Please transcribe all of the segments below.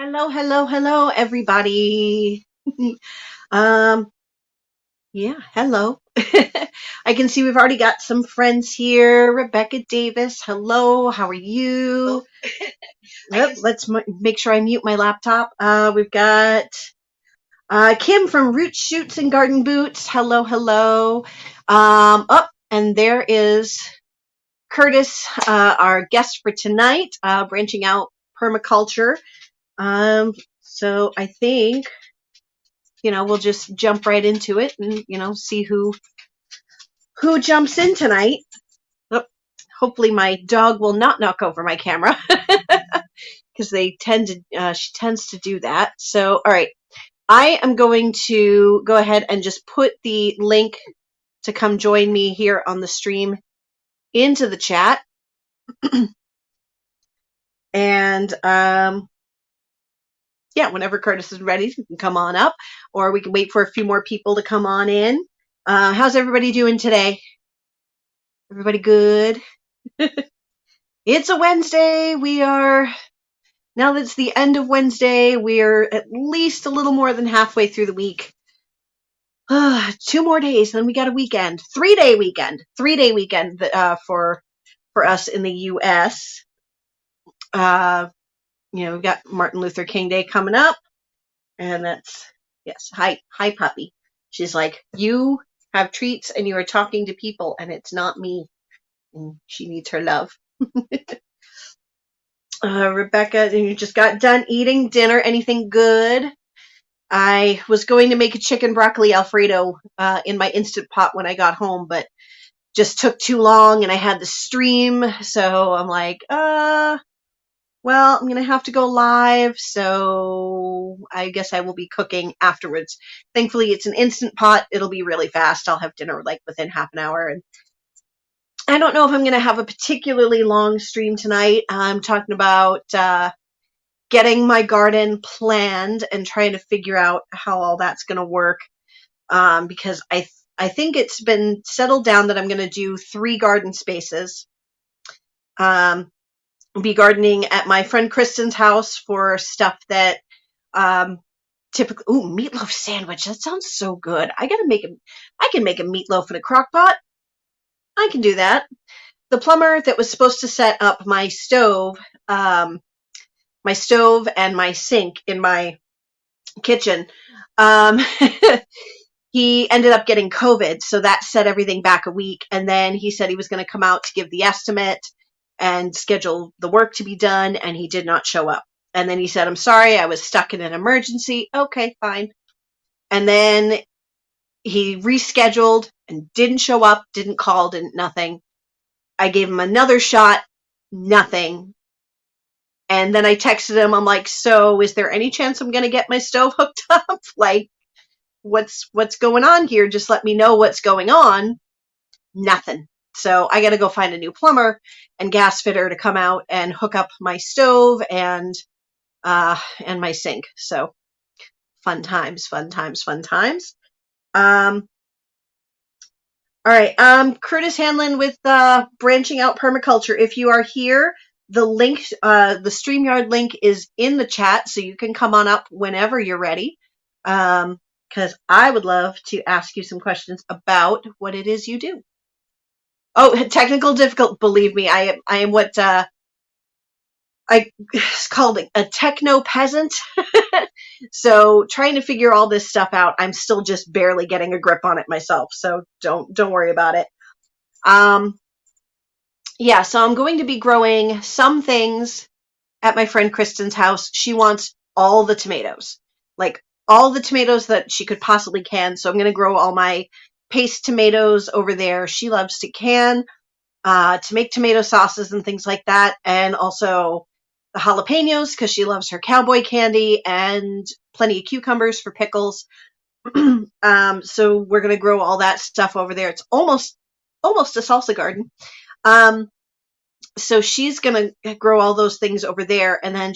Hello, hello, hello, everybody. um, yeah, hello. I can see we've already got some friends here. Rebecca Davis, hello, how are you? Let's make sure I mute my laptop. We've got Kim from Roots, Shoots, and Garden Boots. Hello, hello. And there is Curtis, our guest for tonight, Branching Out Permaculture. So I think, we'll just jump right into it and, see who jumps in tonight. Oh, hopefully my dog will not knock over my camera because she tends to do that. So, all right. I am going to go ahead and just put the link to come join me here on the stream into the chat. And, yeah, whenever Curtis is ready, he can come on up, or we can wait for a few more people to come on in. How's everybody doing today? Everybody good? It's a Wednesday. Now that it's the end of Wednesday, we're at least a little more than halfway through the week. 2 more days, then we got a weekend. 3-day weekend. 3-day weekend for us in the U.S. We've got Martin Luther King Day coming up, and that's, yes, hi puppy. She's like, you have treats and you are talking to people, and it's not me. And she needs her love. Rebecca, you just got done eating dinner. Anything good? I was going to make a chicken broccoli Alfredo in my Instant Pot when I got home, but just took too long and I had the stream. So I'm like, well, I'm going to have to go live. So I guess I will be cooking afterwards. Thankfully, it's an Instant Pot. It'll be really fast. I'll have dinner like within half an hour. And I don't know if I'm going to have a particularly long stream tonight. I'm talking about getting my garden planned and trying to figure out how all that's going to work. Because I think it's been settled down that I'm going to do 3 garden spaces. Be gardening at my friend Kristen's house for stuff that typically. Ooh, meatloaf sandwich. That sounds so good. I can make a meatloaf in a crock pot. I can do that. The plumber that was supposed to set up my stove and my sink in my kitchen, he ended up getting COVID, so that set everything back a week. And then he said he was going to come out to give the estimate and schedule the work to be done, and he did not show up. And then he said, I'm sorry, I was stuck in an emergency. Okay, fine. And then he rescheduled and didn't show up, didn't call, didn't nothing. I gave him another shot, nothing. And then I texted him, I'm like, so is there any chance I'm going to get my stove hooked up? Like, what's going on here? Just let me know what's going on. Nothing. So I got to go find a new plumber and gas fitter to come out and hook up my stove and my sink. So fun times, fun times, fun times. All right. Curtis Hanlon with Branching Out Permaculture. If you are here, the link, the StreamYard link is in the chat, so you can come on up whenever you're ready. Because I would love to ask you some questions about what it is you do. Oh, technical difficult. Believe me, I am what it's called a techno peasant. So trying to figure all this stuff out, I'm still just barely getting a grip on it myself. So don't worry about it. Yeah, so I'm going to be growing some things at my friend Kristen's house. She wants all the tomatoes, like all the tomatoes that she could possibly can. So I'm going to grow all my paste tomatoes over there. She loves to can to make tomato sauces and things like that. And also the jalapenos because she loves her cowboy candy, and plenty of cucumbers for pickles. So we're going to grow all that stuff over there. It's almost a salsa garden. So she's going to grow all those things over there, and then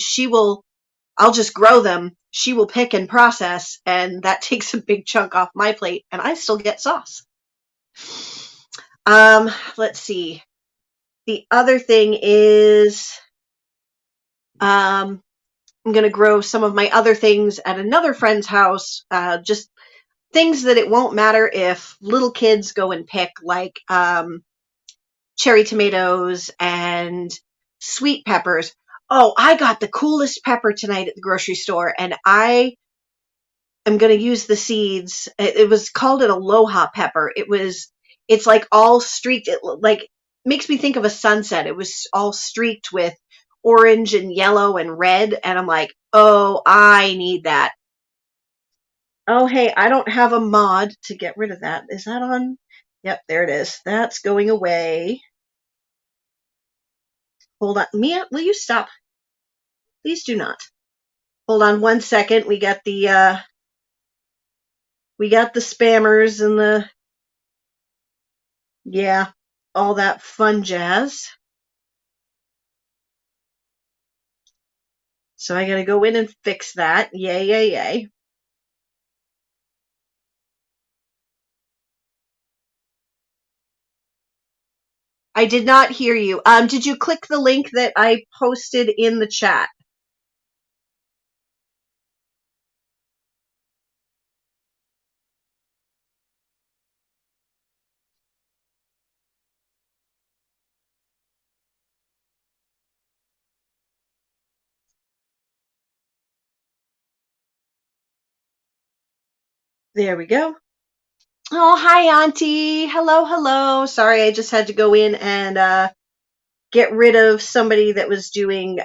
I'll just grow them. She will pick and process, and that takes a big chunk off my plate, and I still get sauce. Let's see. The other thing is, I'm I'm going to grow some of my other things at another friend's house, just things that it won't matter if little kids go and pick, like cherry tomatoes and sweet peppers. Oh, I got the coolest pepper tonight at the grocery store, and I am going to use the seeds. It was called an aloha pepper. It's like all streaked. It like makes me think of a sunset. It was all streaked with orange and yellow and red, and I'm like, oh, I need that. Oh, hey, I don't have a mod to get rid of that. Is that on? Yep, there it is. That's going away. Hold on. Mia, will you stop? Please do not. Hold on 1 second. We got the spammers and all that fun jazz. So I gotta go in and fix that. Yay, yay, yay. I did not hear you. Did you click the link that I posted in the chat? There we go. Oh, hi, Auntie. Hello, hello. Sorry, I just had to go in and get rid of somebody that was doing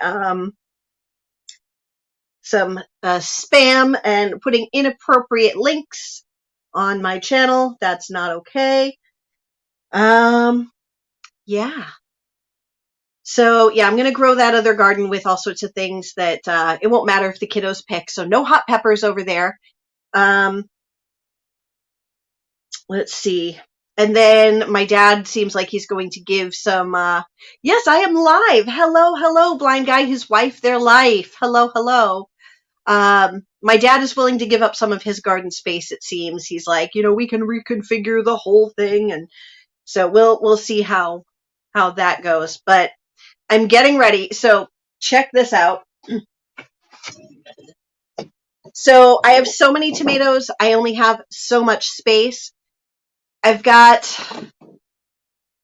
some spam and putting inappropriate links on my channel. That's not okay. Yeah. So yeah, I'm going to grow that other garden with all sorts of things that it won't matter if the kiddos pick. So no hot peppers over there. Let's see. And then my dad seems like he's going to give some, yes, I am live. Hello, hello, blind guy, his wife, their life. Hello, hello. My dad is willing to give up some of his garden space, it seems. He's like, we can reconfigure the whole thing. And so we'll see how that goes. But I'm getting ready. So check this out. So I have so many tomatoes. I only have so much space. I've got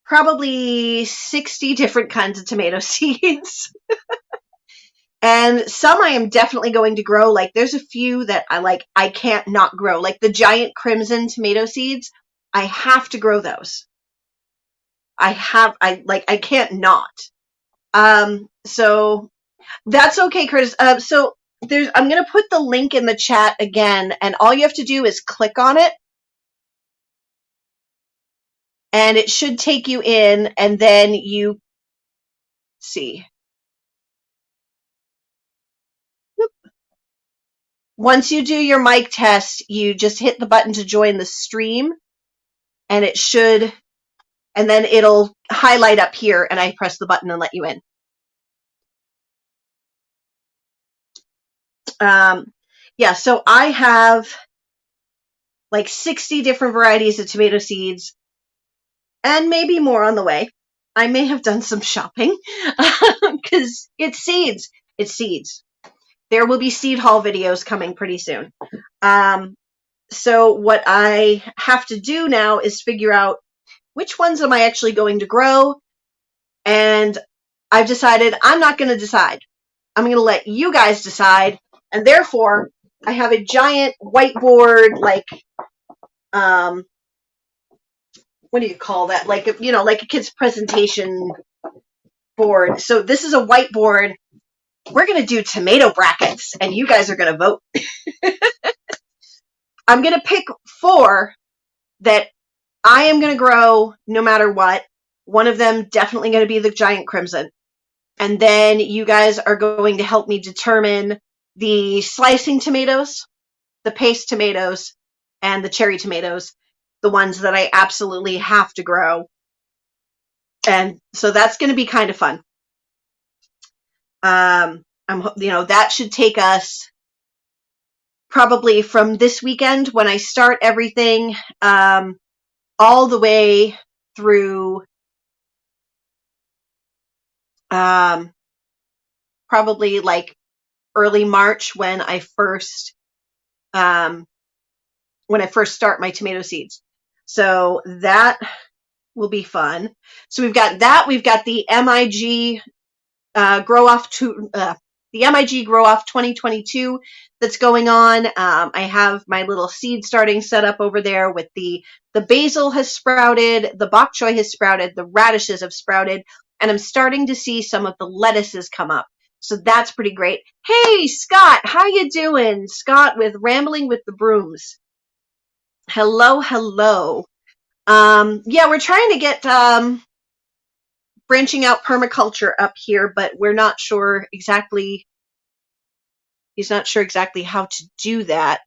probably 60 different kinds of tomato seeds. And some I am definitely going to grow. Like there's a few that I can't not grow. Like the giant crimson tomato seeds, I have to grow those. I can't not. So that's okay, Curtis. So I'm going to put the link in the chat again, and all you have to do is click on it. And it should take you in, and then you see. Once you do your mic test, you just hit the button to join the stream, and it should, and then it'll highlight up here, and I press the button and let you in. Yeah, so I have like 60 different varieties of tomato seeds, and maybe more on the way. I may have done some shopping, because it's seeds. It's seeds. There will be seed haul videos coming pretty soon. So what I have to do now is figure out which ones am I actually going to grow. And I've decided I'm not going to decide. I'm going to let you guys decide. And therefore, I have a giant whiteboard, like, what do you call that? Like a kid's presentation board. So this is a whiteboard. We're going to do tomato brackets, and you guys are going to vote. I'm going to pick 4 that I am going to grow no matter what. One of them definitely going to be the giant crimson. And then you guys are going to help me determine the slicing tomatoes, the paste tomatoes, and the cherry tomatoes, the ones that I absolutely have to grow. And so that's going to be kind of fun. That should take us probably from this weekend when I start everything, all the way through probably like early March when I first start my tomato seeds. So that will be fun. So we've got that. We've got the MIG Grow Off the MIG Grow Off 2022 that's going on. I have my little seed starting set up over there with the basil has sprouted, the bok choy has sprouted, the radishes have sprouted, and I'm starting to see some of the lettuces come up. So that's pretty great. Hey, Scott, how you doing? Scott with Rambling with the Brooms. Hello, hello. Yeah, we're trying to get Branching Out Permaculture up here, but we're not sure exactly. He's not sure exactly how to do that.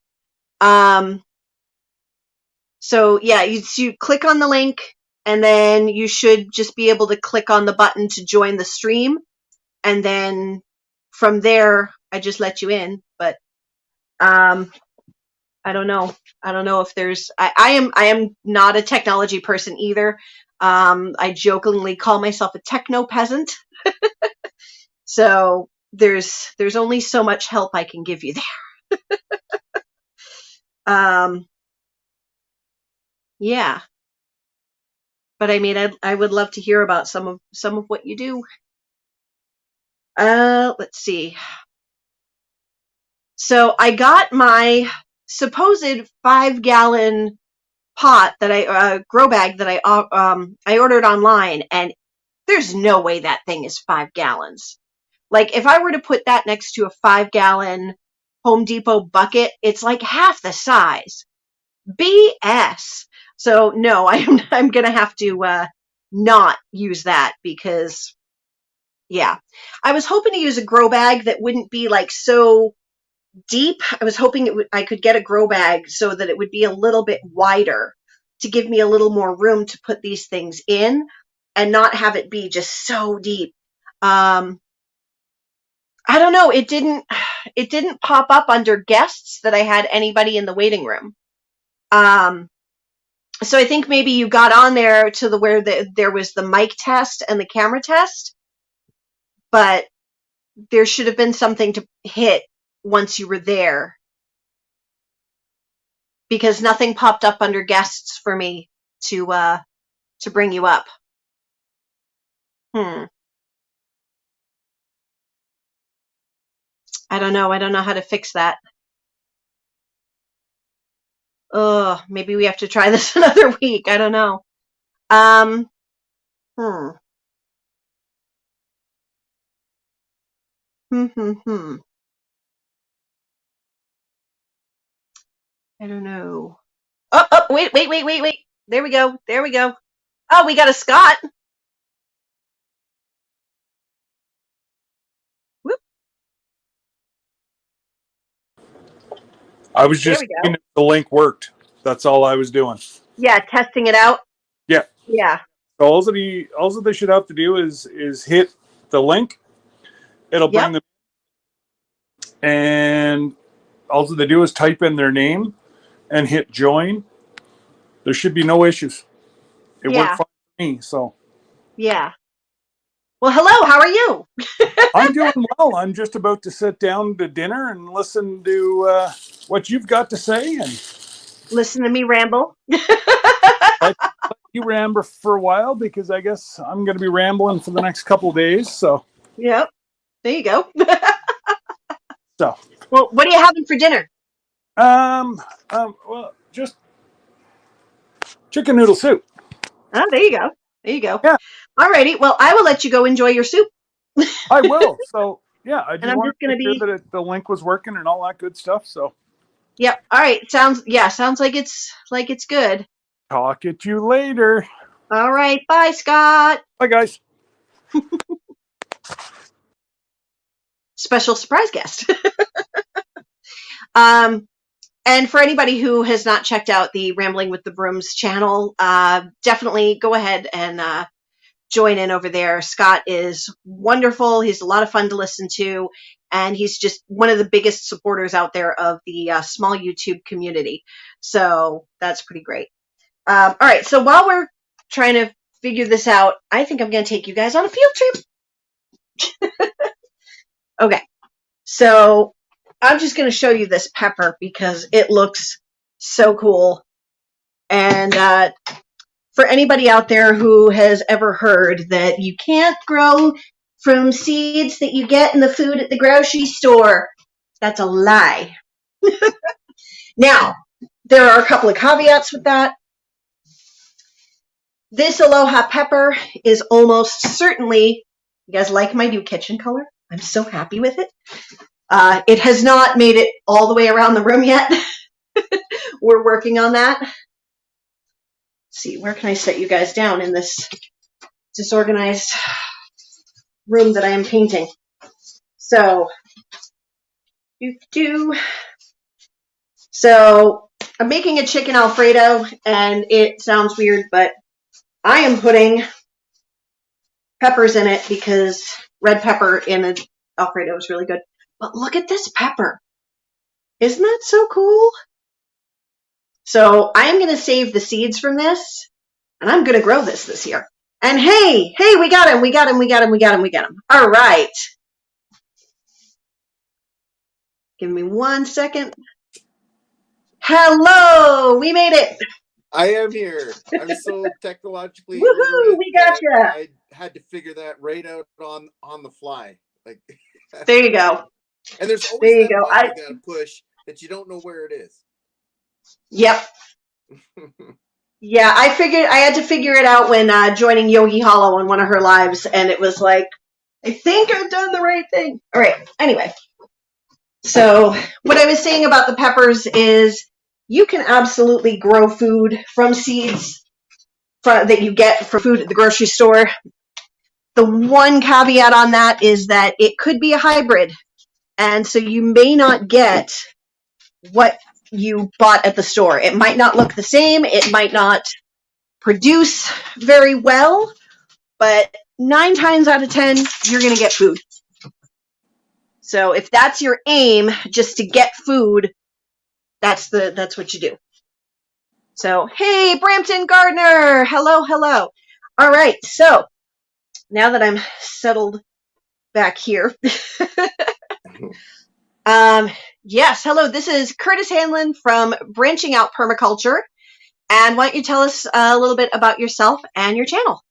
So yeah, you click on the link, and then you should just be able to click on the button to join the stream, and then from there, I just let you in. But I don't know. I don't know if there's. I am not a technology person either. I jokingly call myself a techno peasant. So there's only so much help I can give you there. Yeah, but I mean, I would love to hear about some of what you do. Let's see. So I got my supposed 5-gallon pot that I grow bag that I ordered online, and there's no way that thing is 5 gallons. Like if I were to put that next to a 5-gallon Home Depot bucket, it's like half the size. BS. So no, I'm gonna have to not use that because yeah, I was hoping to use a grow bag that wouldn't be like so deep. I was hoping I could get a grow bag so that it would be a little bit wider to give me a little more room to put these things in and not have it be just so deep. I don't know. It didn't pop up under guests that I had anybody in the waiting room. So I think maybe you got on there to where there was the mic test and the camera test, but there should have been something to hit once you were there, because nothing popped up under guests for me to bring you up. I don't know. I don't know how to fix that. Oh, maybe we have to try this another week. I don't know. Hmm. I don't know. Oh, wait. There we go. Oh, we got a Scott. Whoop. I was There just we go. seeing if the link worked. That's all I was doing. Yeah, testing it out. Yeah. Yeah. So all they should have to do is hit the link. It'll Yep. bring them, and all they do is type in their name and hit join. There should be no issues. It worked Yeah. fine for me. So Yeah. Well, hello. How are you? I'm doing well. I'm just about to sit down to dinner and listen to what you've got to say, and Listen to me ramble. let you ramble for a while because I guess I'm going to be rambling for the next couple of days. So Yep. There you go. so. Well, what are you having for dinner? Well, just chicken noodle soup. Oh, there you go. There you go. Yeah, Alrighty. Well, I will let you go enjoy your soup. I will. So, yeah, I And just I'm wanted just to gonna make sure be. that the link was working and all that good stuff. So, Yep. All right. Sounds like it's good. talk at you later. All right. Bye, Scott. Bye, guys. Special surprise guest. And for anybody who has not checked out the Rambling with the Brooms channel, definitely go ahead and join in over there. Scott is wonderful. He's a lot of fun to listen to, and he's just one of the biggest supporters out there of the small YouTube community. So that's pretty great. All right. So while we're trying to figure this out, I think I'm going to take you guys on a field trip. Okay. So I'm just going to show you this pepper because it looks so cool. And for anybody out there who has ever heard that you can't grow from seeds that you get in the food at the grocery store, that's a lie. Now, there are a couple of caveats with that. This aloha pepper is almost certainly, you guys like my new kitchen color? I'm so happy with it. It has not made it all the way around the room yet. We're working on that. Let's see, where can I set you guys down in this disorganized room that I am painting? So, So I'm making a chicken Alfredo, and it sounds weird, but I am putting peppers in it because red pepper in an Alfredo is really good. But look at this pepper. Isn't that so cool? So I am going to save the seeds from this, and I'm going to grow this year. And hey, we got him. All right. Give me 1 second. Hello, we made it. I am here. I'm so technologically Woohoo, illiterate we that gotcha. I had to figure that right out on the fly. Like, there you go. And there's always there you that go. button you gotta push that you don't know where it is. Yep. Yeah, I had to figure it out when joining Yogi Hollow on one of her lives, and it was like, I think I've done the right thing. All right. Anyway, so what I was saying about the peppers is you can absolutely grow food from seeds that you get for food at the grocery store. The one caveat on that is that it could be a hybrid, and so you may not get what you bought at the store. It might not look the same. It might not produce very well, but 9 times out of 10, you're going to get food. So if that's your aim, just to get food, that's what you do. So, hey, Brampton Gardner. Hello. All right. So now that I'm settled back here, yes, hello. This is Curtis Hanlon from Branching Out Permaculture. And why don't you tell us a little bit about yourself and your channel?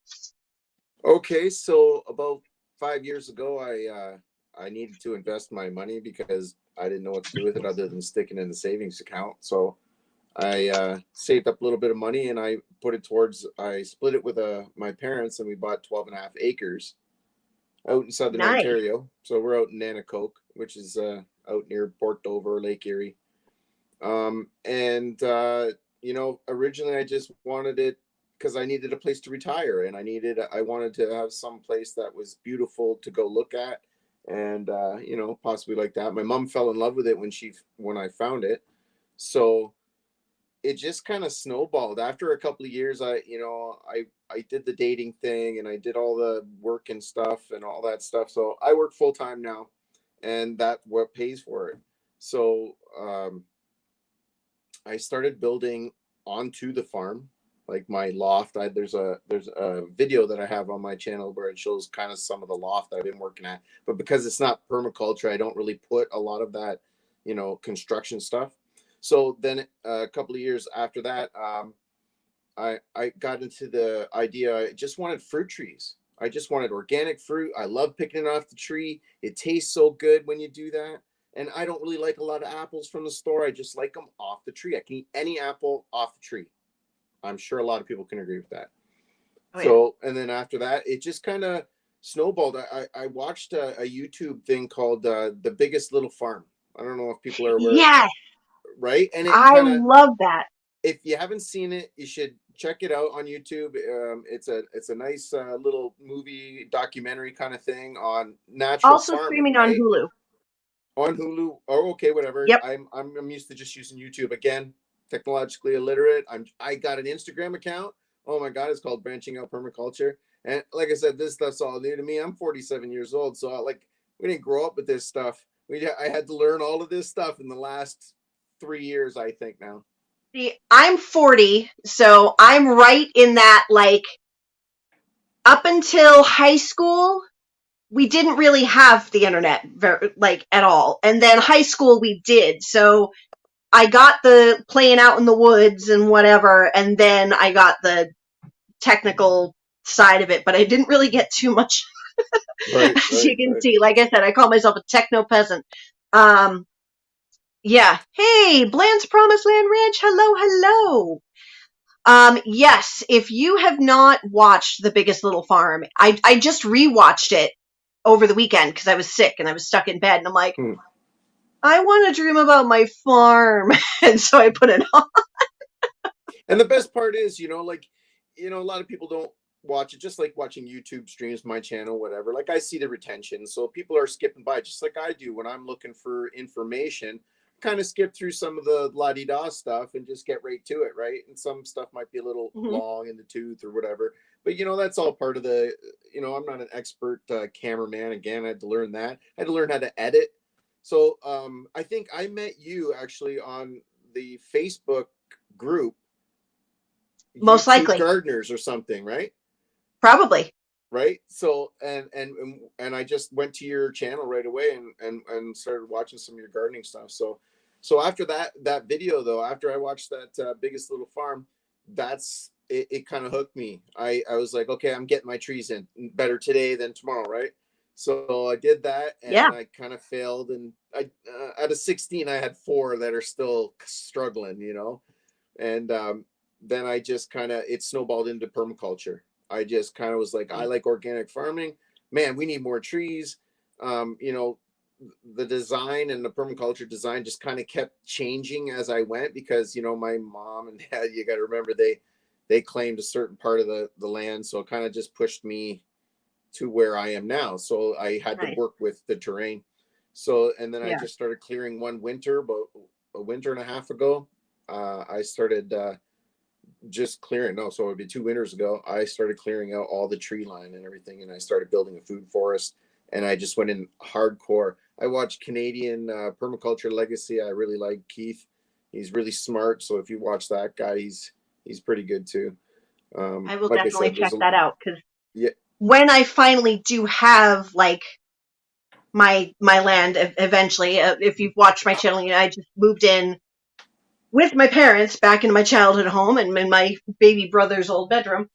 Okay, so about 5 years ago, I needed to invest my money because I didn't know what to do with it other than sticking in the savings account. So I saved up a little bit of money and I put it towards, I split it with my parents and we bought 12.5 acres out in southern Ontario. So we're out in Nanticoke, which is out near Port Dover, Lake Erie. Originally I just wanted it because I needed a place to retire and I wanted to have some place that was beautiful to go look at and possibly like that. My mom fell in love with it when I found it. So it just kind of snowballed. After a couple of years, I did the dating thing and I did all the work and stuff and all that stuff. So I work full time now, and that's what pays for it. So I started building onto the farm, like my loft. There's a video that I have on my channel where it shows kind of some of the loft that I've been working at. But because it's not permaculture, I don't really put a lot of that, construction stuff. So then a couple of years after that, I got into the idea. I just wanted fruit trees. I just wanted organic fruit. I love picking it off the tree. It tastes so good when you do that. And I don't really like a lot of apples from the store. I just like them off the tree. I can eat any apple off the tree. I'm sure a lot of people can agree with that. Oh, yeah. So, and then after that, it just kind of snowballed. I watched a YouTube thing called The Biggest Little Farm. I don't know if people are aware. Yes. Right? And I love that. If you haven't seen it, you should check it out on YouTube. It's a nice little movie documentary kind of thing on natural also farming. Streaming on Hulu. On Hulu. Oh, okay, whatever. Yep. I'm used to just using YouTube. Again, technologically illiterate. I got an Instagram account. Oh my God, it's called Branching Out Permaculture. And like I said, this stuff's all new to me. I'm 47 years old, so we didn't grow up with this stuff. I had to learn all of this stuff in the last 3 years, I think now. See, I'm 40, so I'm right in that, up until high school, we didn't really have the internet like at all. And then high school we did. So I got the playing out in the woods and whatever, and then I got the technical side of it, but I didn't really get too much. Right, As you can right. see, like I said, I call myself a techno peasant. Um, yeah. Hey, Bland's Promised Land Ranch. Hello, hello. Yes, if you have not watched The Biggest Little Farm, I just rewatched it over the weekend because I was sick and I was stuck in bed, and I'm like, Hmm. I want to dream about my farm, and so I put it on. And the best part is, like, a lot of people don't watch it, just like watching YouTube streams, my channel, whatever. Like, I see the retention. So people are skipping by just like I do when I'm looking for information, kind of skip through some of the la di da stuff and just get right to it, right? And some stuff might be a little Mm-hmm. long in the tooth or whatever. But, that's all part of the, I'm not an expert cameraman. Again, I had to learn that. I had to learn how to edit. So I think I met you actually on the Facebook group, Most YouTube likely. gardeners or something, right? Probably. Right. So and I just went to your channel right away and started watching some of your gardening stuff. So after that video though, after I watched that Biggest Little Farm, that's it kind of hooked me. I was like, okay, I'm getting my trees in better today than tomorrow, right? So I did that Yeah. and I kind of failed, and I out of 16 I had 4 that are still struggling, and then I just it snowballed into permaculture. I just kind of was like, I like organic farming. Man, we need more trees. Um, you know, the design and the permaculture design just kind of kept changing as I went because, my mom and dad, you got to remember, they claimed a certain part of the land. So it kind of just pushed me to where I am now. So I had to Nice. work with the terrain. So, and then I Yeah. just started clearing one winter, about a winter and a half ago. I started just clearing. No, so it would be 2 winters ago. I started clearing out all the tree line and everything, and I started building a food forest. And I just went in hardcore. I watched Canadian Permaculture Legacy. I really like Keith. He's really smart. So if you watch that guy, he's pretty good too. I will Like I definitely said, check that out because yeah. when I finally do have like my land eventually, if you've watched my channel, I just moved in with my parents back into my childhood home and in my baby brother's old bedroom.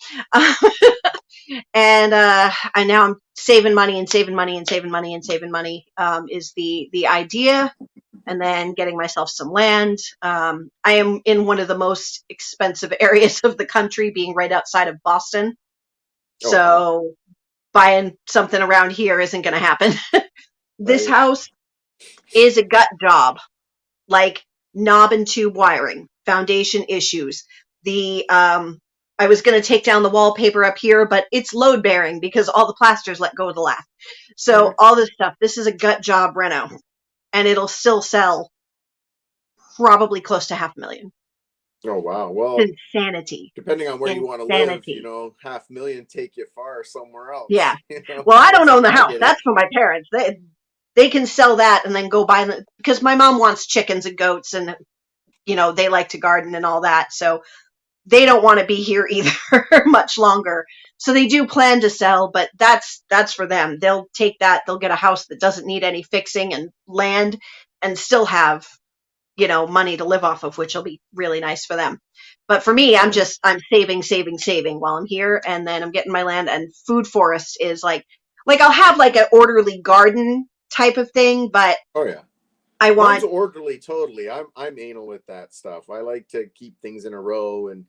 And now I'm saving money and saving money and saving money and saving money is the idea, and then getting myself some land. I am in one of the most expensive areas of the country, being right outside of Boston. Okay. So buying something around here isn't going to happen. This Right. house is a gut job, like knob and tube wiring, foundation issues. I was going to take down the wallpaper up here, but it's load bearing because all the plasters let go of the lath. So all this stuff, this is a gut job reno, and it'll still sell probably close to $500,000. Oh wow. Well, Insanity. depending on where you want to live, Insanity. 500,000 take you far somewhere else. Yeah. Well, I don't That's own how the I house. did it. That's for my parents. They can sell that and then go buy them because my mom wants chickens and goats, and they like to garden and all that. So they don't want to be here either much longer. So they do plan to sell, but that's for them. They'll take that. They'll get a house that doesn't need any fixing and land, and still have money to live off of, which will be really nice for them. But for me, I'm Yeah. saving while I'm here, and then I'm getting my land. And food forest is like I'll have like an orderly garden type of thing, but Oh yeah. I Mine's want orderly totally. I'm anal with that stuff. I like to keep things in a row and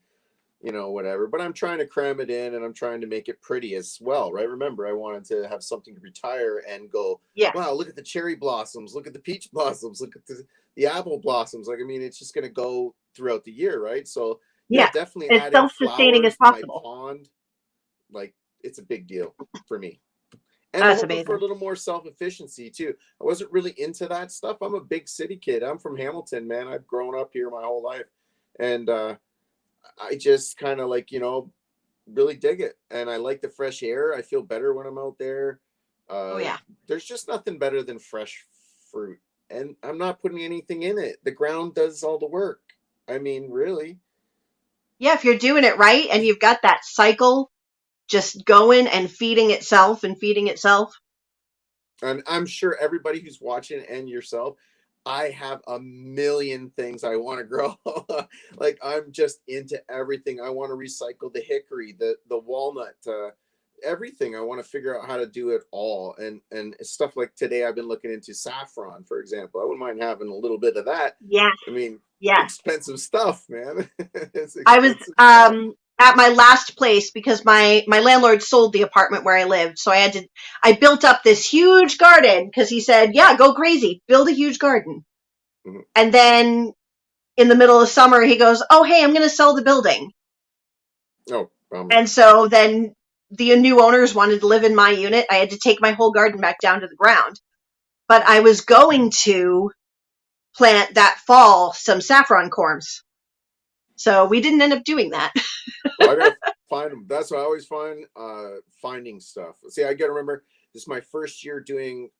whatever. But I'm trying to cram it in and I'm trying to make it pretty as well, right? Remember, I wanted to have something to retire and go, yeah wow, look at the cherry blossoms, look at the peach blossoms, look at the apple blossoms. Like, I mean, it's just gonna go throughout the year, right? So yeah, yeah definitely as adding self-sustaining as flowers to my possible. pond, like it's a big deal for me. And I'm That's hoping for a amazing. little more self-efficiency too. I wasn't really into that stuff. I'm a big city kid. I'm from Hamilton, man. I've grown up here my whole life. And I just kind of like, really dig it. And I like the fresh air. I feel better when I'm out there. Oh Uh, yeah. there's just nothing better than fresh fruit. And I'm not putting anything in it. The ground does all the work. I mean, really. Yeah, if you're doing it right and you've got that cycle just going and feeding itself, And I'm sure everybody who's watching and yourself, I have a million things I want to grow. Like I'm just into everything. I want to recycle the hickory, the walnut, everything. I want to figure out how to do it all. And stuff like today I've been looking into saffron, for example. I wouldn't mind having a little bit of that. Yes, I mean, yes. expensive stuff, man. It's I was expensive stuff. at my last place because my landlord sold the apartment where I lived, so I built up this huge garden because he said, "Yeah, go crazy, build a huge garden." Mhm. And then in the middle of summer, he goes, "Oh, hey, I'm going to sell the building." Oh, bummer. And so then the new owners wanted to live in my unit. I had to take my whole garden back down to the ground. But I was going to plant that fall some saffron corms. So we didn't end up doing that. Well, I gotta find them. That's what I always find. Finding stuff. See, I gotta remember this is my first year doing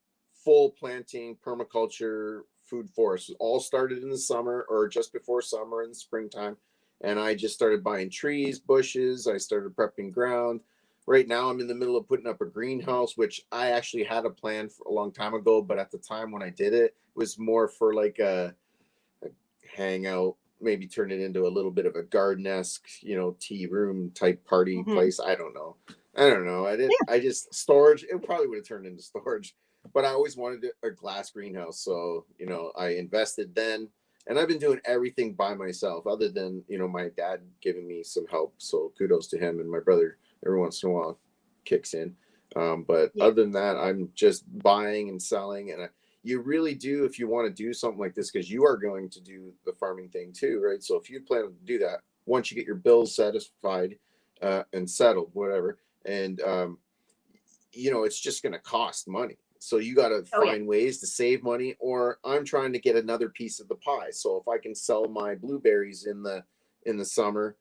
full planting permaculture food forests. It all started in the summer or just before summer in the springtime, and I just started buying trees, bushes. I started prepping ground. Right now, I'm in the middle of putting up a greenhouse, which I actually had a plan for a long time ago, but at the time when I did it, it was more for like a hangout, maybe turn it into a little bit of a garden-esque, tea room type party Mm-hmm. place. I don't know. I didn't. I just storage. It probably would have turned into storage, but I always wanted a glass greenhouse. So I invested then, and I've been doing everything by myself, other than my dad giving me some help. So kudos to him, and my brother every once in a while kicks in. But Yeah. other than that, I'm just buying and selling, and you really do, if you want to do something like this, because you are going to do the farming thing too, right? So if you plan to do that, once you get your bills satisfied and settled, whatever, and it's just going to cost money. So you got to Oh yeah. find ways to save money. Or I'm trying to get another piece of the pie. So if I can sell my blueberries in the summer,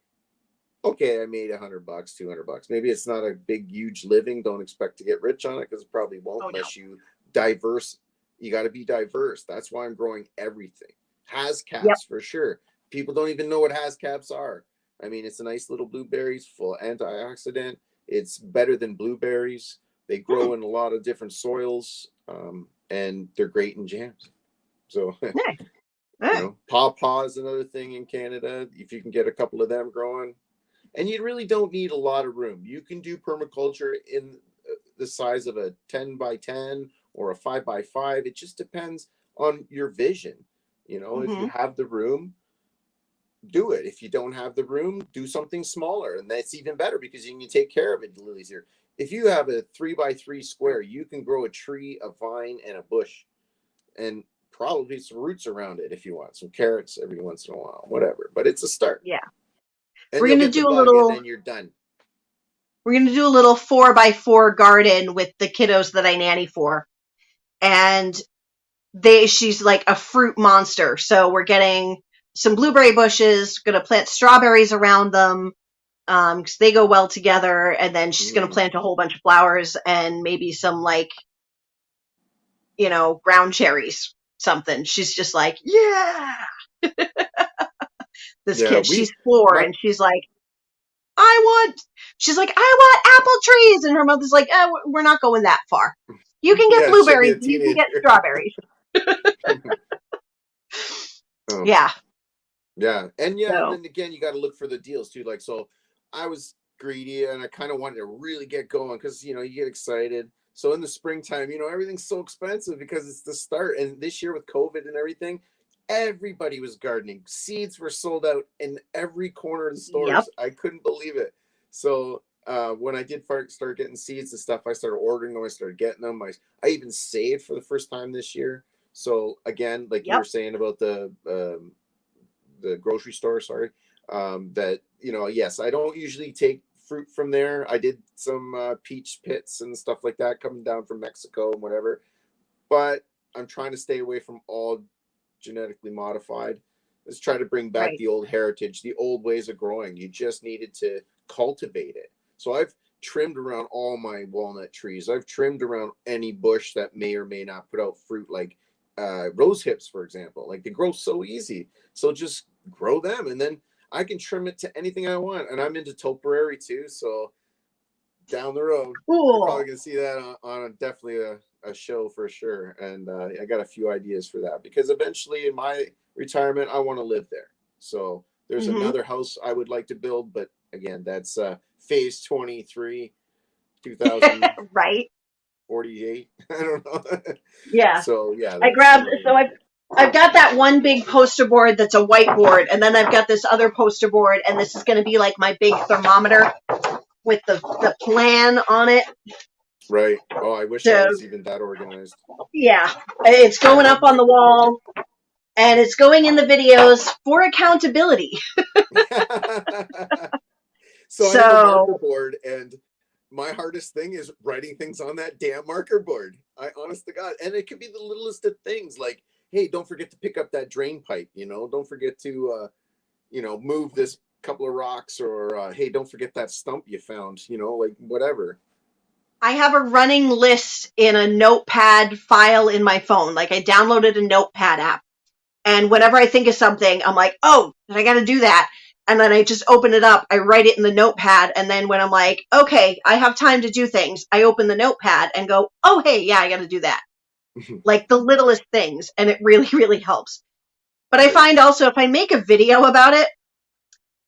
okay, I made $100, $200. Maybe it's not a big, huge living. Don't expect to get rich on it because it probably won't Oh no. unless you diverse. You got to be diverse. That's why I'm growing everything. Has Yep. caps for sure. People don't even know what has caps are. I mean, it's a nice little blueberries full antioxidant. It's better than blueberries. They Hmm. grow in a lot of different soils, and they're great in jams. So Nice. Huh. pawpaw is another thing in Canada. If you can get a couple of them growing, and you really don't need a lot of room. You can do permaculture in the size of a 10 by 10 or a 5 by 5. It just depends on your vision. If you Mm-hmm. have the room, do it. If you don't have the room, do something smaller. And that's even better because you can take care of it a little easier. If you have a 3 by 3 square, you can grow a tree, a vine, and a bush, and probably some roots around it if you want some carrots every once in a while, whatever. But it's a start. Yeah. And We're you'll gonna get the do a bug, and little then you're done. we're gonna do a little 4x4 garden with the kiddos that I nanny for. And she's like a fruit monster. So we're getting some blueberry bushes, gonna plant strawberries around them, because they go well together, and then she's gonna Mm. plant a whole bunch of flowers and maybe some like, ground cherries, something. She's just like, yeah. This Yeah, kid, she's 4, my and I want, I want apple trees. And her mother's like, we're not going that far. You can get yeah, she'll be blueberries a and you can get teenager. strawberries. Oh, Yeah. yeah, and So, then again, you got to look for the deals too. Like, so I was greedy, and I kind of wanted to really get going because you get excited. So in the springtime, everything's so expensive because it's the start. And this year with COVID and everything, everybody was gardening. Seeds were sold out in every corner of the yep. stores. I couldn't believe it. So when I did start getting seeds and stuff, I started ordering them. I started getting them. I even saved for the first time this year. So again, like you Yep. were saying about the grocery store, sorry, that yes, I don't usually take fruit from there. I did some peach pits and stuff like that coming down from Mexico and whatever, but I'm trying to stay away from all genetically modified. Let's try to bring back Right. the old heritage, the old ways of growing. You just needed to cultivate it. So I've trimmed around all my walnut trees. I've trimmed around any bush that may or may not put out fruit, like rose hips, for example. Like they grow so easy. So just grow them, and then I can trim it to anything I want. And I'm into topiary too. So down the road, you're probably Cool. gonna see that on definitely a show for sure, and I got a few ideas for that because eventually in my retirement I want to live there. So there's Hmm. another house I would like to build, but again, that's phase 23, 2048. Right. I don't know. Yeah. So yeah, I that's grabbed, so I've got that one big poster board that's a whiteboard, and then I've got this other poster board, and this is going to be like my big thermometer with the plan on it. right. Oh, I wish I So was even that organized. yeah, it's I going have up on the marker board. wall, and it's going in the videos for accountability. So I have a marker So board, and my hardest thing is writing things on that damn marker board. I honest to God, and it could be the littlest of things, like, hey, don't forget to pick up that drain pipe. Don't forget to move this couple of rocks, or hey, don't forget that stump you found. Like whatever. I have a running list in a notepad file in my phone. Like I downloaded a notepad app. And whenever I think of something, I'm like, oh, I got to do that. And then I just open it up. I write it in the notepad. And then when I'm like, okay, I have time to do things, I open the notepad and go, oh, hey, yeah, I got to do that. Like the littlest things. And it really, really helps. But I Right. find also if I make a video about it,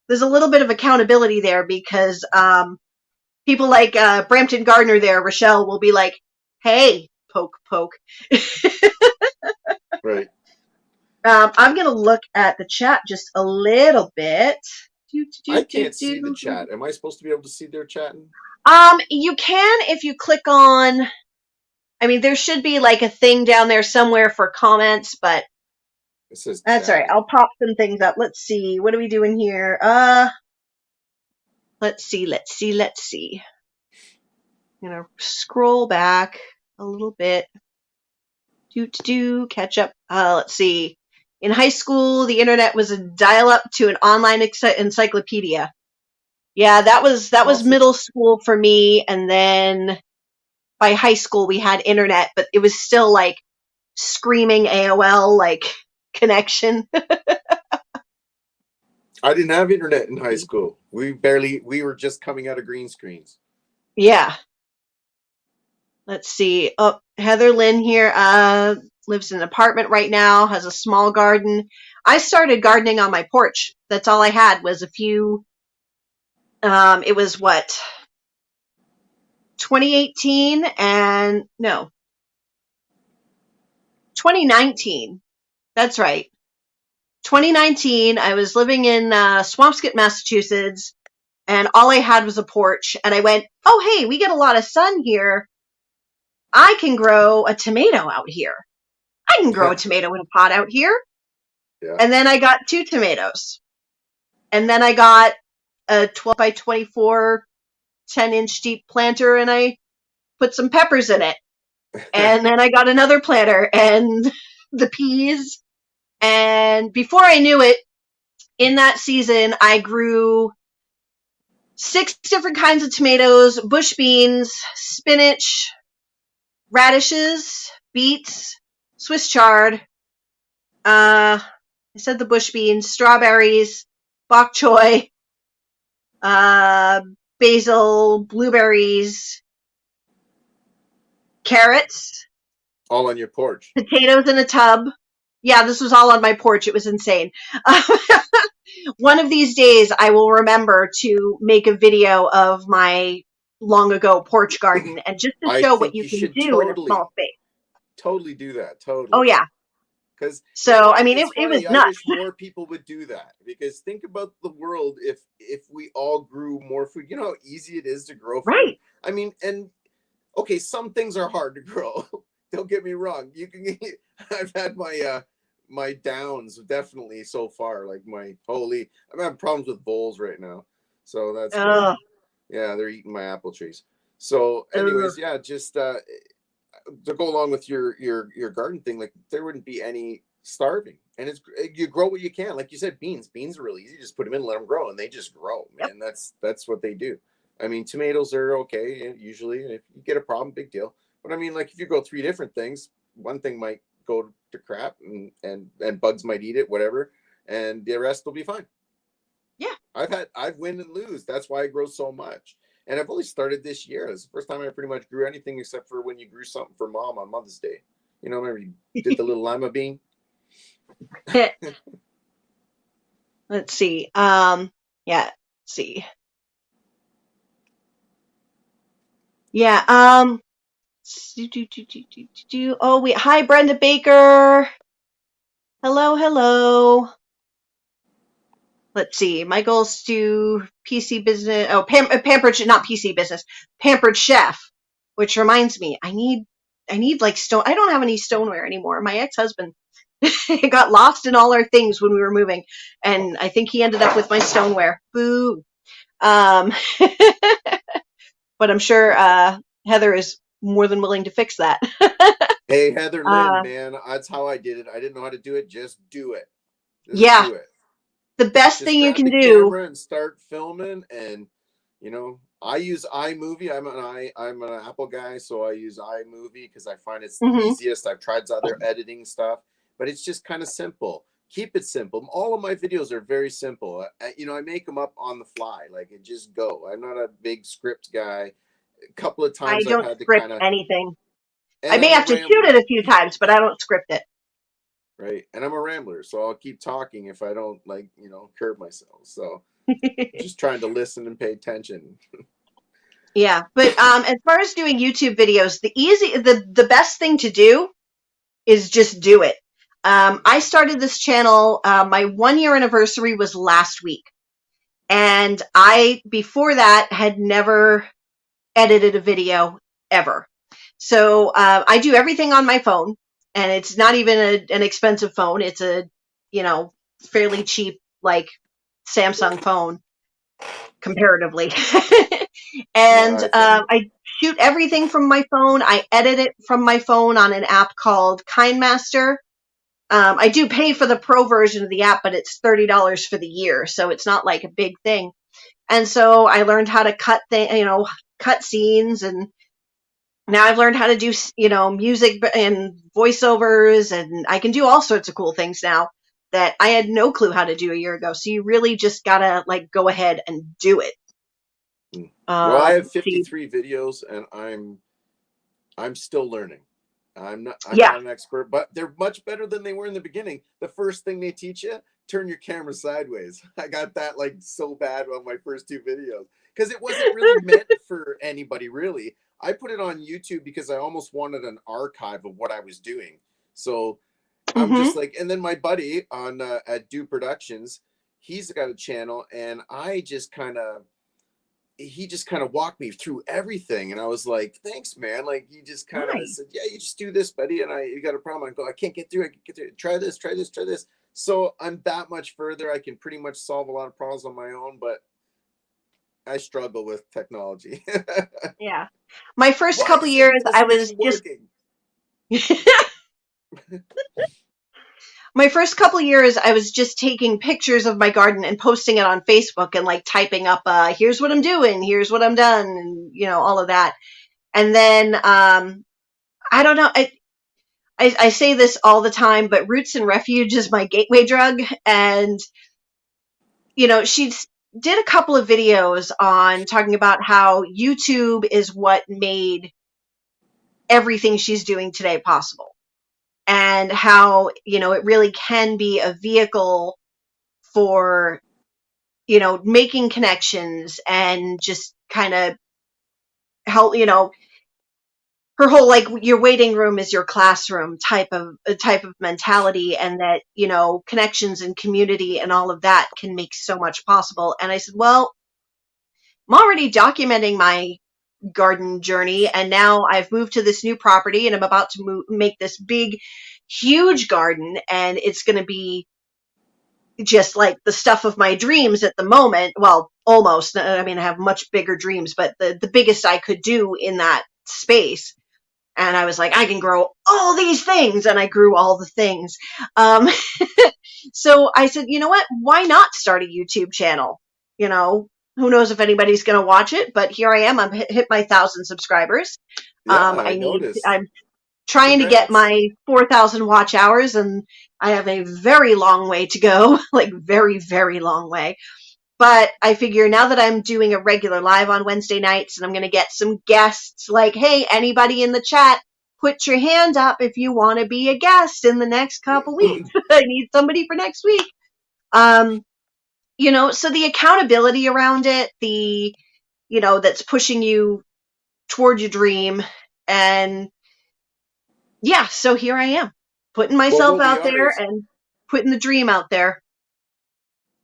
there's a little bit of accountability there because people like Brampton Gardner there, Rochelle, will be like, hey, poke, poke. Right. I'm going to look at the chat just a little bit. Do, I do, do, can't see the do, do. chat. Am I supposed to be able to see their chatting? You can if you click on. I mean, there should be like a thing down there somewhere for comments, but It says that's all right. chatting. I'll pop some things up. Let's see. What are we doing here? Let's see. I'm gonna scroll back a little bit. Catch up. Let's see. In high school, the internet was a dial-up to an online encyclopedia. Yeah, that was Awesome. middle school for me, and then by high school we had internet, but it was still like screaming AOL like connection. I didn't have internet in high school. We were just coming out of green screens. Yeah. Let's see. Oh, Heather Lynn here lives in an apartment right now, has a small garden. I started gardening on my porch. That's all I had was a few. It was what 2018 and no 2019. That's right. 2019. I was living in Swampscott, Massachusetts, and all I had was a porch. And I went, oh hey, we get a lot of sun here. I can grow a tomato out here. I can grow a tomato in a pot out here. Yeah. And then I got 2 tomatoes. And then I got a 12 by 24, 10-inch deep planter, and I put some peppers in it. And then I got another planter and the peas. And before I knew it, in that season, I grew 6 different kinds of tomatoes, bush beans, spinach, radishes, beets, Swiss chard. I said the bush beans, strawberries, bok choy, basil, blueberries, carrots, All on your porch. potatoes in a tub. Yeah, this was all on my porch. It was insane. One of these days, I will remember to make a video of my long ago porch garden and just to I show what think you you can should do in a small space. totally do that. Oh, Totally. yeah. Because So, I mean, it's it was funny. I nuts. wish more people would do that. Because think about the world if we all grew more food. You know how easy it is to grow food. Right. I mean, and okay, some things are hard to grow. Don't get me wrong. I've had my downs definitely so far. Like I'm having problems with voles right now, so that's good. Ugh. Yeah, they're eating my apple trees. So, Ugh. anyways, yeah, just to go along with your garden thing, like there wouldn't be any starving, and you grow what you can. Like you said, beans are really easy. Just put them in, let them grow, and they just grow, Yep. man. That's what they do. I mean, tomatoes are okay usually. If you get a problem, big deal. But I mean, like if you grow 3 different things, one thing might go to crap, and bugs might eat it, whatever, and the rest will be fine. Yeah. I've win and lose. That's why I grow so much. And I've only started this year. It's the first time I pretty much grew anything except for when you grew something for mom on Mother's Day. You know, remember you did the little lima bean? Let's see. Yeah, let's see. Yeah, oh, hi, Brenda Baker. Hello, hello. Let's see. My goals to PC business. Oh, pampered, not PC business. Pampered chef. Which reminds me, I need like stone. I don't have any stoneware anymore. My ex-husband got lost in all our things when we were moving, and I think he ended up with my stoneware. Boo. Um, but I'm sure Heather is more than willing to fix that. Hey, Heather Lynn, uh, man, that's how I did it. I didn't know how to do it. Just do it. Just yeah, do it. the best Just thing you grab can the do. camera and start filming. And you know, I use iMovie. I'm an Apple guy, so I use iMovie because I find it's the Hmm. easiest. I've tried other editing stuff, but it's just kind of simple. Keep it simple. All of my videos are very simple. You know, I make them up on the fly, like it just go. I'm not a big script guy. A couple of I times I've don't had to script kind of, anything. I and may I'm a have to shoot it rambler. a few times, but I don't script it. Right, and I'm a rambler, so I'll keep talking if I don't, like, you know, curb myself. So just trying to listen and pay attention. Yeah, but as far as doing YouTube videos, the best thing to do is just do it. I started this channel. My 1 year anniversary was last week, and I before that had never edited a video ever. So I do everything on my phone, and it's not even an expensive phone. It's a fairly cheap like Samsung phone comparatively. And iPhone. I shoot everything from my phone. I edit it from my phone on an app called KindMaster. I do pay for the pro version of the app, but it's $30 for the year, so it's not like a big thing. And so I learned how to cut scenes, and now I've learned how to do, music and voiceovers, and I can do all sorts of cool things now that I had no clue how to do a year ago. So you really just gotta like go ahead and do it. Well, I have See, 53 videos, and I'm still learning. I'm yeah, not an expert, but they're much better than they were in the beginning. The first thing they teach you, turn your camera sideways. I got that like so bad on my first two videos because it wasn't really meant for anybody really. I put it on YouTube because I almost wanted an archive of what I was doing. So I'm hmm just like, and then my buddy on at Do Productions, he's got a channel, and he just kind of walked me through everything, and I was like, thanks, man. Like, he just kind of nice. said, yeah, you just do this, buddy. And you got a problem. I go, I can't get through. I can get through. Try this, try this, try this. So I'm that much further. I can pretty much solve a lot of problems on my own, but I struggle with technology. Yeah, my first Why couple isn't years, this I was thing just working? my first couple years, I was just taking pictures of my garden and posting it on Facebook and like typing up, here's what I'm doing, here's what I'm done, and all of that. And then I don't know. I say this all the time, but Roots and Refuge is my gateway drug. And, she did a couple of videos on talking about how YouTube is what made everything she's doing today possible. And how, it really can be a vehicle for, making connections and just kind of help, her whole like your waiting room is your classroom type of mentality, and that connections and community and all of that can make so much possible. And I said, well, I'm already documenting my garden journey, and now I've moved to this new property, and I'm about to make this big huge garden, and it's going to be just like the stuff of my dreams at the moment. Well, almost. I mean, I have much bigger dreams, but the biggest I could do in that space. And I was like, I can grow all these things. And I grew all the things. Um, so I said, you know what? Why not start a YouTube channel? Who knows if anybody's going to watch it, but here I am. I'm hit my 1,000 subscribers. Yeah, I noticed. I'm trying to get Congrats. my 4,000 watch hours, and I have a very long way to go, like very, very long way. But I figure now that I'm doing a regular live on Wednesday nights and I'm going to get some guests, like, hey, anybody in the chat, put your hand up if you want to be a guest in the next couple weeks. I need somebody for next week. So the accountability around it, that's pushing you toward your dream. And yeah, so here I am, putting myself out there and putting the dream out there.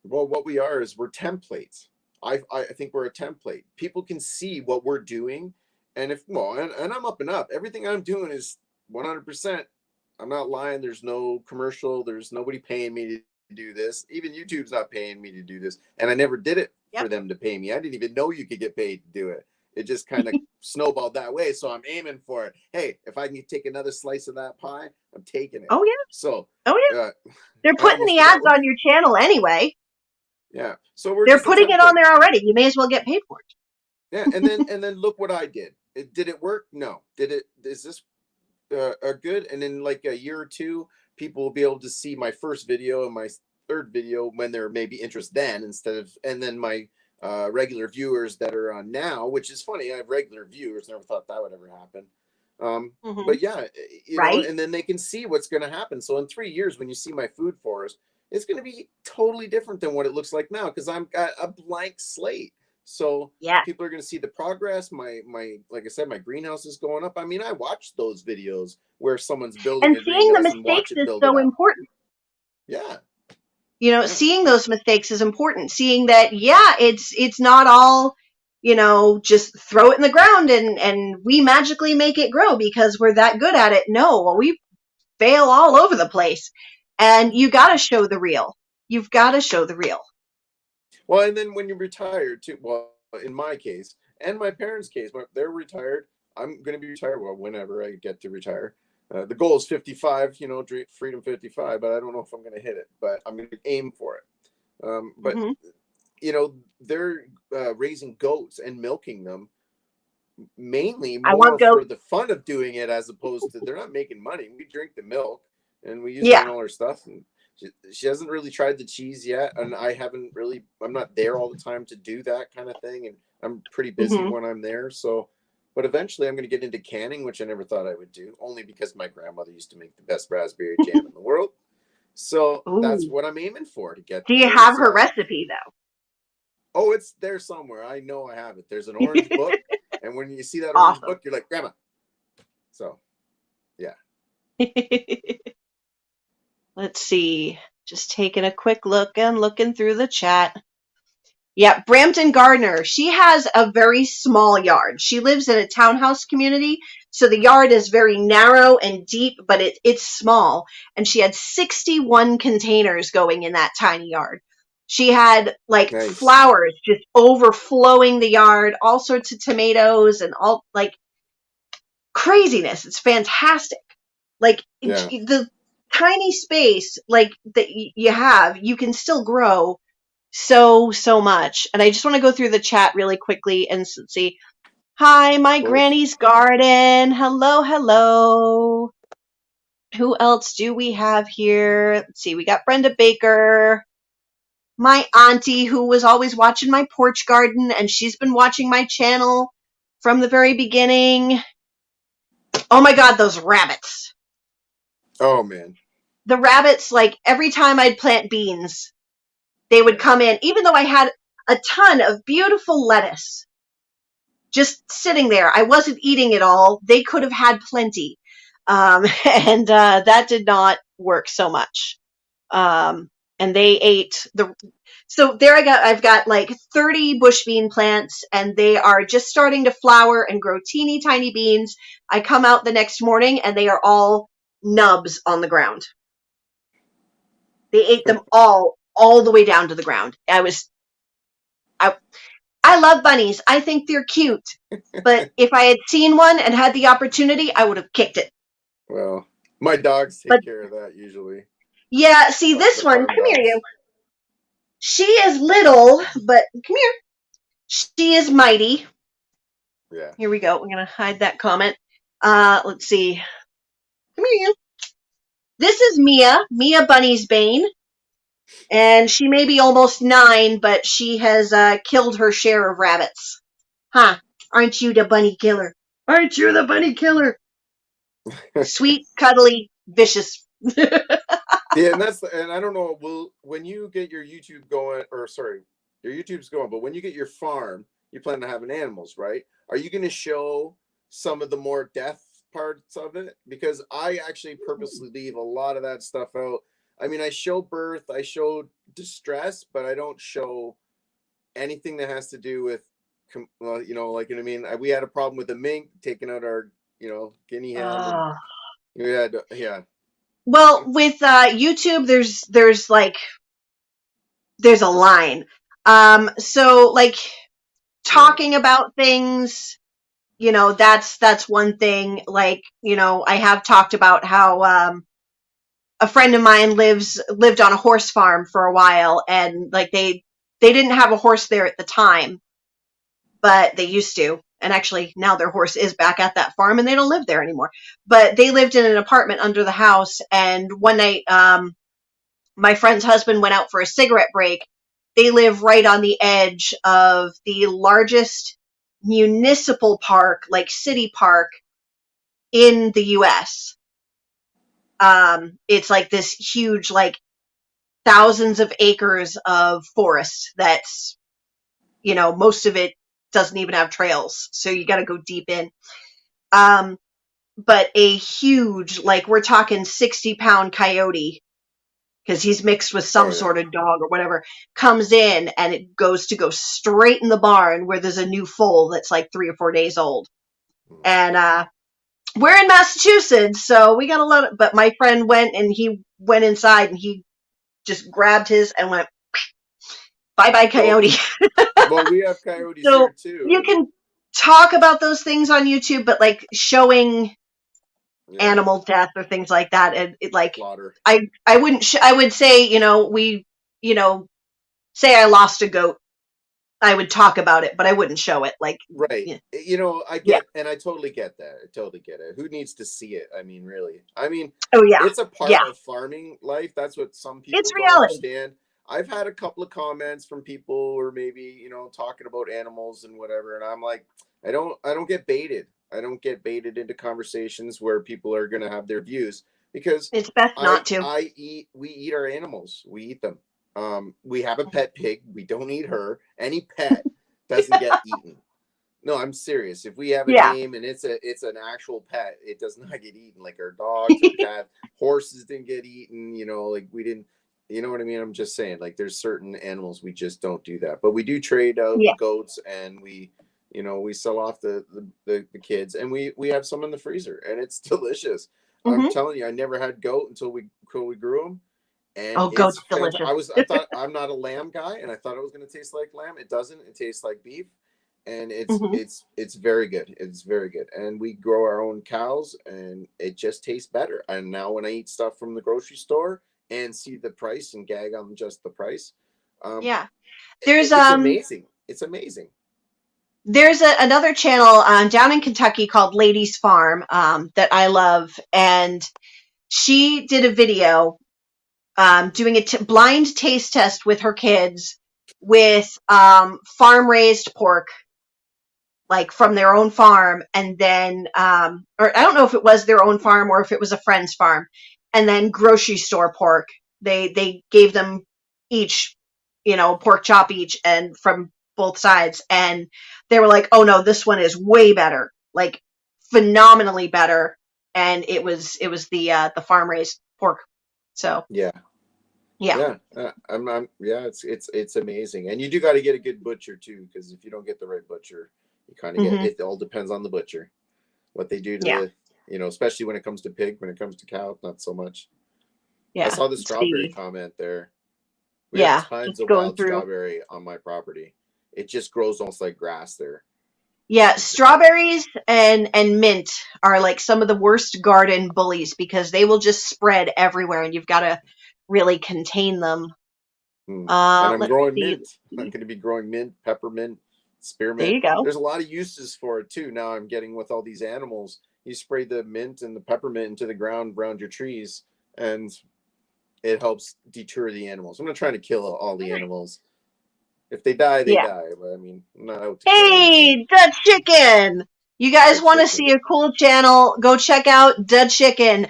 Well, what we are is we're templates. I think we're a template. People can see what we're doing, and and I'm up and up. Everything I'm doing is 100%. I'm not lying. There's no commercial. There's nobody paying me to do this. Even YouTube's not paying me to do this, and I never did it for them to pay me. I didn't even know you could get paid to do it. It just kind of snowballed that way. So I'm aiming for it. Hey, if I can take another slice of that pie, I'm taking it. Oh yeah. So they're putting the ads on your channel anyway. Yeah. So they're putting it on there already. You may as well get paid for it. Yeah, and then look what I did. Did it work? No. Is this good? And in like a year or two, people will be able to see my first video and my third video when they're maybe interested then, and then my regular viewers that are on now, which is funny. I have regular viewers. Never thought that would ever happen. But yeah, know, and then they can see what's going to happen. So in 3 years, when you see my food forest, it's going to be totally different than what it looks like now, because I'm got a blank slate. So people are going to see the progress. My like I said, my greenhouse is going up. I mean, I watched those videos where someone's building and seeing the mistakes is so important. Yeah. Seeing those mistakes is important. Seeing that, it's not all, just throw it in the ground and we magically make it grow because we're that good at it. No, we fail all over the place. And you got to show the real. You've got to show the real. Well, and then when you retire too, well, in my case and my parents' case, they're retired. I'm going to be retired. Well, whenever I get to retire. The goal is 55, freedom 55, but I don't know if I'm going to hit it, but I'm going to aim for it. But, they're raising goats and milking them mainly more for the fun of doing it, as opposed to they're not making money. We drink the milk and we use it in all our stuff. And she hasn't really tried the cheese yet. And I'm not there all the time to do that kind of thing. And I'm pretty busy when I'm there. So, but eventually I'm going to get into canning, which I never thought I would do, only because my grandmother used to make the best raspberry jam in the world. So that's what I'm aiming for, to get. Do you have her recipe though? Oh, it's there somewhere. I know I have it. There's an orange book. And when you see that orange book, you're like, Grandma. So, yeah. Let's see. Just taking a quick look and looking through the chat. Yeah, Brampton Gardner. She has a very small yard. She lives in a townhouse community, so the yard is very narrow and deep, but it's small. And she had 61 containers going in that tiny yard. She had flowers just overflowing the yard, all sorts of tomatoes and all craziness. It's fantastic. The tiny space that you have, you can still grow so much. And I just want to go through the chat really quickly and see. Hi, my granny's garden. Hello. Who else do we have here? Let's see. We got Brenda Baker, my auntie, who was always watching my porch garden, and she's been watching my channel from the very beginning. Oh my God, those rabbits. Oh man. The rabbits, every time I'd plant beans, they would come in, even though I had a ton of beautiful lettuce just sitting there. I wasn't eating it all. They could have had plenty. And that did not work so much. And they ate so there I've got 30 bush bean plants, and they are just starting to flower and grow teeny tiny beans. I come out the next morning and they are all nubs on the ground. They ate them all the way down to the ground. I love bunnies. I think they're cute. But if I had seen one and had the opportunity, I would have kicked it. Well, my dogs take care of that usually. Yeah, see this one. Come here, you. She is little, but come here. She is mighty. Yeah. Here we go. We're going to hide that comment. Let's see. Come here, you. This is Mia Bunny's Bane. And she may be almost 9, but she has killed her share of rabbits. Huh? Aren't you the bunny killer? Aren't you the bunny killer? Sweet, cuddly, vicious. Yeah, and I don't know. When you get your YouTube going, or sorry, your YouTube's going, but when you get your farm, you plan to having animals, right? Are you going to show some of the more death parts of it? Because I actually purposely leave a lot of that stuff out. I mean, I show birth, I show distress, but I don't show anything that has to do with, well, like, you know what I mean? We had a problem with the mink taking out our, guinea hen, and Oh. we had, yeah, Well, with YouTube, there's a line. So like yeah. talking about things, that's one thing. Like, I have talked about how a friend of mine lived on a horse farm for a while, and like they didn't have a horse there at the time, but they used to. And actually, now their horse is back at that farm, and they don't live there anymore. But they lived in an apartment under the house, and one night, my friend's husband went out for a cigarette break. They live right on the edge of the largest municipal park, like city park, in the US. It's like this huge, like thousands of acres of forest that's, most of it doesn't even have trails. So you got to go deep in. Um, but a huge, like we're talking 60-pound coyote, because he's mixed with Oh some yeah. sort of dog or whatever, comes in and it goes to go straight in the barn where there's a new foal that's like 3 or 4 days old. Hmm. And we're in Massachusetts, so we got a lot of, but my friend went and he went inside and he just grabbed his and went, bye bye, Well, coyote. well, we have coyotes So here too, you and can talk about those things on YouTube, but like showing yeah, animal death or things like that, and it like, slaughter. I wouldn't, I would say, we, say I lost a goat, I would talk about it, but I wouldn't show it. Like, Right. yeah, I yeah. get, and I totally get that. I totally get it. Who needs to see it? I mean, really. I mean, Oh yeah, it's a part yeah. of farming life. That's what some people It's don't reality. understand. I've had a couple of comments from people who are maybe, talking about animals and whatever, and I'm like, I don't get baited. I don't get baited into conversations where people are going to have their views, because It's best not to. we eat our animals. We eat them. We have a pet pig. We don't eat her. Any pet doesn't get eaten. No, I'm serious. If we have a Yeah, name and it's an actual pet, it does not get eaten. Like our dogs, our cats, horses didn't get eaten. Like we didn't. You know what I mean? I'm just saying. Like there's certain animals we just don't do that. But we do trade out yeah. the goats, and we sell off the kids, and we have some in the freezer, and it's delicious. I'm Hmm. telling you, I never had goat until we grew them, and Oh, it's goat's fantastic. delicious. I thought I'm not a lamb guy, and I thought it was going to taste like lamb. It doesn't. It tastes like beef, and it's Hmm. it's it's very good. It's very good, and we grow our own cows, and it just tastes better. And now when I eat stuff from the grocery store and see the price and gag on just the price, um, Yeah. There's it's amazing. It's amazing. another channel down in Kentucky called Ladies Farm that I love, and she did a video doing a blind taste test with her kids with farm raised pork, like from their own farm, and then or I don't know if it was their own farm or if it was a friend's farm, and then grocery store pork. They gave them each, pork chop each, and from both sides, and they were like, "Oh no, this one is way better, like phenomenally better." And it was the farm raised pork. So Yeah. yeah. Yeah, yeah, it's amazing, and you do got to get a good butcher too, because if you don't get the right butcher, you kind of get Hmm. it. All depends on the butcher, what they do to Yeah, especially when it comes to pig. When it comes to cow, not so much. I yeah. saw the It's strawberry the comment there. We have yeah. tons It's of going wild through. strawberry on my property. It just grows almost like grass there. Yeah, strawberries and mint are like some of the worst garden bullies because they will just spread everywhere, and you've got to really contain them. Hmm. And I'm Let's growing see. mint. I'm going to be growing mint, peppermint, There spearmint. you go. There's a lot of uses for it too. Now I'm getting with all these animals. You spray the mint and the peppermint into the ground around your trees, and it helps deter the animals. I'm not trying to kill all the animals. If they die, they Yeah. die. But I mean, I'm not out to kill anything. Hey, the chicken. You guys The want to chicken. see a cool channel? Go check out the chicken.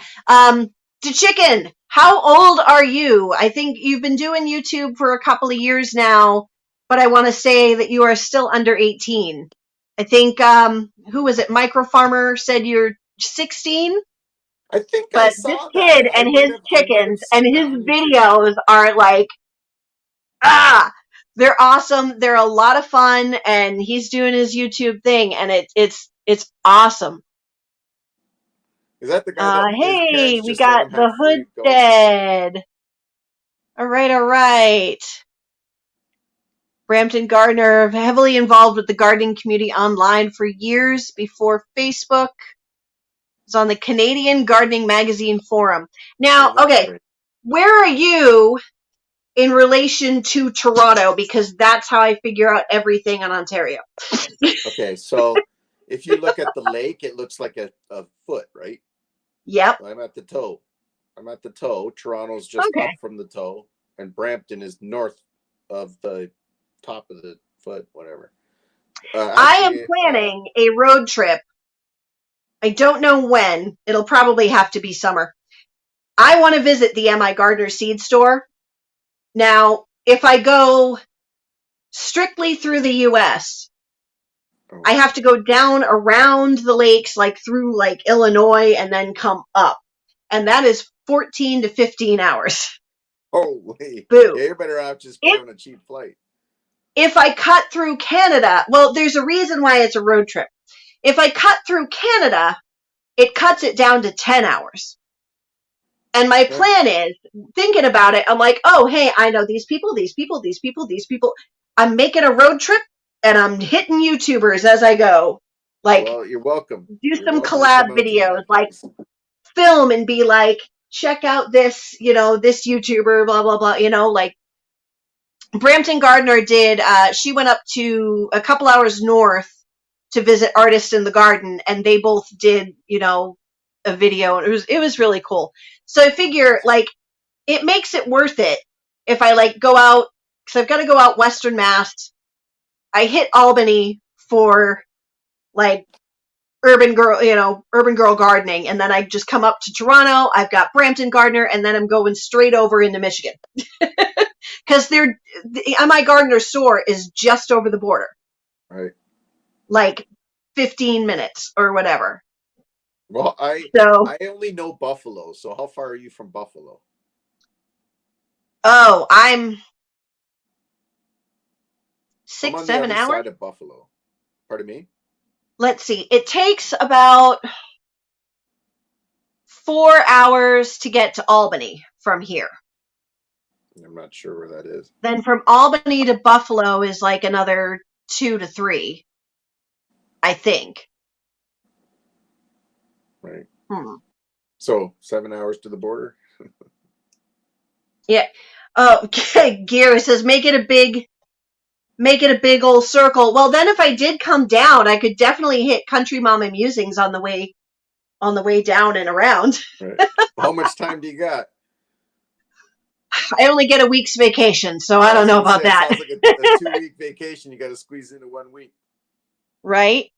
The chicken. How old are you? I think you've been doing YouTube for a couple of years now, but I want to say that you are still under 18. I think who was it? Micro Farmer said you're 16. I think I But this saw kid that. and his I might have chickens and seen that his on YouTube. videos are like, ah, they're awesome. They're a lot of fun, and he's doing his YouTube thing, and it's awesome. Is that the guy that his Hey, parents we just let got him the have hood free goats? dead. All right, all right. Brampton Gardner, heavily involved with the gardening community online for years before Facebook. Was on the Canadian Gardening Magazine forum. Now, Oh, that's okay, great. where are you in relation to Toronto? Because that's how I figure out everything on Ontario. Okay, so if you look at the lake, it looks like a foot, right? Yep. I'm at the toe. I'm at the toe. Toronto's just Okay. up from the toe, and Brampton is north of the top of the foot, whatever. I am Actually, planning a road trip. I don't know when. It'll probably have to be summer. I want to visit the M.I. Gardner seed store. Now, if I go strictly through the U.S., I have to go down around the lakes, like through like Illinois, and then come up. And that is 14 to 15 hours. holy, Boo. yeah, you're better off just If grabbing a cheap flight. if I cut through Canada, well, there's a reason why it's a road trip. If I cut through Canada, it cuts it down to 10 hours. And my Yeah. plan is, thinking about it, I'm like, oh, hey, I know these people, these people, these people, these people. I'm making a road trip and I'm hitting YouTubers as I go. Like, Well, you're welcome. do You're some welcome to collab come out to videos, my like place. film and be like, check out this, this YouTuber, blah, blah, blah, like Brampton Gardner did, she went up to a couple hours north to visit artists in the garden, and they both did, a video, and it was really cool. So I figure, like, it makes it worth it if I like go out, because I've got to go out Western Mass. I hit Albany for like urban girl gardening, and then I just come up to Toronto. I've got Brampton Gardner, and then I'm going straight over into Michigan because the MI Gardner store is just over the border, Right. like 15 minutes or whatever. Well, So, I only know Buffalo. So how far are you from Buffalo? oh, I'm I'm six, on the seven other hours. side of Buffalo. Pardon me? Let's see. It takes about 4 hours to get to Albany from here. I'm not sure where that is. Then from Albany to Buffalo is like another 2 to 3, I think. Right. Hmm. So 7 hours to the border. Yeah. Oh, okay. Gary says make it a big old circle. Well, then if I did come down, I could definitely hit Country Mama Musings on the way down and around. Right. How much time do you got? I only get a week's vacation, so I I don't was know gonna about say it that. sounds like a 2 week vacation. You got to squeeze into 1 week. Right?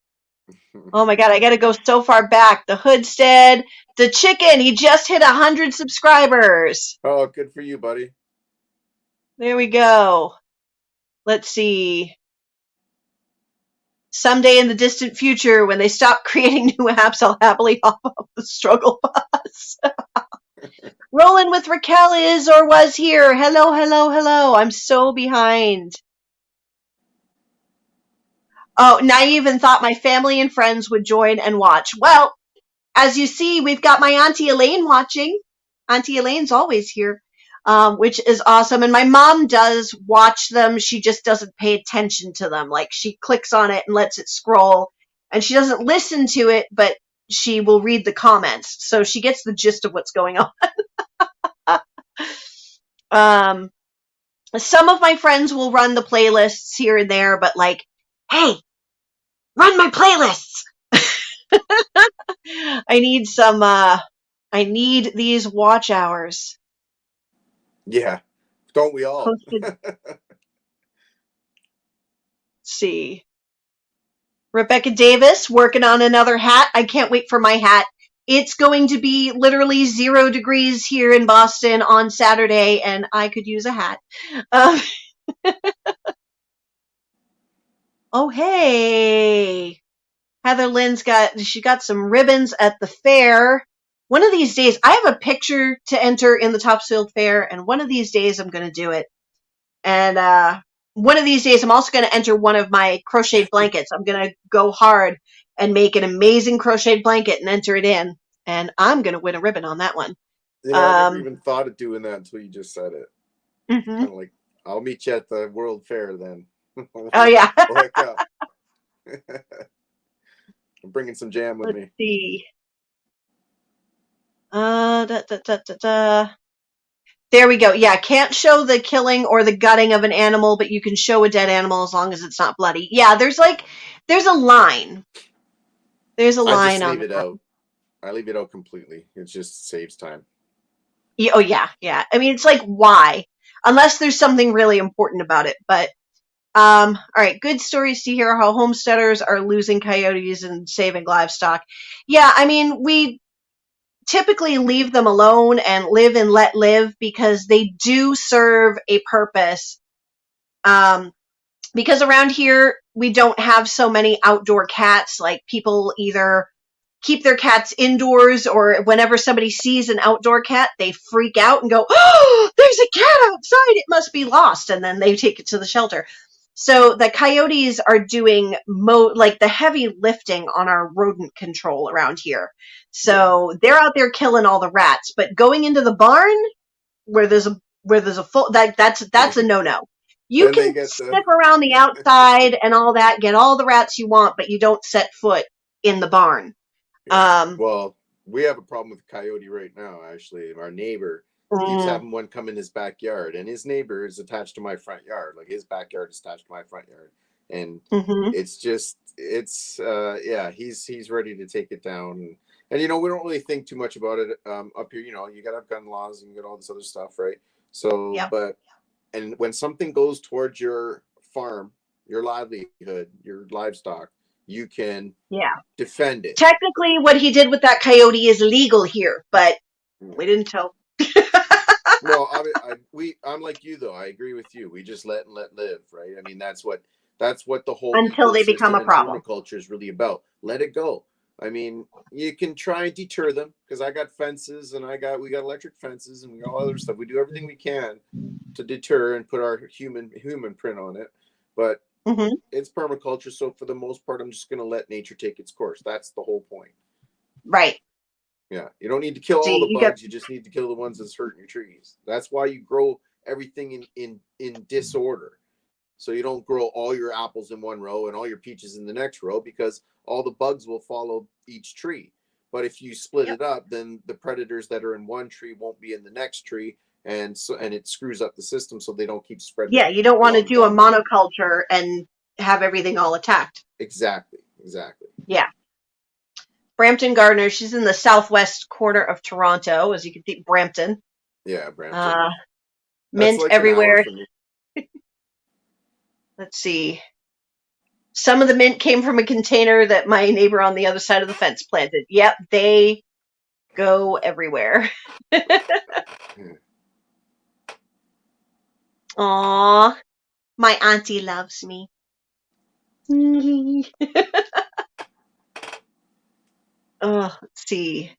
Oh my god, I gotta go so far back. The Hoodstead, the chicken, he just hit 100 subscribers. Oh, good for you, buddy. There we go. Let's see. Someday in the distant future, when they stop creating new apps, I'll happily hop off the struggle bus. Rolling with Raquel is or was here. Hello, hello, hello. I'm so behind. Oh, naive and thought my family and friends would join and watch. Well, as you see, we've got my Auntie Elaine watching. Auntie Elaine's always here, which is awesome. And my mom does watch them. She just doesn't pay attention to them. Like, she clicks on it and lets it scroll. And she doesn't listen to it, but she will read the comments. So she gets the gist of what's going on. Some of my friends will run the playlists here and there, but like, hey, run my playlists! I need these watch hours. Yeah. Don't we all? Posted. See. Rebecca Davis working on another hat. I can't wait for my hat. It's going to be literally 0 degrees here in Boston on Saturday, and I could use a hat. Um, oh, hey. Heather Lynn's she got some ribbons at the fair. One of these days, I have a picture to enter in the Topsfield Fair, and one of these days I'm going to do it. And one of these days, I'm also going to enter one of my crocheted blankets. I'm going to go hard and make an amazing crocheted blanket and enter it in. And I'm going to win a ribbon on that one. You know, I never even thought of doing that until you just said it. Mm-hmm. Kind of like, I'll meet you at the World Fair then. Oh, yeah. Hook up. I'm bringing some jam with me. Let's see. There we go. Yeah, can't show the killing or the gutting of an animal, but you can show a dead animal as long as it's not bloody. Yeah, there's a line. There's a line. I just leave it out. I leave it out completely. It just saves time. Yeah, oh yeah, yeah. I mean, it's like, why? Unless there's something really important about it. But all right, good stories to hear how homesteaders are losing coyotes and saving livestock. Yeah, I mean, we typically leave them alone and live and let live because they do serve a purpose. Because around here we don't have so many outdoor cats. Like, people either keep their cats indoors, or whenever somebody sees an outdoor cat, they freak out and go, "Oh, there's a cat outside, it must be lost," and then they take it to the shelter. So the coyotes are doing like the heavy lifting on our rodent control around here. So they're out there killing all the rats, but going into the barn where there's a full that's a no-no. You can sniff around the outside and all that, get all the rats you want, but you don't set foot in the barn. Yeah. Well, we have a problem with coyote right now, actually. Our neighbor keeps having one come in his backyard, and his neighbor is attached to my front yard. Like, his backyard is attached to my front yard. And it's just, yeah, he's ready to take it down. And, you know, we don't really think too much about it up here. You know, you got to have gun laws and you got all this other stuff, right? So, and when something goes towards your farm, your livelihood, your livestock, you can defend it. Technically, what he did with that coyote is legal here, but we didn't tell. Well, I'm like you, though. I agree with you. We just let live, right? I mean, that's what the whole until they become a problem. Permaculture is really about. Let it go. I mean, you can try and deter them, because I got fences and we got electric fences and we got all other stuff. We do everything we can to deter and put our human print on it, but it's permaculture, so for the most part, I'm just going to let nature take its course. That's the whole point. Right. Yeah. You don't need to kill all the bugs. You just need to kill the ones that's hurting your trees. That's why you grow everything in disorder. So you don't grow all your apples in one row and all your peaches in the next row, because all the bugs will follow each tree. But if you split it up, then the predators that are in one tree won't be in the next tree. And it screws up the system, so they don't keep spreading. Yeah, you don't want to do a monoculture and have everything all attacked. Exactly. Yeah. Brampton Gardner, she's in the southwest corner of Toronto, as you can see. Brampton. Yeah, Brampton. Mint like everywhere. Let's see. Some of the mint came from a container that my neighbor on the other side of the fence planted. Yep, they go everywhere. Aw, my auntie loves me. Oh, let's see.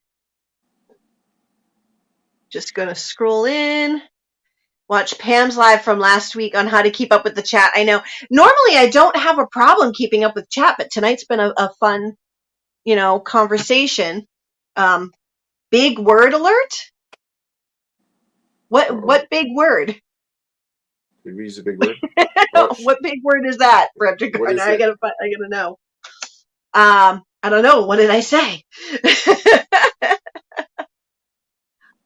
Just gonna scroll in. Watch Pam's live from last week on how to keep up with the chat. I know normally I don't have a problem keeping up with chat, but tonight's been a fun, conversation. Big word alert? What big word? Did we use a big word? What big word is that, Brampton Gardner? I gotta know. I don't know. What did I say?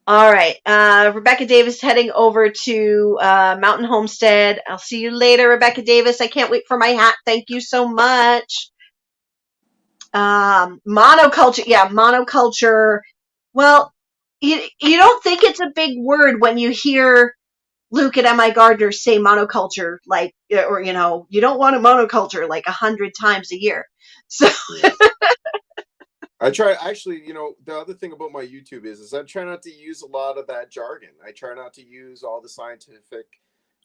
All right. Rebecca Davis heading over to Mountain Homestead. I'll see you later, Rebecca Davis. I can't wait for my hat. Thank you so much. Monoculture. Yeah, monoculture. Well, you don't think it's a big word when you hear Luke at MI Gardner say monoculture, like, or, you don't want a monoculture like 100 times a year. So, Yeah. I try, actually, the other thing about my YouTube is I try not to use a lot of that jargon. I try not to use all the scientific,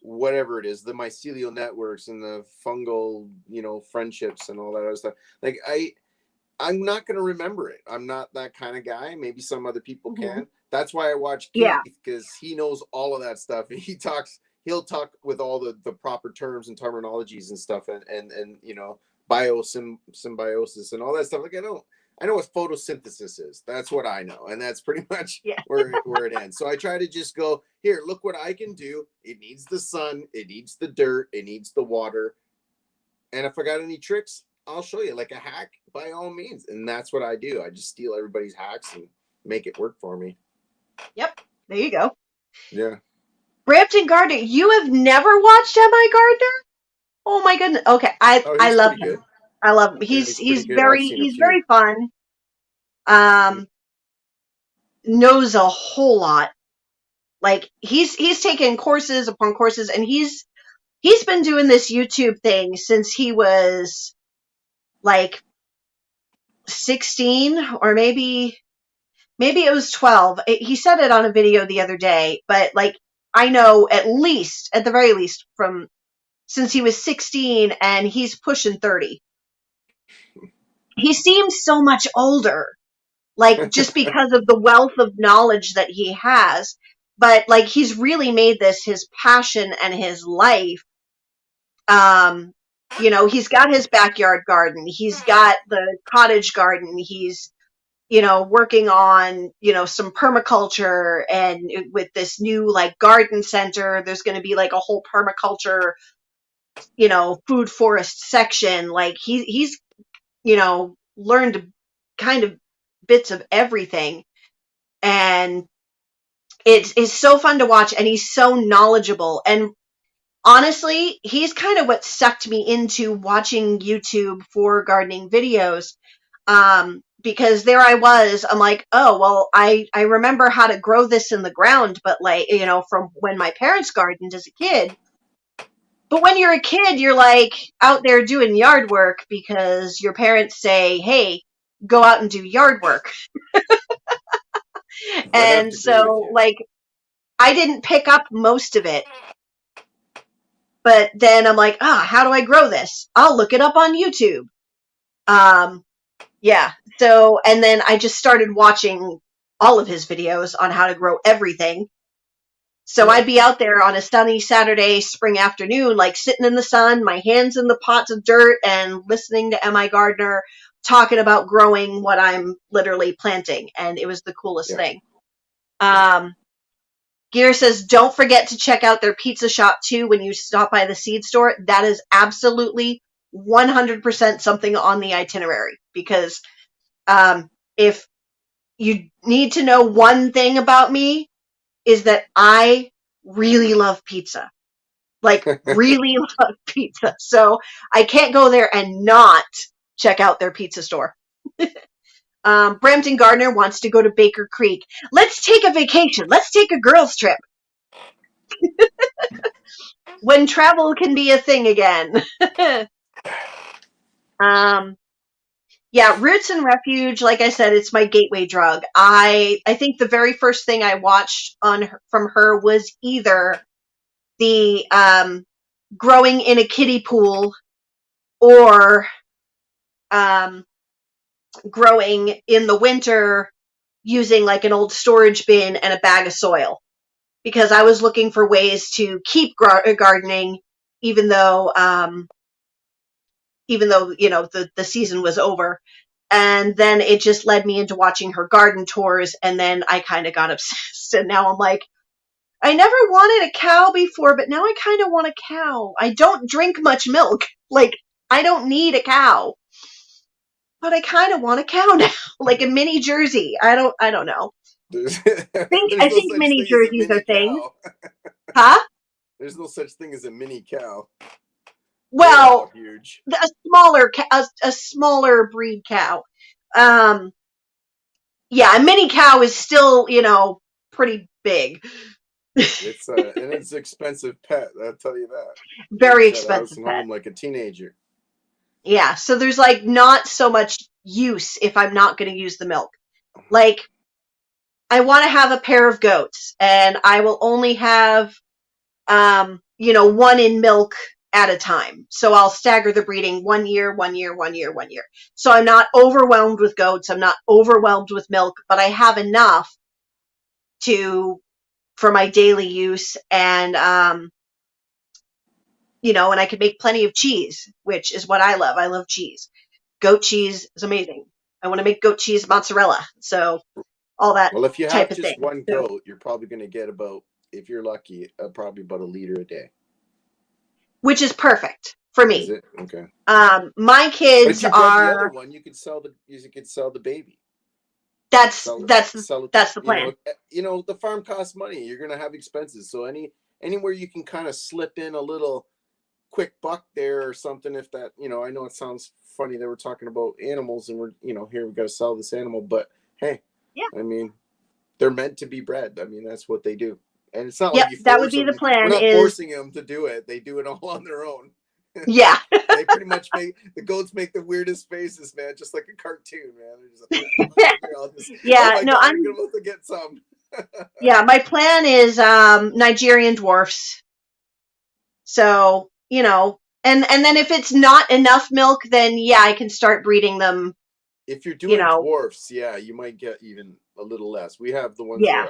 whatever it is, the mycelial networks and the fungal, friendships and all that other stuff. Like I'm not going to remember it. I'm not that kind of guy. Maybe some other people can. That's why I watch yeah. Keith, because he knows all of that stuff. And he'll talk with all the proper terms and terminologies and stuff, and symbiosis and all that stuff. Like I know what photosynthesis is. That's what I know. And that's pretty much Yeah. where it ends. So I try to just go, here, look what I can do. It needs the sun. It needs the dirt. It needs the water. And if I got any tricks, I'll show you, like a hack, by all means. And that's what I do. I just steal everybody's hacks and make it work for me. Yep. There you go. Yeah. Brampton Gardner, you have never watched MI Gardner? Oh my goodness. Okay. I He's love pretty him. good. I love him. Yeah, He's he's pretty good. I've seen a he's few. very fun. Knows a whole lot. Like he's taken courses upon courses, and he's been doing this YouTube thing since he was like 16, or maybe it was 12. He said it on a video the other day, but like I know at the very least, from since he was 16, and he's pushing 30. He seems so much older, like just because of the wealth of knowledge that he has. But like he's really made this his passion and his life. He's got his backyard garden. He's got the cottage garden. He's working on, some permaculture, and with this new like garden center, there's going to be like a whole permaculture, food forest section. Like he's, learned kind of bits of everything. And it's so fun to watch, and he's so knowledgeable. And honestly, he's kind of what sucked me into watching YouTube for gardening videos. Because there I was, I'm like, oh, well, I remember how to grow this in the ground, but like, from when my parents gardened as a kid. But when you're a kid, you're like out there doing yard work because your parents say, hey, go out and do yard work. I'd have And to agree with so, you. like, I didn't pick up most of it. But then I'm like, how do I grow this? I'll look it up on YouTube. Yeah. So, and then I just started watching all of his videos on how to grow everything. So I'd be out there on a sunny Saturday spring afternoon, like sitting in the sun, my hands in the pots of dirt, and listening to MI Gardner talking about growing what I'm literally planting. And it was the coolest thing. Gear says, don't forget to check out their pizza shop too when you stop by the seed store. That is absolutely 100% something on the itinerary, because if you need to know one thing about me, is that I really love pizza. Like, really love pizza. So I can't go there and not check out their pizza store. Brampton Gardner wants to go to Baker Creek. Let's take a vacation. Let's take a girls' trip. When travel can be a thing again. Yeah, Roots and Refuge, like I said, it's my gateway drug. I think the very first thing I watched from her was either the growing in a kiddie pool, or growing in the winter using like an old storage bin and a bag of soil, because I was looking for ways to keep gardening, even though the season was over. And then it just led me into watching her garden tours, and then I kind of got obsessed. And now I'm like, I never wanted a cow before, but now I kind of want a cow. I don't drink much milk. Like, I don't need a cow, but I kind of want a cow now, like a mini Jersey. I don't know. There's I no think such mini thing as a jerseys are mini things. cow. Huh? There's no such thing as a mini cow. They're all Well, huge. a smaller breed cow. Yeah, a mini cow is still, pretty big. It's and it's an expensive pet. I'll tell you that. Very Takes that house expensive and pet. home like a teenager. Yeah, so there's like not so much use if I'm not going to use the milk. Like, I want to have a pair of goats, and I will only have, one in milk at a time. So I'll stagger the breeding 1 year, 1 year, 1 year, 1 year. So I'm not overwhelmed with goats. I'm not overwhelmed with milk, but I have enough to for my daily use, and and I could make plenty of cheese, which is what I love. I love cheese. Goat cheese is amazing. I want to make goat cheese mozzarella. So all that Well, if you type have of just thing. one So, goat, you're probably going to get about, if you're lucky, probably about a liter a day. which is perfect for Is me. it okay? My But if kids you bred the other are. one, you could sell the baby. That's Sell it, that's sell it. that's the plan. The farm costs money. You're going to have expenses. So anywhere you can kind of slip in a little quick buck there or something. If that, I know it sounds funny that we're talking about animals and we're, here we got to sell this animal, but hey, Yeah. I mean, they're meant to be bred. I mean, that's what they do. And it's not like Yep. you That would force be them. the We're plan. not Is forcing them to do it. They do it all on their own. yeah. They pretty much the goats make the weirdest faces, man, just like a cartoon, man. They're just, oh Yeah. my No. God, I'm about to get some. Yeah. My plan is Nigerian dwarfs. So and then if it's not enough milk, then yeah, I can start breeding them. If you're You doing know. dwarfs, yeah, you might get even a little less. We have the ones Yeah. that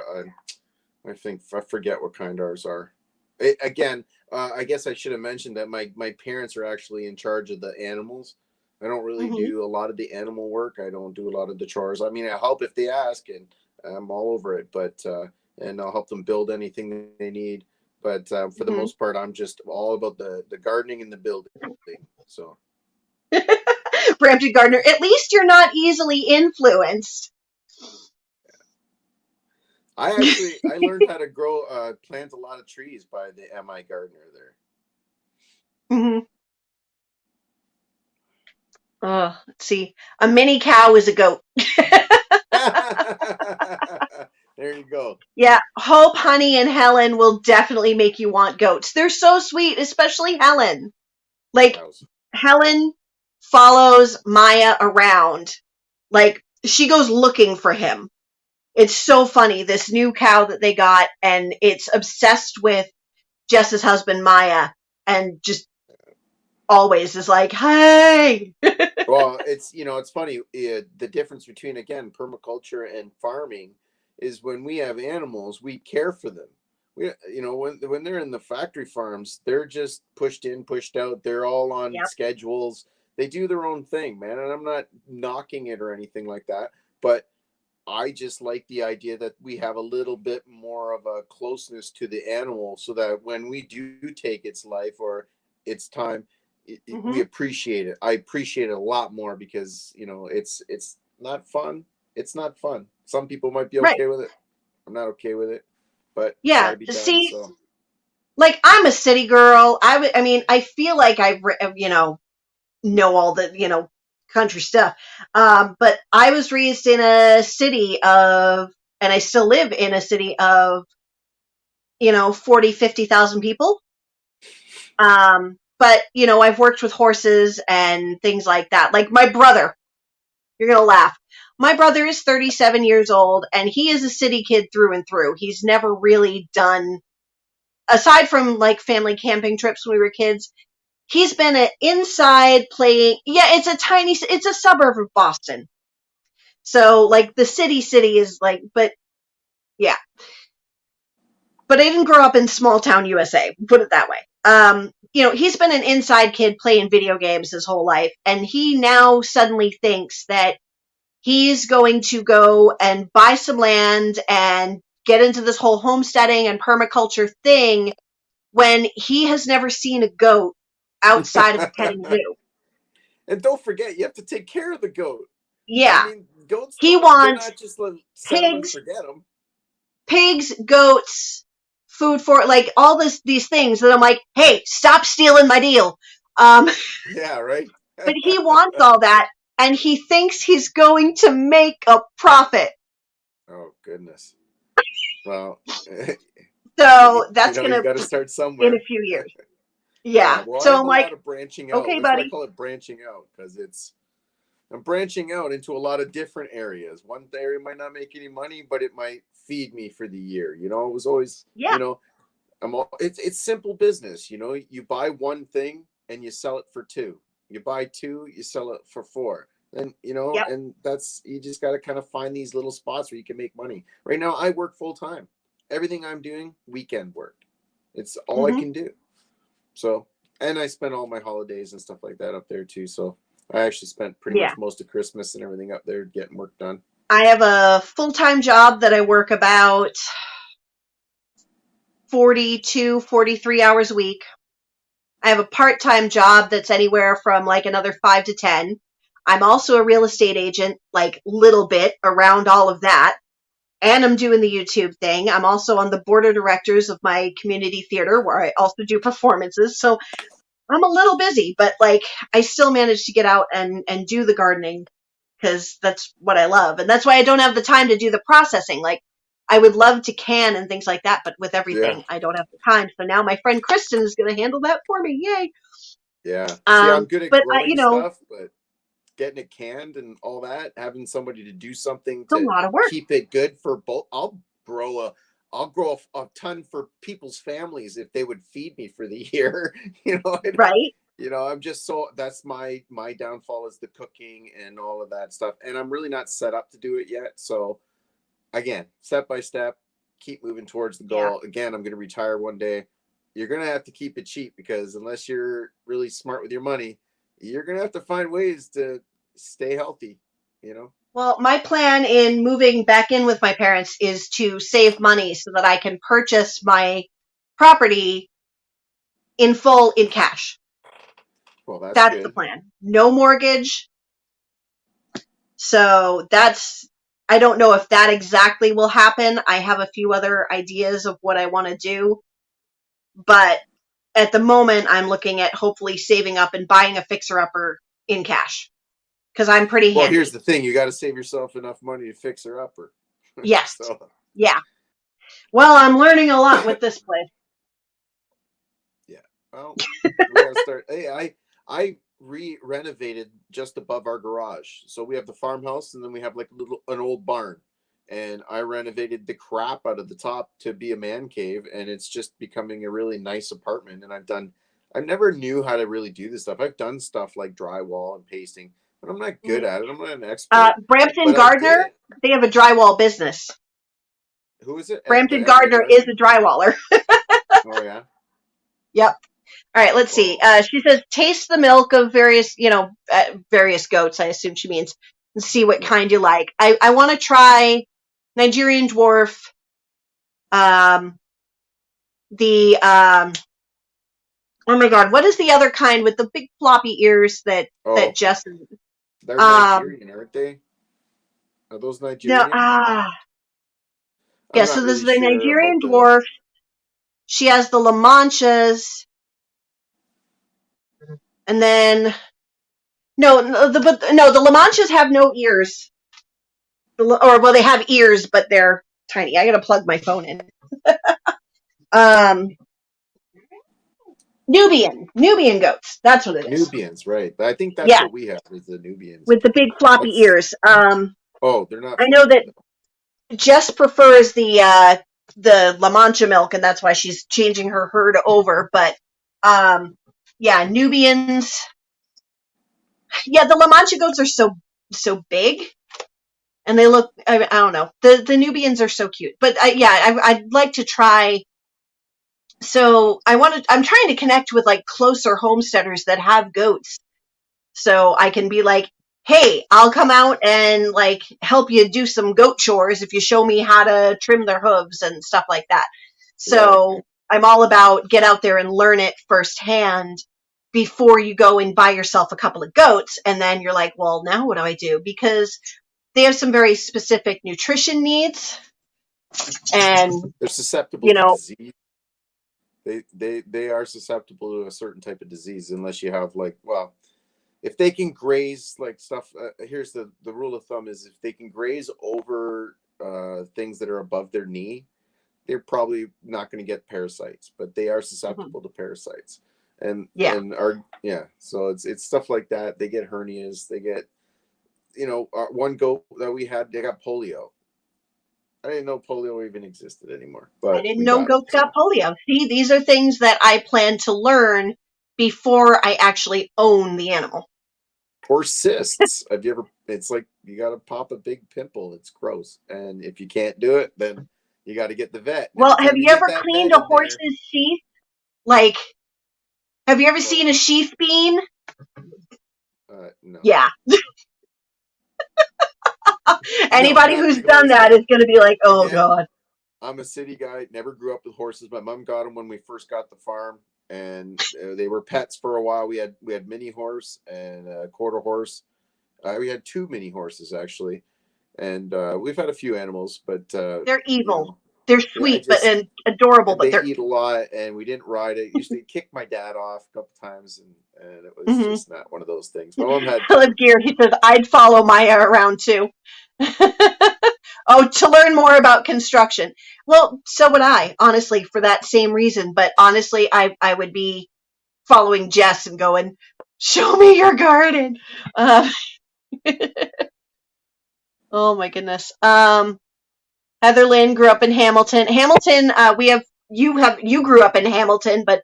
I think I forget what kind ours are. Again, I guess I should have mentioned that my parents are actually in charge of the animals. I don't really Hmm. do a lot of the animal work. I don't do a lot of the chores. I mean, I help if they ask, and I'm all over it. But and I'll help them build anything they need. But for the Hmm. most part, I'm just all about the gardening and the building. So Brampton Gardner. At least you're not easily influenced. I learned how to grow plant a lot of trees by the MI gardener there. Hmm. Let's see. A mini cow is a goat. There you go. Yeah, Hope, Honey, and Helen will definitely make you want goats. They're so sweet, especially Helen. Like, Cows. Helen follows Maya around. Like, she goes looking for him. It's so funny, this new cow that they got, and it's obsessed with Jess's husband, Maya, and just always is like, hey! Well, it's funny. The difference between, again, permaculture and farming is when we have animals, we care for them. When they're in the factory farms, they're just pushed in, pushed out. They're all on Yep. schedules. They do their own thing, man. And I'm not knocking it or anything like that, but I just like the idea that we have a little bit more of a closeness to the animal so that when we do take its life or its time, we Hmm. appreciate it. I appreciate it a lot more because, it's not fun. It's not fun. Some people might be Right. okay with it. I'm not okay with it, but it's got Yeah. to be done. See, So, like, I'm a city girl. I mean, I feel like know all the country stuff, but I was raised in a city of, and I still live in a city of 40,000-50,000 people. But I've worked with horses and things like that. Like, my brother, you're gonna laugh, my brother is 37 years old and he is a city kid through and through. He's never really done, aside from like family camping trips when we were kids, he's been inside playing. Yeah, it's a suburb of Boston. So like the city is like, but yeah, but I didn't grow up in small town USA, put it that way. He's been an inside kid playing video games his whole life, and he now suddenly thinks that he's going to go and buy some land and get into this whole homesteading and permaculture thing when he has never seen a goat outside of a petting zoo. and don't forget, you have to take care of the goat. I Yeah, mean, goats he they're wants not just like set them and pigs, forget them. goats, food for like all these things that I'm like, hey, stop stealing my deal. Um, Yeah, right. but he wants all that, and he thinks he's going to make a profit. Oh goodness. Well, So that's You gonna got to start in a somewhere. few years. Yeah. Yeah. Well, I So have I'm a like, lot of branching out. okay, That's why I buddy. call it branching out, because I'm branching out into a lot of different areas. One area might not make any money, but it might feed me for the year. It was always, Yeah. it's simple business. You buy one thing and you sell it for two. You buy two, you sell it for four. And Yep. and you just got to kind of find these little spots where you can make money. Right now, I work full time. Everything I'm doing, weekend work. It's all I Hmm. can do. So, and I spent all my holidays and stuff like that up there too. So I actually spent pretty Yeah. much most of Christmas and everything up there getting work done. I have a full-time job that I work about 42, 43 hours a week. I have a part-time job that's anywhere from like another 5 to 10. I'm also a real estate agent, like little bit around all of that. And I'm doing the YouTube thing. I'm also on the board of directors of my community theater where I also do performances. So I'm a little busy, but like I still manage to get out and do the gardening because that's what I love. And that's why I don't have the time to do the processing. Like I would love to can and things like that, but with Yeah. everything, I don't have the time. So now my friend Kristen is going to handle that for me. Yay. Yeah. See, I'm good at But growing stuff, but getting it canned and all that, having somebody to do something it's a to lot of work, keep it good for both. I'll grow a ton for people's families if they would feed me for the year. right? I'm just that's my downfall is the cooking and all of that stuff. And I'm really not set up to do it yet. So again, step by step, keep moving towards the Yeah. goal. Again, I'm going to retire one day. You're going to have to keep it cheap, because unless you're really smart with your money, you're going to have to find ways to stay healthy. Well, my plan in moving back in with my parents is to save money so that I can purchase my property in full in cash. Well, that's That's the good. plan. No mortgage. So I don't know if that exactly will happen. I have a few other ideas of what I want to do, but at the moment I'm looking at hopefully saving up and buying a fixer upper in cash because I'm pretty Well, here's handy. the thing. You got to save yourself enough money to fix her upper. Yes. So, Yeah. Well, I'm learning a lot with this place. yeah. Well, we got to start. Hey, I renovated just above our garage. So we have the farmhouse, and then we have like an old barn. And I renovated the crap out of the top to be a man cave, and it's just becoming a really nice apartment. And I never knew how to really do this stuff. I've done stuff like drywall and pasting, but I'm not good at it. I'm not an expert, Brampton but I did Gardner, it. they have a drywall business. Who is it Brampton at my Gardner is garden? a drywaller. Oh yeah. Yep. All right, let's see. Oh She says, taste the milk of various goats, I assume she means, and see what yeah. kind you like. I want to try Nigerian dwarf, um, oh my God, what is the other kind with the big floppy ears that Oh, Jess, they're um, Nigerian, aren't they? Are those no, Nigerian? yeah, I'm so not this is really the sure Nigerian about the. dwarf. She has the La Manchas, and then, the La Manchas have no ears. Well, they have ears, but they're tiny. I gotta plug my phone in. Um, Nubian goats. That's what it is. Nubians, right? I think that's Yeah, what we have is the Nubians. with the big floppy That's ears. Oh, they're not I know floppy that though. Jess prefers the La Mancha milk, and that's why she's changing her herd over. But yeah, Nubians. Yeah, the La Mancha goats are so big, and they look. I don't know. The Nubians are so cute. But I'd like to try. So I'm trying to connect with like closer homesteaders that have goats, so I can be like, hey, I'll come out and like help you do some goat chores if you show me how to trim their hooves and stuff like that. Right. So I'm all about get out there and learn it firsthand before you go and buy yourself a couple of goats. And then you're like, well, now what do I do? Because they have some very specific nutrition needs. And, They're susceptible you to know, disease. They are susceptible to a certain type of disease unless you have if they can graze like stuff. Here's the rule of thumb is if they can graze over things that are above their knee, they're probably not going to get parasites, but they are Mhm. susceptible to parasites. And Yeah. so it's stuff like that. They get hernias, they get, one goat that we had, they got polio. I didn't know polio even existed anymore, I but didn't we know got it. goats got polio. See, these are things that I plan to learn before I actually own the animal. Or cysts. Have you ever? It's like you got to pop a big pimple. It's gross, and if you can't do it, then you got to get the vet. And Well, every have time you you get ever that cleaned vet a in there, horse's sheath? Like, have you ever oh, seen a sheath bean? no. Yeah. No, Anybody not a who's big done horse that guy. is going to be like, oh, Again, God. I'm a city guy. Never grew up with horses. My mom got them when we first got the farm, and they were pets for a while. We had mini horse and a quarter horse. We had two mini horses actually, and we've had a few animals, but They're you evil. know, They're yeah, I sweet but just and adorable, but they they're eat a lot, and we didn't ride it. Used to kick my dad off a couple times, and it was Mhm. just not one of those things. My mom had Philip Gear, he says, I'd follow Maya around too. Oh, to learn more about construction. Well, so would I, honestly, for that same reason. But honestly, I would be following Jess and going, show me your garden. Uh, oh my goodness. Heather Lynn grew up in Hamilton. Hamilton, you grew up in Hamilton, but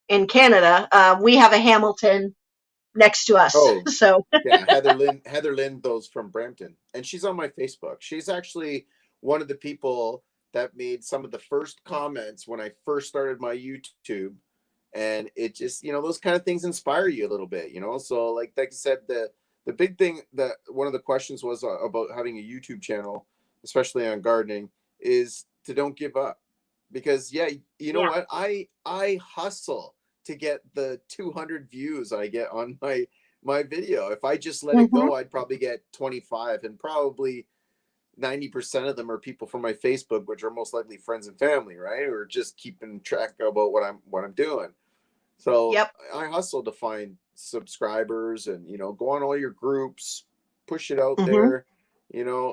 in Canada, we have a Hamilton next to us. oh So, yeah, Heather Lynn, those from Brampton, and she's on my Facebook. She's actually one of the people that made some of the first comments when I first started my YouTube, and it just, those kind of things inspire you a little bit, so like I said, the big thing that one of the questions was about having a YouTube channel, especially on gardening, is to don't give up, because yeah, you know yeah. what, I hustle to get the 200 views I get on my video. If I just let it Hmm. go, I'd probably get 25, and probably 90% of them are people from my Facebook, which are most likely friends and family, right? Or just keeping track about what I'm doing. So Yep. I hustle to find subscribers, and go on all your groups, push it out Hmm. there,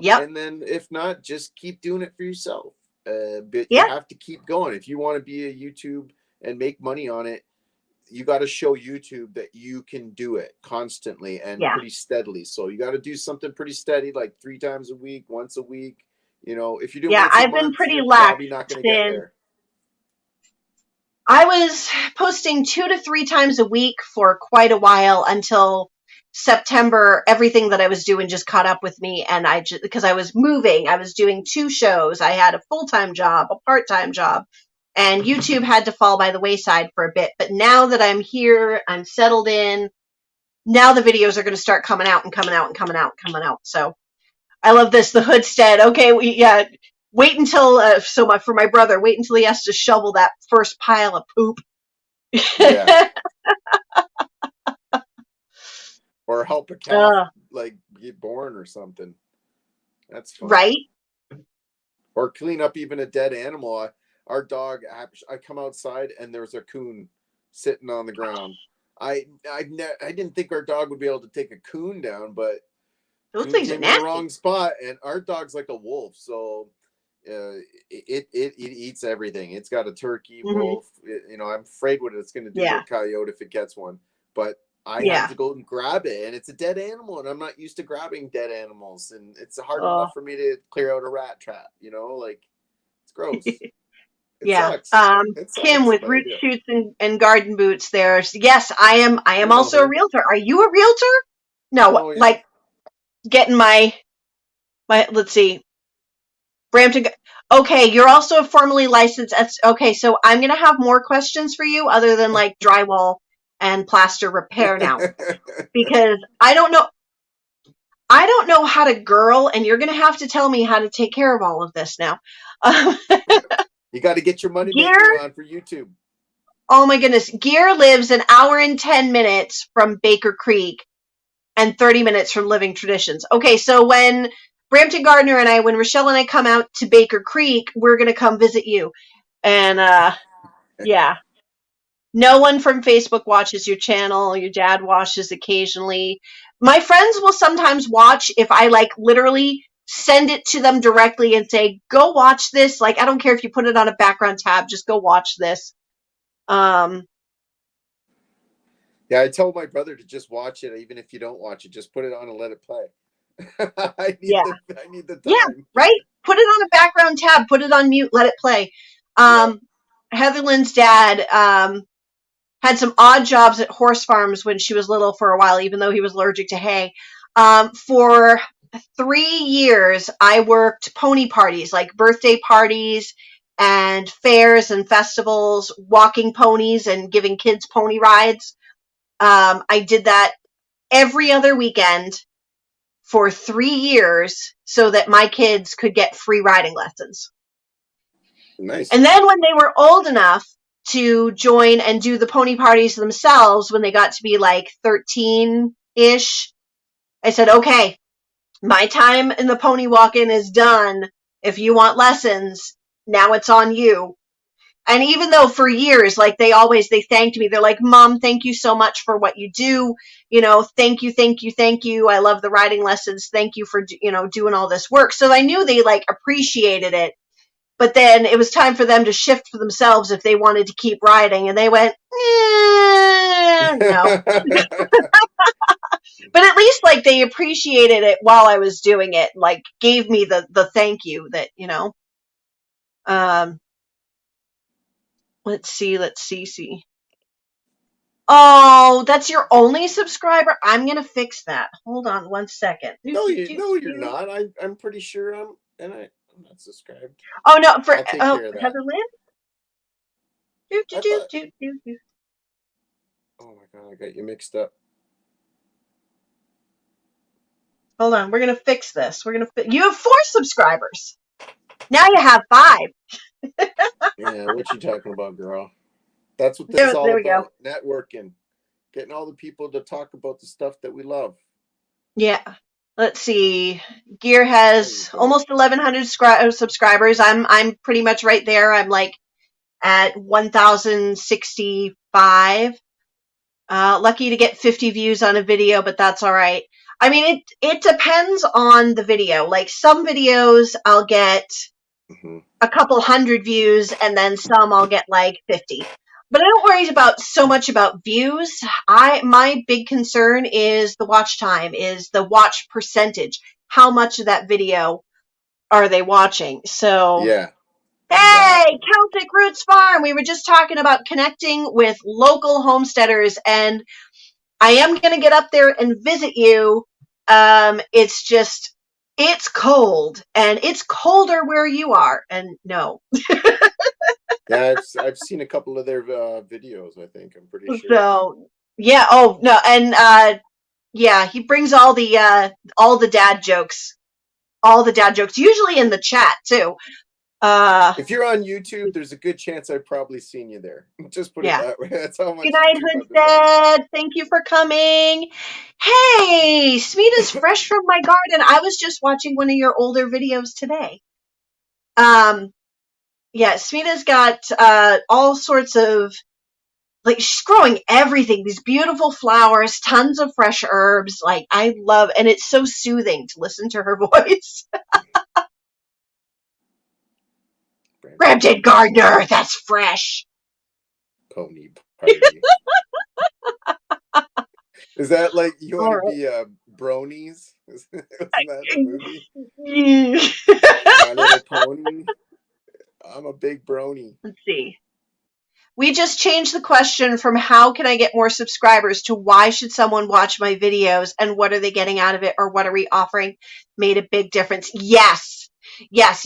Yep. and then if not, just keep doing it for yourself. But you Yeah. have to keep going if you want to be a YouTube and make money on it. You got to show YouTube that you can do it constantly and Yeah. pretty steadily. So you got to do something pretty steady, like 3 times a week, once a week. If you do Yeah. once a I've been month, pretty you're lax probably not going to get in. there. I was posting 2 to 3 times a week for quite a while until September. Everything that I was doing just caught up with me, and because I was moving, I was doing 2 shows. I had a full-time job, a part-time job, and YouTube had to fall by the wayside for a bit. But now that I'm here, I'm settled in. Now the videos are going to start coming out and coming out and coming out and coming out. So I love this. The Hoodstead. Okay, wait until for my brother, wait until he has to shovel that first pile of poop. Yeah. Or help a calf uh, like get born or something. That's fun. right? Or clean up even a dead animal. Our dog, I come outside and there's a coon sitting on the ground. I didn't think our dog would be able to take a coon down, but Those coon things are came in the nasty. wrong spot, and our dog's like a wolf, so it eats everything. It's got a turkey, Hmm. wolf. I'm afraid what it's going to do to Yeah, a coyote if it gets one. But I had yeah. to go and grab it, and it's a dead animal, and I'm not used to grabbing dead animals, and it's hard Oh, enough for me to clear out a rat trap. Like it's gross. It yeah. sucks. It Kim sucks, with but I root do. shoots and garden boots. There. Yes, I am. I I am know also a her. realtor. Are you a realtor? No, Oh yeah. like getting my. Let's see. Brampton. Okay, you're also a formally licensed. Okay, so I'm gonna have more questions for you other than like drywall and plaster repair now, because I don't know how to girl, and you're gonna have to tell me how to take care of all of this now. Um, You got to get your money Gear. making on for YouTube. Oh my goodness, Gear lives an hour and 10 minutes from Baker Creek and 30 minutes from Living Traditions. Okay, so when Brampton Gardner and when Rochelle and I come out to Baker Creek, we're gonna come visit you. And yeah. No one from Facebook watches your channel. Your dad watches occasionally. My friends will sometimes watch if I like literally send it to them directly and say, go watch this. Like, I don't care if you put it on a background tab, just go watch this. Yeah, I told my brother to just watch it, even if you don't watch it, just put it on and let it play. I Yeah. need the Yeah, time. right? Put it on a background tab, put it on mute, let it play. Yeah. Heatherlynn's dad had some odd jobs at horse farms when she was little for a while, even though he was allergic to hay. For 3 years, I worked pony parties, like birthday parties and fairs and festivals, walking ponies and giving kids pony rides. I did that every other weekend for 3 years so that my kids could get free riding lessons. Nice. And then when they were old enough to join and do the pony parties themselves, when they got to be like 13-ish, I said, okay, my time in the pony walking is done. If you want lessons, now it's on you. And even though for years, like they thanked me. They're like, Mom, thank you so much for what you do. You know, thank you, thank you, thank you. I love the riding lessons. Thank you for, doing all this work. So I knew they like appreciated it. But then it was time for them to shift for themselves if they wanted to keep riding. And they went, no. But at least like they appreciated it while I was doing it, like gave me the thank you that, let's see. Oh, that's your only subscriber? I'm going to fix that. Hold on 1 second. No, you're not. I'm pretty sure I'm not subscribed. Oh, no, for I'll take care of that. Heatherlynn? Oh my God, I got you mixed up. Hold on, we're going to fix this. You have 4 subscribers. Now you have 5. Yeah, what you talking about, girl? That's what this is all about. Networking. Getting all the people to talk about the stuff that we love. Yeah. Let's see. Gear has almost 1,100 subscribers. I'm pretty much right there. I'm like at 1,065. Lucky to get 50 views on a video, but that's all right. I mean, it depends on the video. Like some videos I'll get a couple hundred views, and then some I'll get like 50. But I don't worry so much about views. My big concern is the watch time, is the watch percentage. How much of that video are they watching? So yeah. Hey, Celtic Roots Farm. We were just talking about connecting with local homesteaders, and I am going to get up there and visit you. It's cold, and it's colder where you are. And no. Yeah, I've seen a couple of their videos, I think. I'm pretty sure. So, yeah. Oh, no. And, yeah, he brings all the dad jokes. All the dad jokes, usually in the chat, too. If you're on YouTube, there's a good chance I've probably seen you there. Just put it that way. That's how much. Good night, Hoodstead. Thank you for coming. Hey, Smita's fresh from my garden. I was just watching one of your older videos today. Yeah, Smita's got all sorts of, like, she's growing everything. These beautiful flowers, tons of fresh herbs. Like, I love, and it's so soothing to listen to her voice. Brampton Gardener, that's fresh. Pony party. Is that like you want to be bronies? Isn't that the movie? My Little Pony. I'm a big brony. Let's see. We just changed the question from how can I get more subscribers to why should someone watch my videos and what are they getting out of it or what are we offering? Made a big difference. Yes,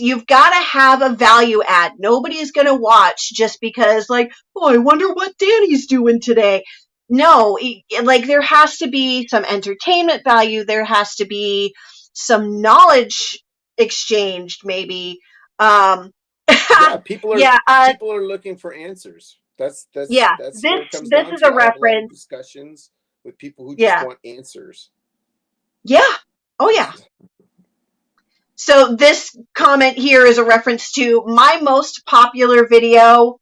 you've got to have a value add. Nobody is going to watch just because like, oh, I wonder what Danny's doing today. No, like there has to be some entertainment value. There has to be some knowledge exchanged maybe. Yeah, people are looking for answers. That's where it comes down is to. a reference. I have a lot of discussions with people who just want answers. Yeah. Oh yeah. So this comment here is a reference to my most popular video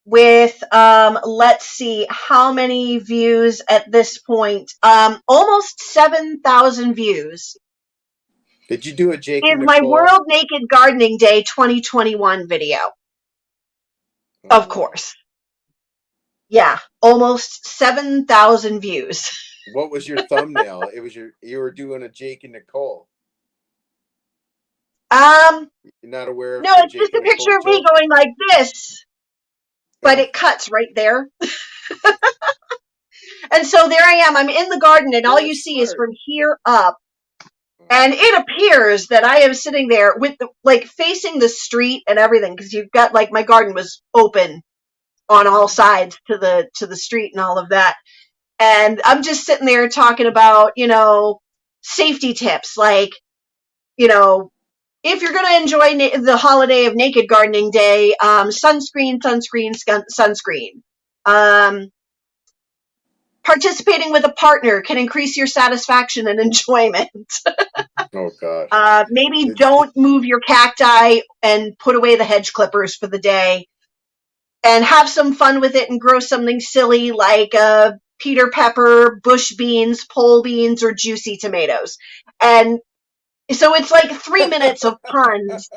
with let's see how many views at this point. Almost 7,000 views. Did you do a Jake is and my Nicole? World Naked Gardening Day 2021 video. Oh, Of wow. course. Yeah, almost 7,000 views. What was your thumbnail? It was you were doing a Jake and Nicole. Um, You're not aware no, of the it's Jake just and a picture Nicole of me joke? going like this, but Yeah. it cuts right there. And so there I am. I'm in the garden, and all you That's see is smart. from here up. Wow. And it appears that I am sitting there with the, like, facing the street and everything, because you've got, like, my garden was open on all sides to the street and all of that. And I'm just sitting there talking about, safety tips, like, you know, if you're going to enjoy the holiday of Naked Gardening Day, sunscreen, sunscreen, sunscreen. Um, Participating with a partner can increase your satisfaction and enjoyment. Oh gosh. Maybe It's don't move your cacti and put away the hedge clippers for the day, and have some fun with it and grow something silly like Peter pepper, bush beans, pole beans, or juicy tomatoes. And so it's like 3 minutes of puns,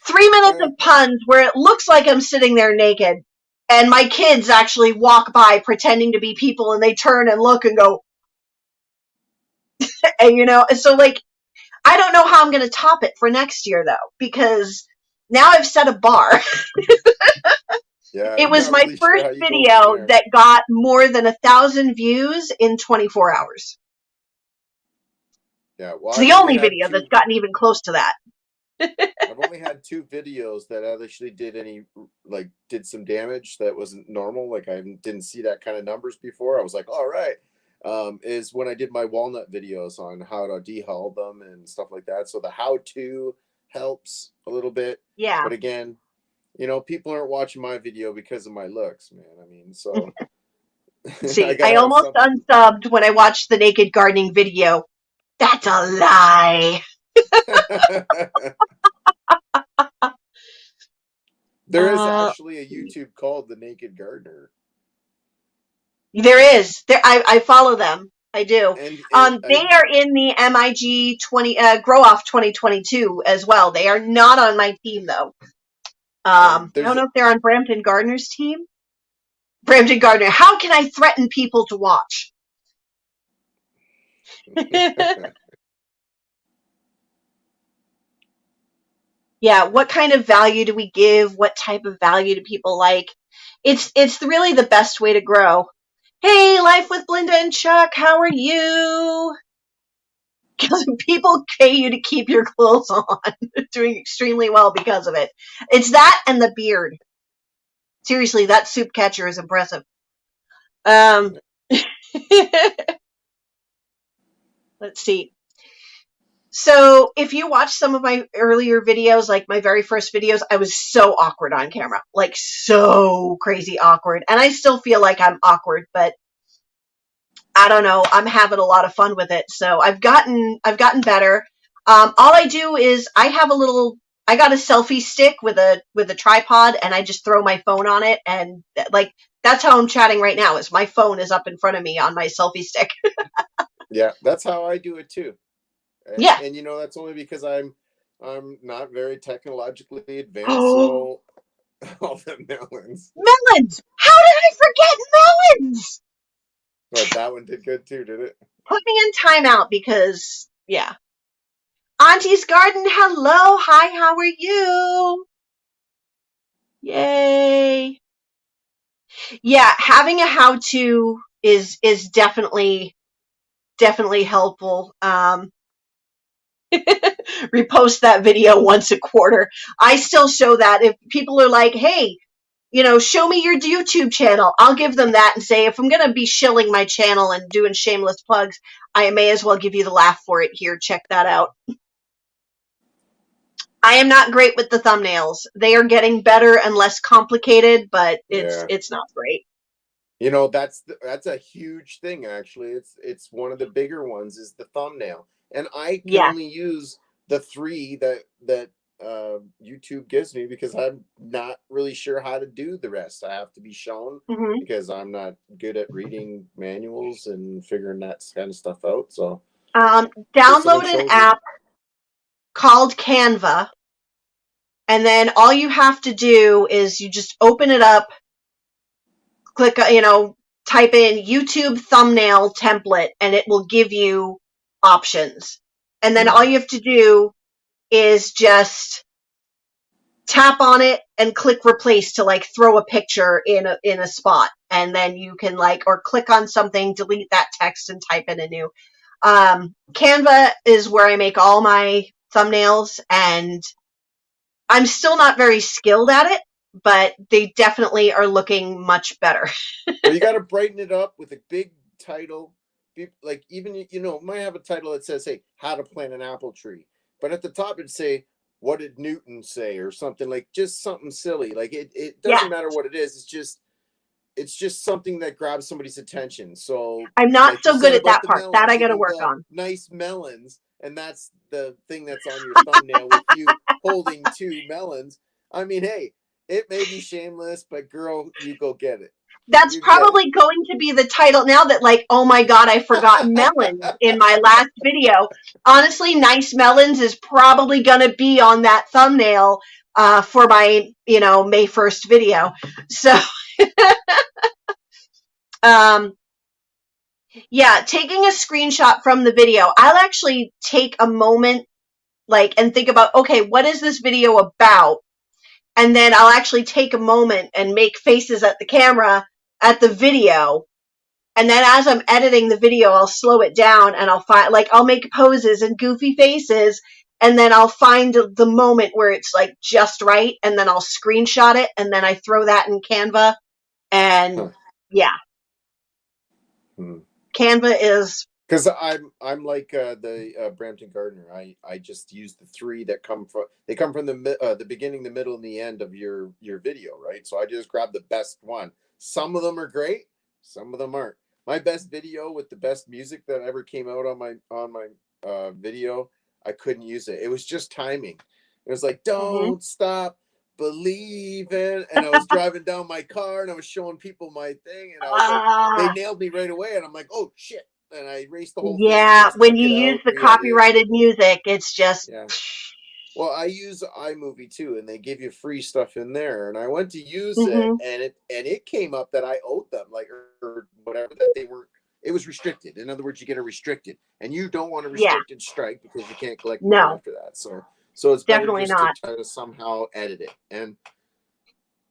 3 minutes of puns where it looks like I'm sitting there naked. And my kids actually walk by pretending to be people, and they turn and look and go, and so like, I don't know how I'm going to top it for next year though, because now I've set a bar. Yeah, It I'm was not my really sure first how you go from video there. that got more than 1,000 views in 24 hours. Yeah, well, It's the only video that's gotten even close to that. I've only had two videos that actually did some damage that wasn't normal. Like I didn't see that kind of numbers before. I was like, all right. Is when I did my walnut videos on how to dehull them and stuff like that. So the how to helps a little bit. Yeah. But again, people aren't watching my video because of my looks, man. I mean, so I See, I gotta have almost something. unsubbed when I watched the naked gardening video. That's a lie. There is Uh, actually a YouTube called The Naked Gardener. there is. I follow them. I do. And They are in the MIG 20 Grow Off 2022 as well. They are not on my team though. I there's don't know if they're on Brampton Gardener's team. Brampton Gardener. How can I threaten people to watch? Yeah, what kind of value do we give? What type of value do people like? It's really the best way to grow. Hey, Life with Blinda and Chuck, how are you? Because people pay you to keep your clothes on. Doing extremely well because of it. It's that and the beard. Seriously, that soup catcher is impressive. Um, let's see. So if you watch some of my earlier videos, like my very first videos, I was so awkward on camera, like so crazy awkward. And I still feel like I'm awkward, but I don't know. I'm having a lot of fun with it. So I've gotten better. All I do is I got a selfie stick with a tripod, and I just throw my phone on it. And like, that's how I'm chatting right now, is my phone is up in front of me on my selfie stick. Yeah, that's how I do it too. Yeah. And that's only because I'm not very technologically advanced, Oh, so all the melons. melons! How did I forget melons? But that one did good too, did it? Put me in timeout because, yeah. Auntie's Garden, hello. Hi, how are you? Yay. Yeah, having a how-to is definitely helpful. Repost that video once a quarter. I still show that. If people are like, hey, show me your YouTube channel, I'll give them that and say, if I'm going to be shilling my channel and doing shameless plugs, I may as well give you the laugh for it. Here, check that out. I am not great with the thumbnails. They are getting better and less complicated, but Yeah. it's not great. That's a huge thing actually. It's one of the bigger ones is the thumbnail. And I can Yeah. only use the three that YouTube gives me because I'm not really sure how to do the rest. I have to be shown Hmm. because I'm not good at reading manuals and figuring that kind of stuff out. So So someone Download an shows you. app called Canva, and then all you have to do is you just open it up, click, type in YouTube thumbnail template, and it will give you options. And then all you have to do is just tap on it and click replace to like throw a picture in a spot, and then you can like, or click on something, delete that text and type in a new. Canva is where I make all my thumbnails, and I'm still not very skilled at it, but they definitely are looking much better. Well, you got to brighten it up with a big title. Like even might have a title that says, "Hey, how to plant an apple tree," but at the top it'd say, "What did Newton say?" or something, like just something silly. Like it Yeah, doesn't matter what it is. It's just something that grabs somebody's attention. So, I'm not like you so good said at about that the part. That I melons, got to even work the on. nice melons, and that's the thing that's on your thumbnail with you holding two melons. I mean, hey, it may be shameless, but girl, you go get it. That's You get probably going to be the title now that, like, oh my God, I forgot melons it. in my last video. Honestly, nice melons is probably going to be on that thumbnail for my, May 1st video. So, um, yeah, taking a screenshot from the video, I'll actually take a moment, like, and think about, okay, what is this video about? And then I'll actually take a moment and make faces at the camera at the video. And then as I'm editing the video, I'll slow it down and I'll make poses and goofy faces. And then I'll find the moment where it's like just right. And then I'll screenshot it. And then I throw that in Canva. And yeah, Hmm. Canva is, Because I'm like the Brampton Gardener. I just use the three that come from the beginning, the middle, and the end of your video, right? So I just grab the best one. Some of them are great, some of them aren't. My best video with the best music that ever came out on my video, I couldn't use it. It was just timing. It was like, mhm. don't stop believing, and I was driving down my car and I was showing people my thing, and I was like, they Ah, nailed me right away, and I'm like, oh shit, and I erased the whole thing and yeah. just When took you it use out, the re-edited. copyrighted music, it's just, Yeah. Well, I use iMovie too, and they give you free stuff in there. And I went to use it, mhm. and it came up that I owed them, like, or whatever, that they were. It was restricted. In other words, you get a restricted, and you don't want a Yeah, restricted strike because you can't collect money no, after that. So it's better definitely just to not. try to somehow edit it. And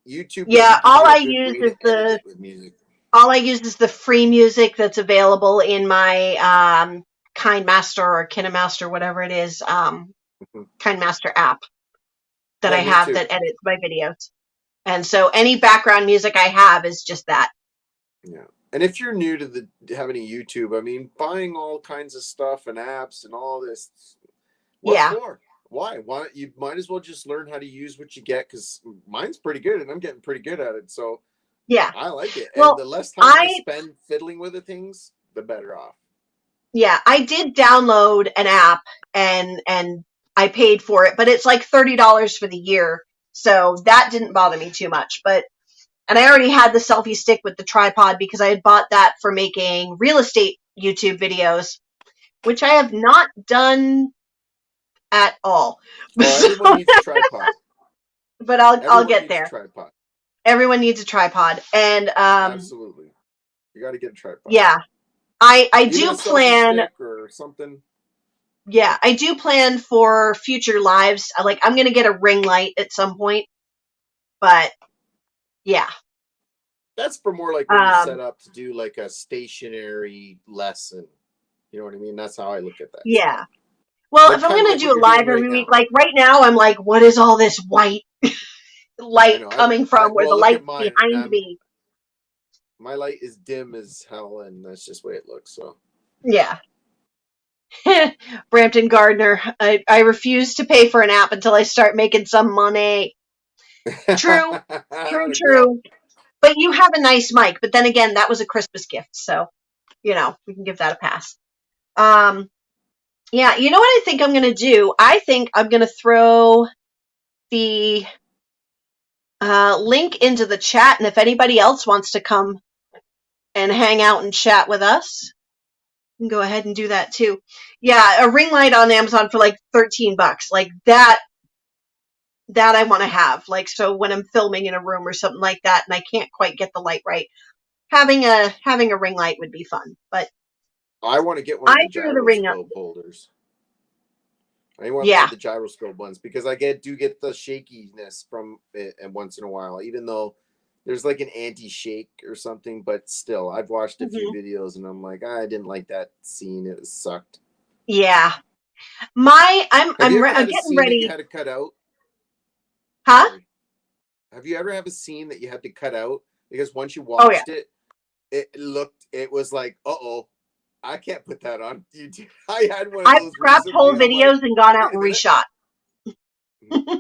YouTube Yeah, doesn't give you a good way to edit it with music. all I use is the free music that's available in my KindMaster or KineMaster, whatever it is, Mhm. KindMaster app that Yeah, I me have too. that edits my videos. And so any background music I have is just that. Yeah. And if you're new to having a YouTube, I mean, buying all kinds of stuff and apps and all this, what Yeah, for? Why? Why you might as well just learn how to use what you get, because mine's pretty good and I'm getting pretty good at it. So yeah. I like it. And Well, the less time I I spend fiddling with the things, the better off. yeah, I did download an app and I paid for it, but it's like $30 for the year. So that didn't bother me too much. But and I already had the selfie stick with the tripod because I had bought that for making real estate YouTube videos, which I have not done at all. Oh, So, everyone needs a tripod. but I'll Everyone get needs a there. tripod. Everyone needs a tripod, and Absolutely. You got to get a tripod. yeah, I Even a do selfie plan. stick or something. Yeah, I do plan for future lives. Like I'm gonna get a ring light at some point, but yeah, That's for more like when you set um, up to do like a stationary lesson. You know what I mean? That's how I look at that yeah. stuff. Well, Like if I'm kind of gonna like do what a you're doing live right every week, now. like right now, I'm like, what is all this white I light know. coming I from? Where the well, look at light's mine. behind me? My light is dim as hell, and that's just the way it looks. So Yeah. Brampton Gardner. I refuse to pay for an app until I start making some money. True, true, Atta girl. true. But you have a nice mic. But then again, that was a Christmas gift, so we can give that a pass. Um, yeah, you know what I think I'm gonna do? I think I'm gonna throw the link into the chat, and if anybody else wants to come and hang out and chat with us, can go ahead and do that too. Yeah, a ring light on Amazon for like $13. Like that I want to have. Like, so when I'm filming in a room or something like that and I can't quite get the light right, having a ring light would be fun. But I want to get one I of the threw the ring up. gyroscope holders. I want one Yeah. of the gyroscope ones because I do get the shakiness from it and once in a while, even though there's like an anti-shake or something, but still, I've watched a few videos and I'm like, I didn't like that scene. It sucked. Yeah. I'm Have you ever had a getting scene that you ready. had to cut out? Huh? Sorry. Have you ever have a scene that you had to cut out because once you Oh yeah. watched it, it was like, uh-oh, I can't put that on YouTube. I had one of I've those scrapped recently. whole I'm like, videos and gone out wait a and minute.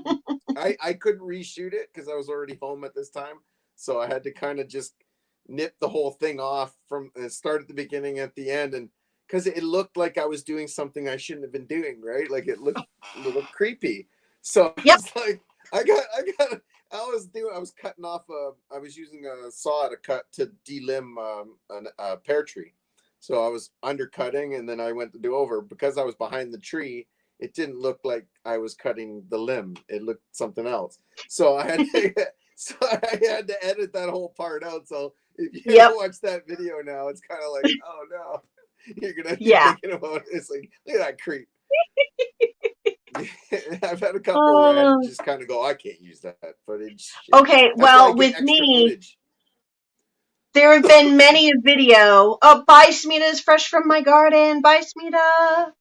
reshot. I couldn't reshoot it because I was already home at this time. So I had to kind of just nip the whole thing off from start at the beginning at the end. And because it looked like I was doing something I shouldn't have been doing, right? Like it looked a little creepy. So Yep. it's like, I was cutting off I was using a saw to delimb a pear tree. So I was undercutting and then I went to do over because I was behind the tree. It didn't look like I was cutting the limb. It looked something else. So I had to edit that whole part out. So if you ever watch that video now, it's kind of like, oh no, you're gonna be thinking about it. It's like, look at that creep. I've had a couple where I had to just kind of go, I can't use that footage. Okay, That's why I well, get with extra me, footage. there have been many a video. Oh, bye, Smita's fresh from my garden. Bye, Smita.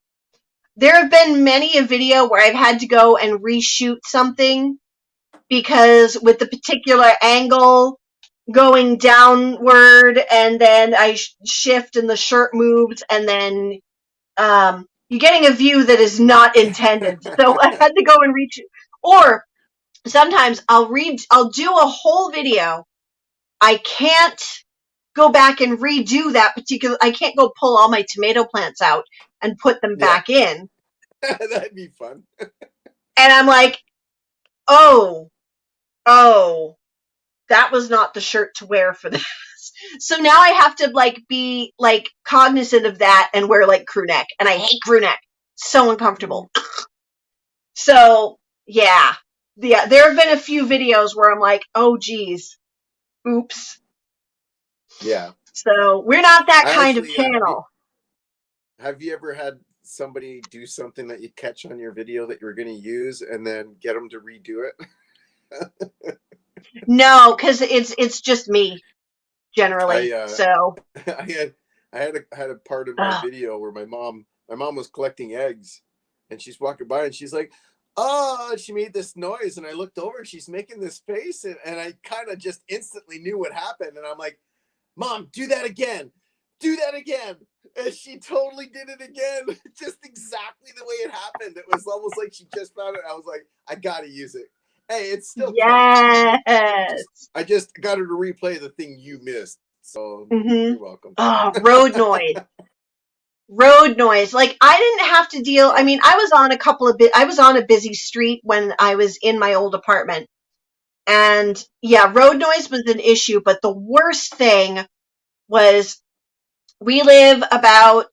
There have been many a video where I've had to go and reshoot something because with the particular angle going downward and then I shift and the shirt moves and then you're getting a view that is not intended. So I had to go and reshoot. Or sometimes I'll do a whole video. I can't go back and redo that particular, I can't go pull all my tomato plants out and put them back in. That'd be fun. And I'm like, oh, that was not the shirt to wear for this. So now I have to be cognizant of that and wear crew neck. And I hate crew neck. So uncomfortable. So yeah. There have been a few videos where I'm like, oh geez. Oops. Yeah. So we're not that kind of channel. Have you ever had somebody do something that you catch on your video that you were going to use and then get them to redo it? No, because it's just me generally. So I had a part of my video where my mom was collecting eggs, and she's walking by and she's like, "Oh!" She made this noise, and I looked over and she's making this face, and I kind of just instantly knew what happened, and I'm like, "Mom, do that again, do that again." And she totally did it again, just exactly the way it happened. It was almost like she just found it. I was like, I gotta use it. Hey, it's still yes. I just got her to replay the thing you missed. So you're welcome. Oh, road noise. Road noise. Like I didn't have to deal. I mean, I was on a busy street when I was in my old apartment. And yeah, road noise was an issue, but the worst thing was we live about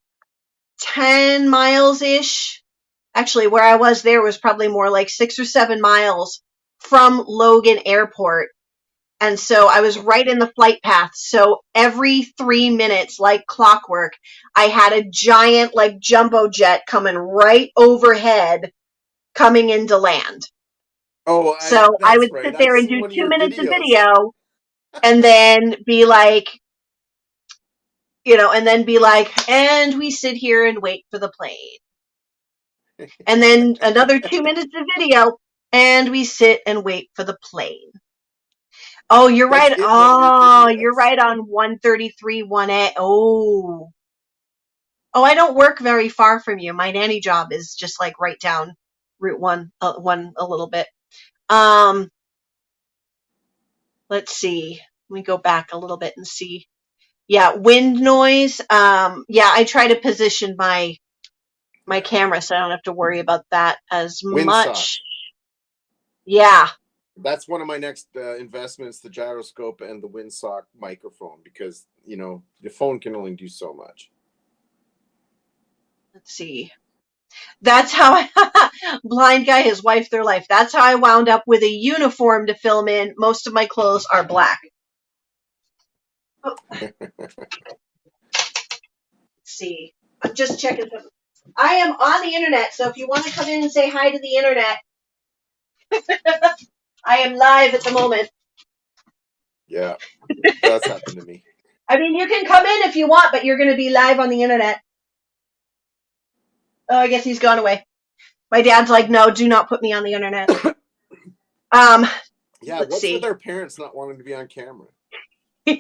10 miles-ish. Actually, where I was there was probably more like 6 or 7 miles from Logan Airport. And so I was right in the flight path. So every 3 minutes, like clockwork, I had a giant jumbo jet coming right overhead, coming into land. Oh, so I would sit there and do 2 minutes of video and then be like, and we sit here and wait for the plane. And then another 2 minutes of video and we sit and wait for the plane. Oh, you're right. Oh, you're right on 133 1A. Oh, I don't work very far from you. My nanny job is just right down Route 1 a little bit. Let's see. Let me go back a little bit and see. Yeah, wind noise. Yeah, I try to position my camera so I don't have to worry about that as much. Yeah. That's one of my next investments, the gyroscope and the windsock microphone, because, the phone can only do so much. Let's see. That's how blind guy, his wife, their life. That's how I wound up with a uniform to film in. Most of my clothes are black. Let's see. I'm just checking something. I am on the internet, so if you want to come in and say hi to the internet, I am live at the moment. Yeah, that's happened to me. I mean, you can come in if you want, but you're going to be live on the internet. Oh, I guess he's gone away. My dad's like, no, do not put me on the internet. Yeah, Let's what's see. with our parents not wanting to be on camera? I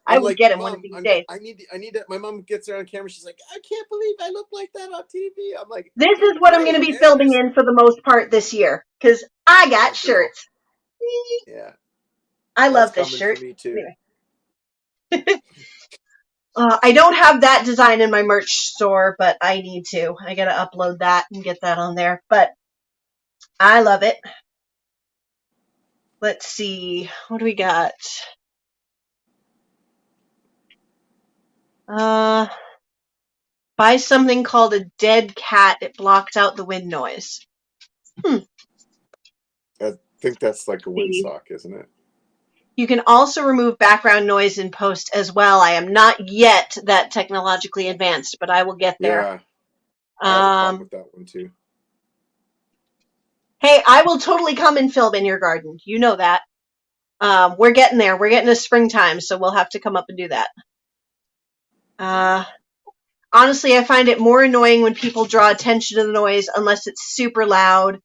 I'm will like, get him one of Mom, these days. I need to. My mom gets her on camera. She's like, I can't believe I look like that on TV. I'm like, This you're is what I'm going to great, be man. filming in for the most part this year, because I got shirts. Yeah, I that's love this coming for shirt. me too. Anyway. I don't have that design in my merch store, but I need to. I got to upload that and get that on there. But I love it. Let's see. What do we got? Buy something called a dead cat. It blocked out the wind noise. I think that's like a See. windsock, isn't it? You can also remove background noise in post as well. I am not yet that technologically advanced, but I will get there. Yeah, I have a problem with that one too. Hey, I will totally come and film in your garden. You know that. We're getting there. We're getting to springtime, so we'll have to come up and do that. Honestly, I find it more annoying when people draw attention to the noise unless it's super loud.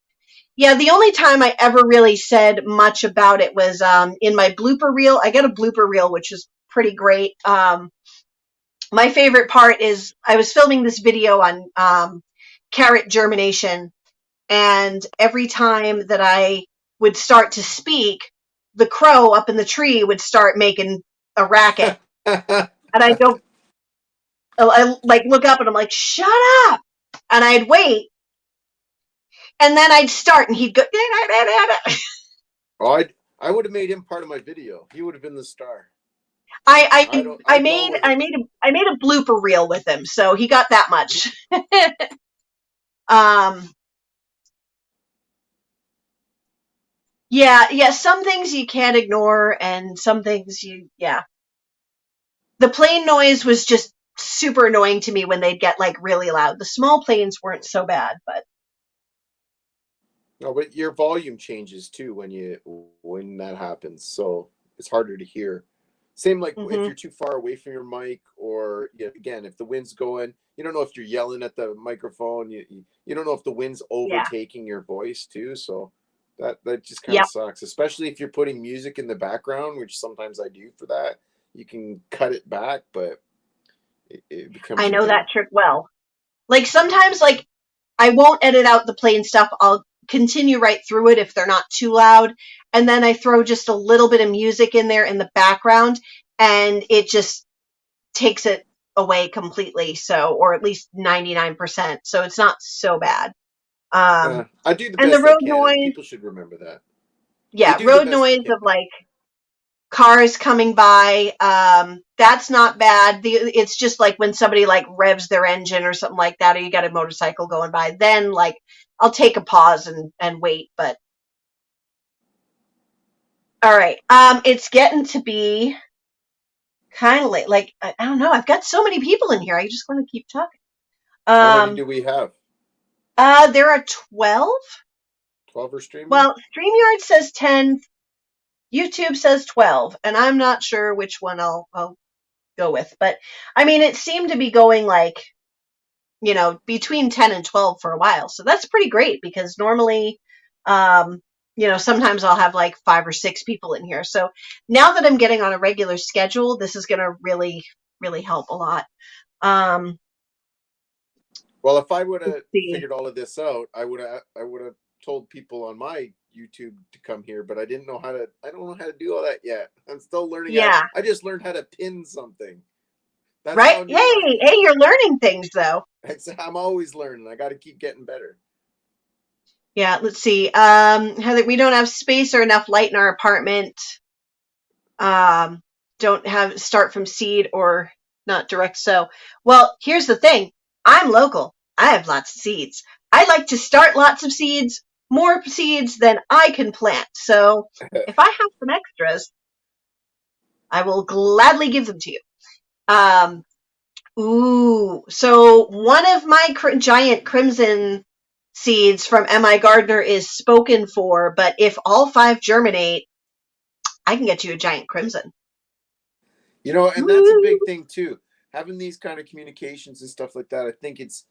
Yeah, the only time I ever really said much about it was in my blooper reel. I got a blooper reel, which is pretty great. My favorite part is I was filming this video on carrot germination, and every time that I would start to speak, the crow up in the tree would start making a racket. And I'd go, I like look up and I'm like, shut up. And I'd wait. And then I'd start and he'd go, Oh, I would have made him part of my video. He would have been the star. I I'd go with it. I made a blooper reel with him, so he got that much. Yeah, some things you can't ignore, and some things yeah. The plane noise was just super annoying to me when they'd get like really loud. The small planes weren't so bad, but No, but your volume changes too when that happens, so it's harder to hear. Same like if you're too far away from your mic, or again, if the wind's going, you don't know if you're yelling at the microphone. You don't know if the wind's yeah, overtaking your voice too. So that just kind of yep. sucks, especially if you're putting music in the background, which sometimes I do for that. You can cut it back, but it becomes I a know thing. that trick well. Like sometimes, like I won't edit out the plain stuff. I'll continue right through it if they're not too loud, and then I throw just a little bit of music in there in the background, and it just takes it away completely. So, or at least 99%. So it's not so bad. I do the And the best I road can, and noise, people should remember that. You yeah, do the road best you noise can. of like cars coming by, that's not bad. It's just like when somebody like revs their engine or something like that, or you got a motorcycle going by, then like I'll take a pause and wait. But all right, it's getting to be kind of late. Like I don't know, I've got so many people in here. I just want to keep talking. How many do we have? There are 12. 12 are streaming? Well, StreamYard says 10. YouTube says 12, and I'm not sure which one I'll go with. But I mean, it seemed to be going like, between 10 and 12 for a while. So that's pretty great because normally, sometimes I'll have like 5 or 6 people in here. So now that I'm getting on a regular schedule, this is going to really, really help a lot. Well, if I would have Let's see. figured all of this out, I would have told people on my YouTube to come here, but I don't know how to do all that yet. I'm still learning Yeah. I just learned how to pin something. That's Right? how new I am. Hey, you're learning things though. I'm always learning. I got to keep getting better. Yeah, let's see. Heather, we don't have space or enough light in our apartment. Don't have start from seed or not direct sow. Well, here's the thing. I'm local. I have lots of seeds. I like to start lots of seeds, more seeds than I can plant. So if I have some extras, I will gladly give them to you. Um, so one of my giant crimson seeds from M.I. Gardner is spoken for, but if all 5 germinate, I can get you a giant crimson. And that's a big thing too. Having these kind of communications and stuff like that, I think it's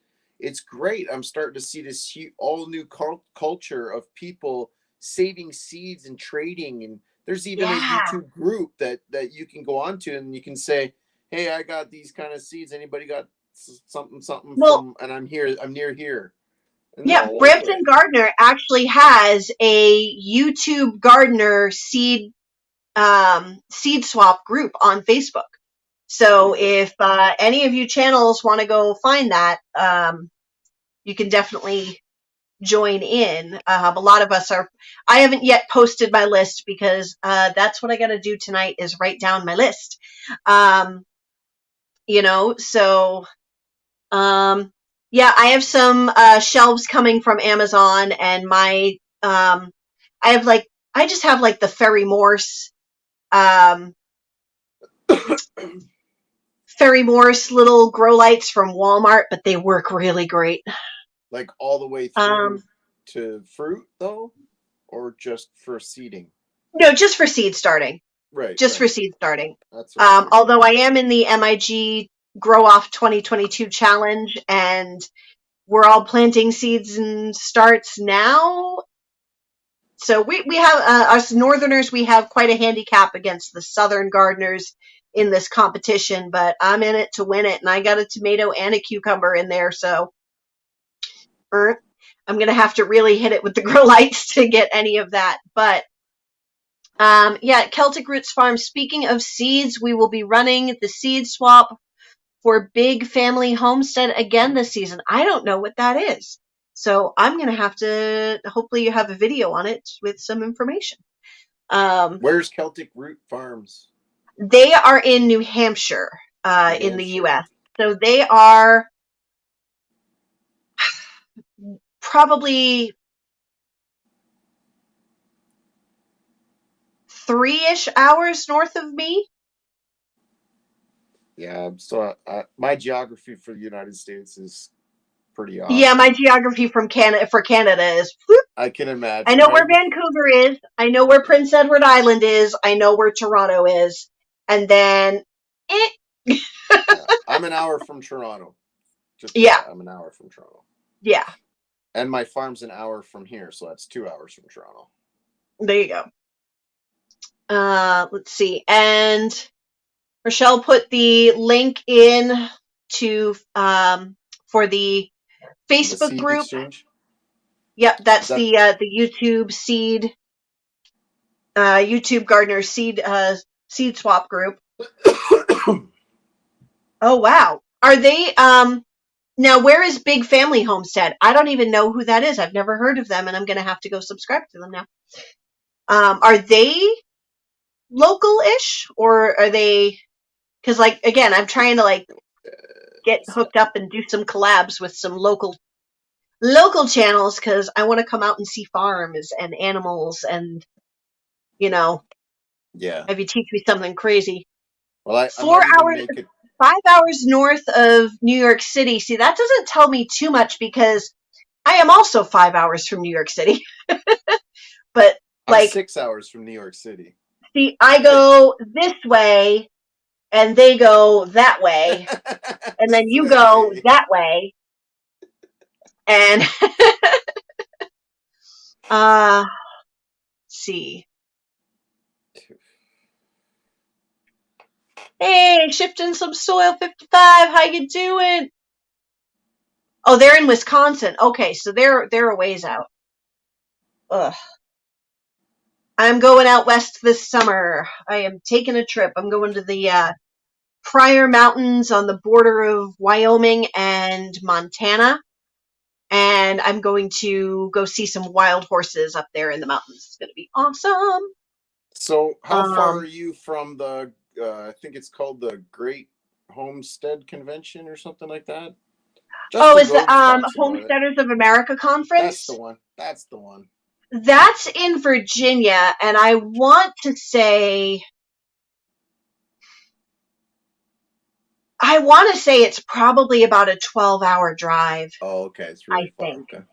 great. I'm starting to see this all new culture of people saving seeds and trading, and there's even a Yeah. YouTube group that you can go on to, and you can say, "Hey, I got these kind of seeds. Anybody got something Well, from?" And I'm here. I'm near here, and they're yeah, all over Brampton it. Gardener actually has a YouTube gardener seed swap group on Facebook. So if any of you channels want to go find that, you can definitely join in. A lot of us are. I haven't yet posted my list because that's what I got to do tonight is write down my list. So yeah, I have some shelves coming from Amazon, and my I just have like the Ferry Morse little grow lights from Walmart, but they work really great. Like all the way through to fruit though, or just for seeding? No, just for seed starting. Right. Just for seed starting. That's what I figured. Although I am in the MIG Grow Off 2022 challenge, and we're all planting seeds and starts now. So we have us Northerners. We have quite a handicap against the Southern gardeners in this competition, but I'm in it to win it, and I got a tomato and a cucumber in there, so I'm gonna have to really hit it with the grow lights to get any of that. But yeah, Celtic Roots Farm. Speaking of seeds, we will be running the seed swap for Big Family Homestead again this season. I don't know what that is. So I'm going to have to, hopefully you have a video on it with some information. Where's Celtic Root Farms? They are in New Hampshire, in the U.S. So they are probably 3-ish hours north of me. Yeah, so my geography for the United States is pretty off. Yeah, my geography for Canada is. Whoop. I can imagine. I know where Vancouver is. I know where Prince Edward Island is. I know where Toronto is, and then. Yeah, I'm an hour from Toronto. I'm an hour from Toronto. Yeah. And my farm's an hour from here, so that's 2 hours from Toronto. There you go. Let's see. And Rochelle put the link in to for the Facebook group. Exchange? Yep, that's the YouTube seed YouTube gardener seed swap group. Oh wow. Are they now where is Big Family Homestead? I don't even know who that is. I've never heard of them, and I'm gonna have to go subscribe to them now. Are they local-ish, or are they? Because like again, I'm trying to like get hooked up and do some collabs with some local channels because I want to come out and see farms and animals and have you teach me something crazy. Well, 4 hours, 5 hours north of New York City. See, that doesn't tell me too much because I am also 5 hours from New York City. But like 6 hours from New York City. See, I go this way and they go that way. And then you go that way. And see. Hey, shifting some soil 55. How you doing? Oh, they're in Wisconsin. Okay, so they're a ways out. Ugh. I'm going out west this summer. I am taking a trip. I'm going to the Pryor Mountains on the border of Wyoming and Montana. And I'm going to go see some wild horses up there in the mountains. It's going to be awesome. So how far are you from the, I think it's called the Great Homestead Convention or something like that? Oh, Justin is the Rhodes talks about it. Homesteaders of America That's the conference? one. That's the one. That's in Virginia, and I want to say it's probably about a 12-hour drive, Oh, okay. It's I really far. think. Okay.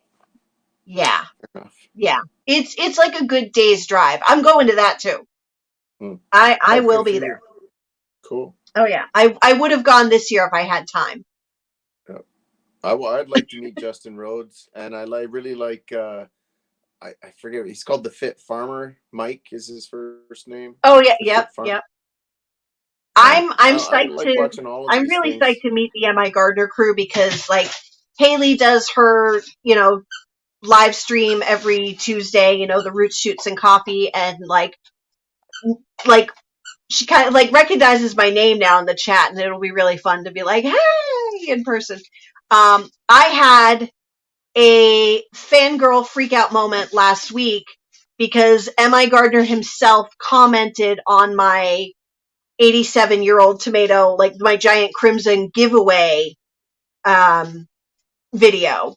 Yeah. Fair enough. Yeah. It's like a good day's drive. I'm going to that too. Hmm. I Oh, will good for be you. there. Cool. Oh yeah. I would have gone this year if I had time. Yeah. I'd like to meet Justin Rhodes, and really like. I forget. He's called the Fit Farmer. Mike is his first name. Oh yeah, The yep, Fit Farmer. yep. I'm I psyched like to watching all of I'm these really things. psyched to meet the MI Gardner crew because like Haley does her, live stream every Tuesday, the Roots Shoots and Coffee, and like she kind of like recognizes my name now in the chat, and it'll be really fun to be like, hey, in person. I had a fangirl freakout moment last week because MI Gardner himself commented on my 87-year-old tomato, like my giant crimson giveaway video.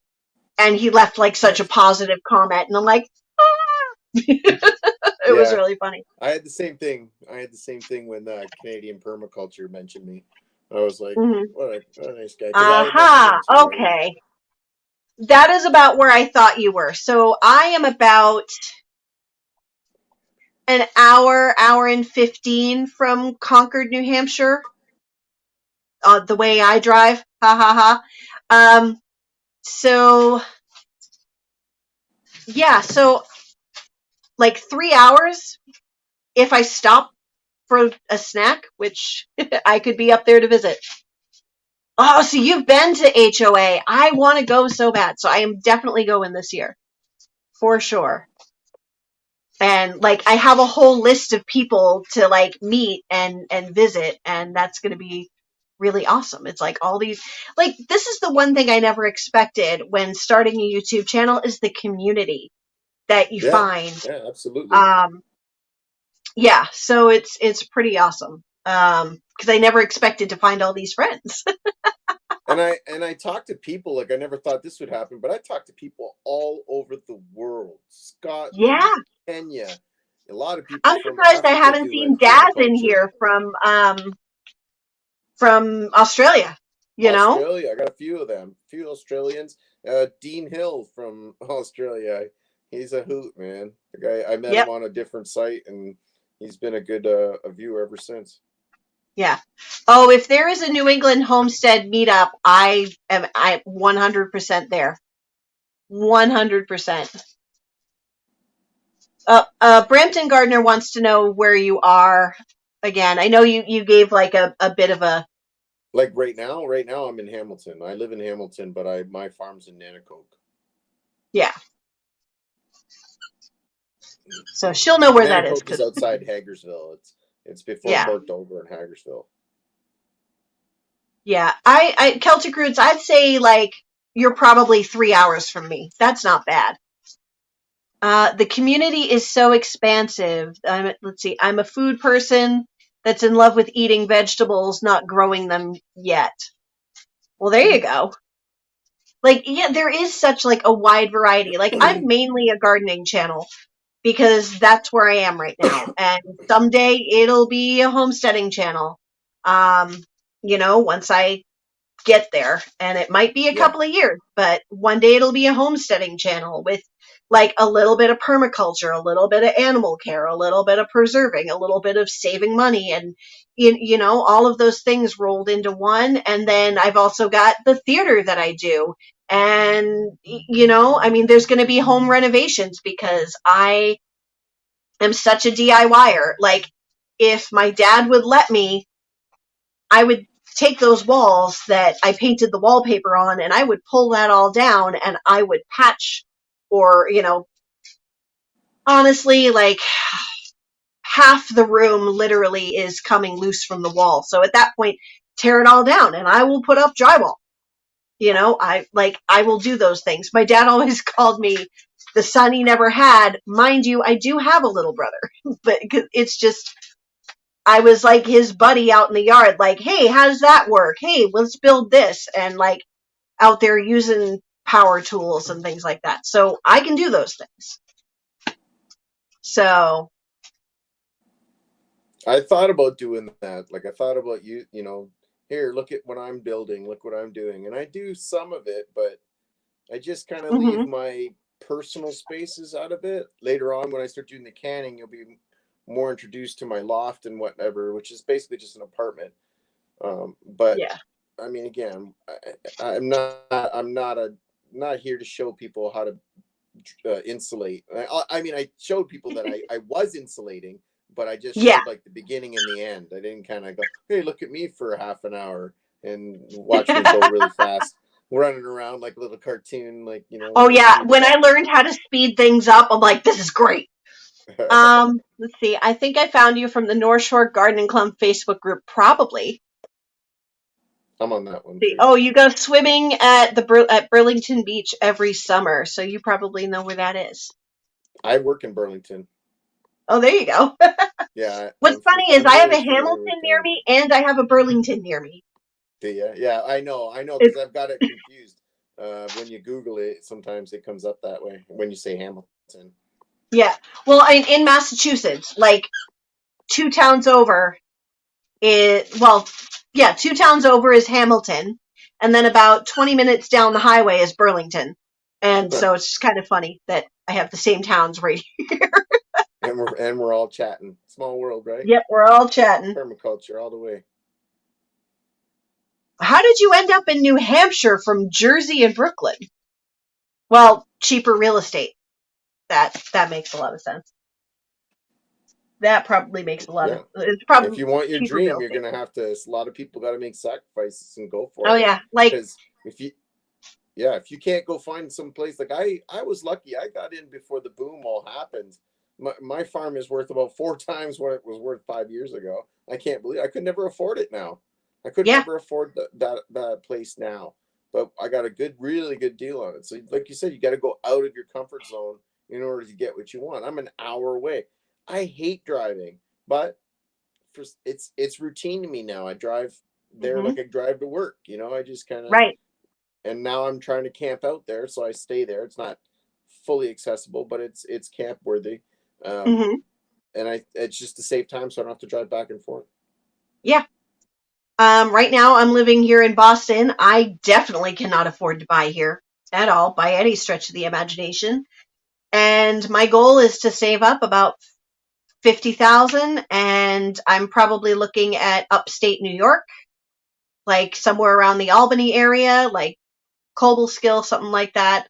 And he left like such a Nice. positive comment. And I'm like, ah! It was Yeah, really funny. I had the same thing. when Canadian Permaculture mentioned me. I was like, Mm-hmm. what a nice guy. Because I had mentioned Aha. him too. Okay. That is about where I thought you were. So I am about an hour and 15 from Concord, New Hampshire. The way I drive. Ha ha ha. So yeah, so like 3 hours if I stop for a snack, which I could be up there to visit. Oh, so you've been to HOA. I want to go so bad. So I am definitely going this year. For sure. And like I have a whole list of people to like meet and visit, and that's going to be really awesome. It's like all these, like, this is the one thing I never expected when starting a YouTube channel is the community that you Yeah, find. yeah, absolutely. Yeah, so it's pretty awesome. Because I never expected to find all these friends. And I talk to people, like I never thought this would happen, but I talk to people all over the world. Scotland, Yeah. Kenya, a lot of people I'm from surprised I Africa haven't do seen like Daz in permaculture. here from Australia, you know? Australia, I got a few of them, a few Australians. Dean Hill from Australia, he's a hoot, man. The guy, I met Yep. him on a different site, and he's been a good a viewer ever since. Yeah. Oh, if there is a New England homestead meetup, I 100% there. 100%. Brampton Gardner wants to know where you are again. I know you gave like a bit of a, Like right now I'm in Hamilton. I live in Hamilton, but my farm's in Nanticoke. yeah. So she'll know where that is. Nanticoke is outside Hagersville. It's before Yeah. Port Dover and Hagersville. Yeah. I Celtic Roots, I'd say like you're probably 3 hours from me. That's not bad. The community is so expansive. Let's see. I'm a food person that's in love with eating vegetables, not growing them yet. Well, there you go. Like, yeah, there is such like a wide variety. Like, I'm mainly a gardening channel because that's where I am right now. And someday it'll be a homesteading channel. Once I get there, and it might be a Yeah. couple of years, but one day it'll be a homesteading channel with like a little bit of permaculture, a little bit of animal care, a little bit of preserving, a little bit of saving money, and all of those things rolled into one. And then I've also got the theater that I do, and I mean, there's going to be home renovations because I am such a DIYer. Like, if my dad would let me, I would take those walls that I painted the wallpaper on and I would pull that all down and I would patch, or, honestly, like half the room literally is coming loose from the wall. So at that point, tear it all down and I will put up drywall. I will do those things. My dad always called me the son he never had. Mind you, I do have a little brother, but it's just, I was like his buddy out in the yard, like, hey, how does that work? Hey, let's build this. And like, out there using power tools and things like that. So I can do those things. So I thought about doing that. Like I thought about you know, here, look at what I'm building, look what I'm doing. And I do some of it, but I just kind of leave mhm. my personal spaces out of it. Later on, when I start doing the canning, you'll be more introduced to my loft and whatever, which is basically just an apartment. But Yeah. I mean, again, I'm not here to show people how to insulate. I mean, I showed people that I was insulating, but I just Yeah. showed like the beginning and the end. I didn't kind of go, hey, look at me for half an hour and watch me go really fast, running around like a little cartoon, like, you know, Oh yeah. speeding When I up. learned how to speed things up, I'm like, this is great. Let's see. I think I found you from the North Shore Garden Club Facebook group, probably. I'm on that one See. too. Oh, you go swimming at at Burlington Beach every summer, so you probably know where that is. I work in Burlington. Oh, there you go. Yeah, What's funny is I'm I have very a familiar with Hamilton near Burlington. me and I have a Burlington near me. Yeah, yeah, I know, because It's I've got it confused. When you Google it, sometimes it comes up that way when you say Hamilton. yeah. Well, in Massachusetts, like 2 towns over is well, yeah, 2 towns over is Hamilton, and then about 20 minutes down the highway is Burlington. And so it's just kind of funny that I have the same towns right here. And we're all chatting. Small world, right? Yep, we're all chatting. Permaculture all the way. How did you end up in New Hampshire from Jersey and Brooklyn? Well, cheaper real estate. That makes a lot of sense. That probably makes a lot of Yeah. it's If probably you want your cheaper real dream, you're estate. gonna have to. A lot of people got to make sacrifices and go for Oh it. yeah, like Because if you, yeah, if you can't go find some place like I was lucky. I got in before the boom all happened. My farm is worth about 4 times what it was worth 5 years ago. I can't believe I could never afford it now. I could yeah, never afford that place now. But I got a really good deal on it. So, like you said, you got to go out of your comfort zone in order to get what you want. I'm an hour away. I hate driving, but it's routine to me now. I drive there hmm like I drive to work. You know, I just kind of, right. and now I'm trying to camp out there, so I stay there. It's not fully accessible, but it's camp worthy. Um, hmm and it's just to save time, so I don't have to drive back and forth. Yeah. Right now I'm living here in Boston. I definitely cannot afford to buy here at all by any stretch of the imagination. And my goal is to save up about 50,000, and I'm probably looking at upstate New York, like somewhere around the Albany area, like Cobleskill, something like that.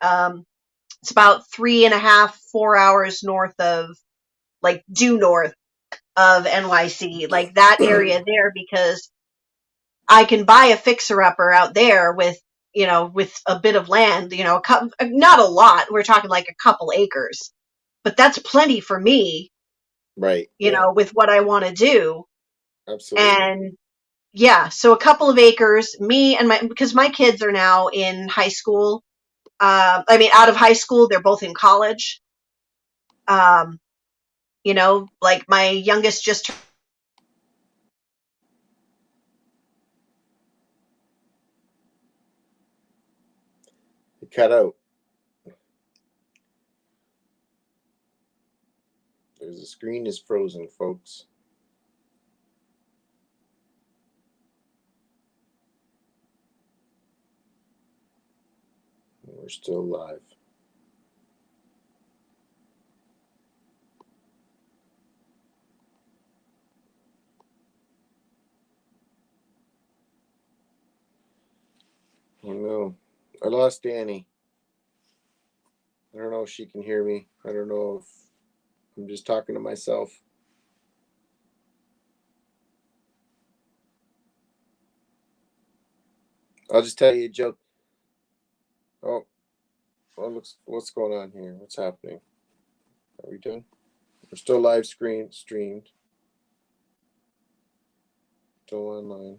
It's about 3.5, 4 hours north of, like, due north of NYC, like that area there, because I can buy a fixer-upper out there with, with a bit of land, not a lot. We're talking like a couple acres, but that's plenty for me, Right? Yeah, with what I want to do. absolutely. And yeah, so a couple of acres, me and because my kids are now in high school. I mean, out of high school, they're both in college. Um, like my youngest just It cut out. There's the screen is frozen, folks. We're still live. Oh no, I lost Danny. I don't know if she can hear me. I don't know if I'm just talking to myself. I'll just tell you a joke. Oh, well, what's going on here? What's happening? Are we done? We're still live streamed. Still online.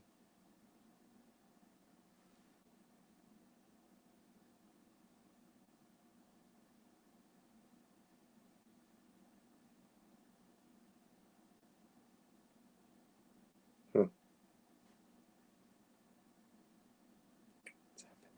Hmm. What's happening?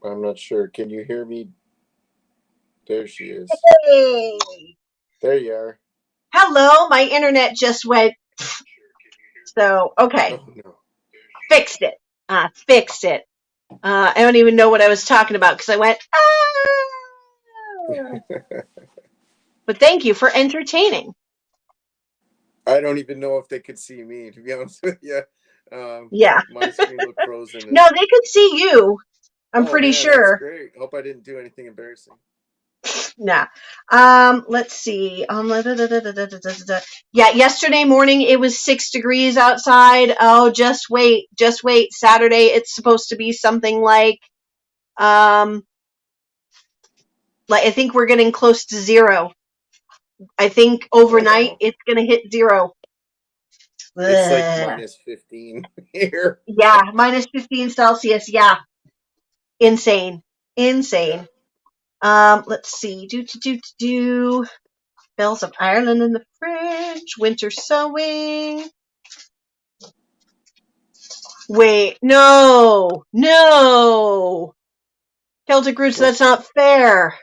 I'm not sure. Can you hear me? There she is. Hey. There you are. Hello, my internet just went. So, okay, Oh no. fixed it. Fixed it. I don't even know what I was talking about because I went, But thank you for entertaining. I don't even know if they could see me, to be honest with you. Yeah. My screen looked frozen. No, they could see you. I'm Oh pretty man, that's sure. great. Hope I didn't do anything embarrassing. Nah. Let's see. Yeah, yesterday morning it was 6 degrees outside. Oh, just wait. Saturday it's supposed to be something um like I think we're getting close to zero. I think Oh overnight wow. it's gonna hit zero. It's like Ugh. minus 15 here. Yeah, minus 15 Celsius. Yeah, insane, Yeah. insane. Let's see. Do. Bells of Ireland in the fridge. Winter sewing. Wait, no. Celtic roots. What? That's not fair.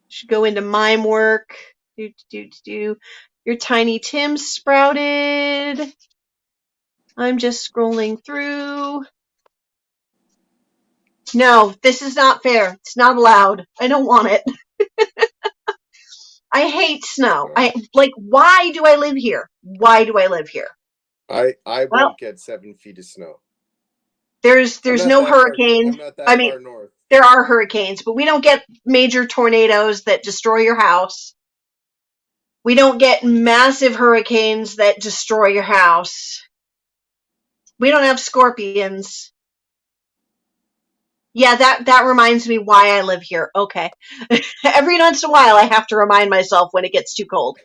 Should go into mime work. Do. Your Tiny Tim sprouted. I'm just scrolling through. No, this is not fair. It's not allowed. I don't want it. I hate snow. Why do I live here? Why do I live here? I Well, won't get 7 feet of snow. there's no hurricanes. I'm not that I mean, far north. there are hurricanes, but we don't get major tornadoes that destroy your house. We don't get massive hurricanes that destroy your house. We don't have scorpions. Yeah, that reminds me why I live here. Okay. Every once in a while I have to remind myself when it gets too cold.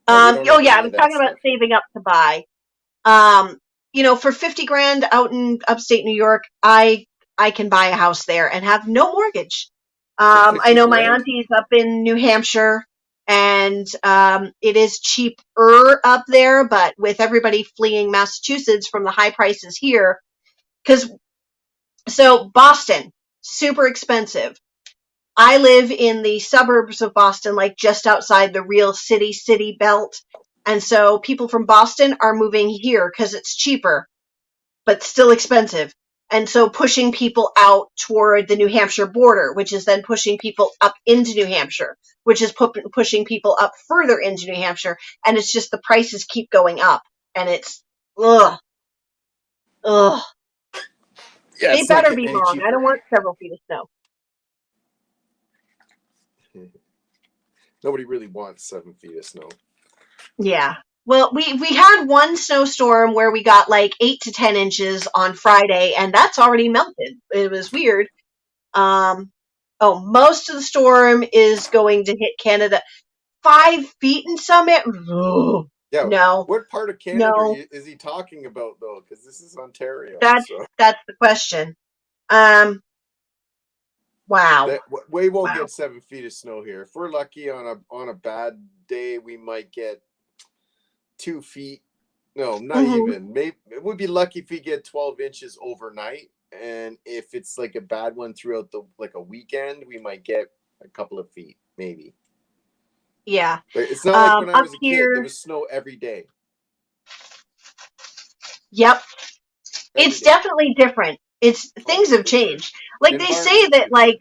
No, we don't Oh have yeah, I any of was that talking about stuff here. saving up to buy. For 50 grand out in upstate New York, I can buy a house there and have no mortgage. For I 50 know my grand? auntie's up in New Hampshire, and it is cheaper up there, but with everybody fleeing Massachusetts from the high prices here, so Boston, super expensive. I live in the suburbs of Boston, like just outside the real city belt. And so people from Boston are moving here because it's cheaper, but still expensive. And so pushing people out toward the New Hampshire border, which is then pushing people up into New Hampshire, which is pushing people up further into New Hampshire. And it's just the prices keep going up. And it's, ugh, ugh. Yeah, They it's not better be getting any wrong. I don't cheaper. want several feet of snow. Nobody really wants 7 feet of snow. Yeah. Well, we had one snowstorm where we got like 8 to 10 inches on Friday, and that's already melted. It was weird. Most of the storm is going to hit Canada. 5 feet in some it. Yeah, No, what part of Canada no. is he talking about though? Because this is Ontario, That's so that's the question. Um. Wow. that we won't Wow. get 7 feet of snow here. If we're lucky on a bad day, we might get 2 feet. No, not Hmm. even. Maybe it would be lucky if we get 12 inches overnight, and if it's like a bad one throughout the like a weekend, we might get a couple of feet, maybe. Yeah. But it's not like when I Up was a kid. There here. was snow every day, Yep. every It's day. definitely different. Oh, Things have for sure. changed. Like they say Environment's that different.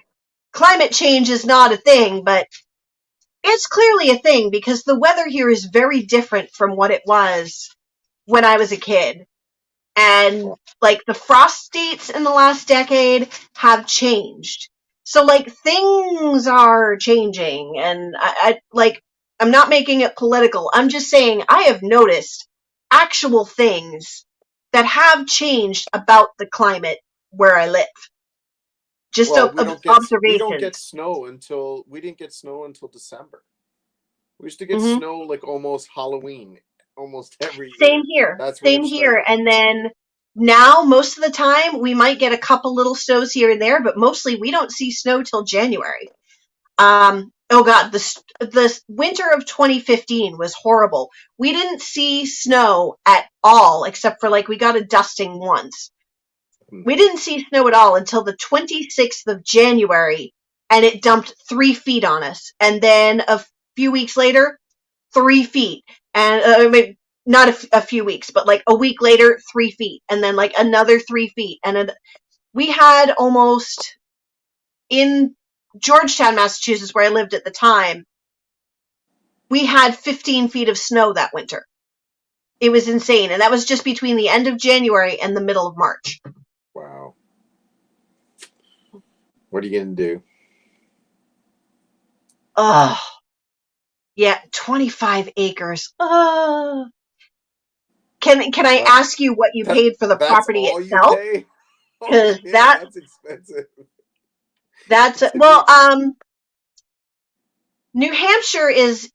climate change is not a thing, but it's clearly a thing because the weather here is very different from what it was when I was a kid. And like the frost dates in the last decade have changed. So like things are changing and I'm not making it political. I'm just saying I have noticed actual things that have changed about the climate where I live. Just Well, we don't get observations. snow until we didn't get snow until December. We used to get Hmm. snow like almost Halloween, almost every Same year. here. That's when Same it here. started. And then now, most of the time, we might get a couple little snows here and there, but mostly we don't see snow till January. Oh God, the winter of 2015 was horrible. We didn't see snow at all, except for like we got a dusting once. We didn't see snow at all until the 26th of January, and it dumped 3 feet on us. And then a few weeks later, 3 feet. And I mean, not a few weeks, but like a week later, 3 feet. And then like another 3 feet. And we had almost, in Georgetown, Massachusetts, where I lived at the time, we had 15 feet of snow that winter. It was insane. And that was just between the end of January and the middle of March. Wow. What are you going to do? Oh, yeah, 25 acres. Oh. Can I ask you what you paid for the That's property all you itself? pay? Oh, Because man, that that's expensive. that's well, New Hampshire is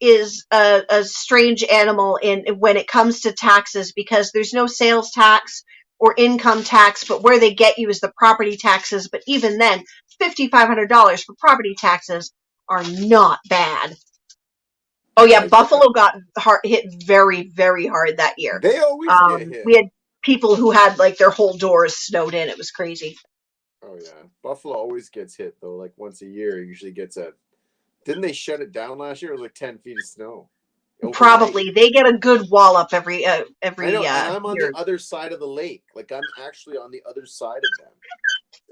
a strange animal in when it comes to taxes, because there's no sales tax or income tax, but where they get you is the property taxes. But even then, $5,500 for property taxes are not bad. Oh yeah, Yeah. Buffalo got hit very, very hard that year. They always get hit. We had people who had like their whole doors snowed in. It was crazy. Oh yeah, Buffalo always gets hit though. Like once a year, it usually gets a. Didn't they shut it down last year? It was like 10 feet of snow overnight. Probably they get a good wallop every I know, and I'm on year. the other side of the lake. Like I'm actually on the other side of them,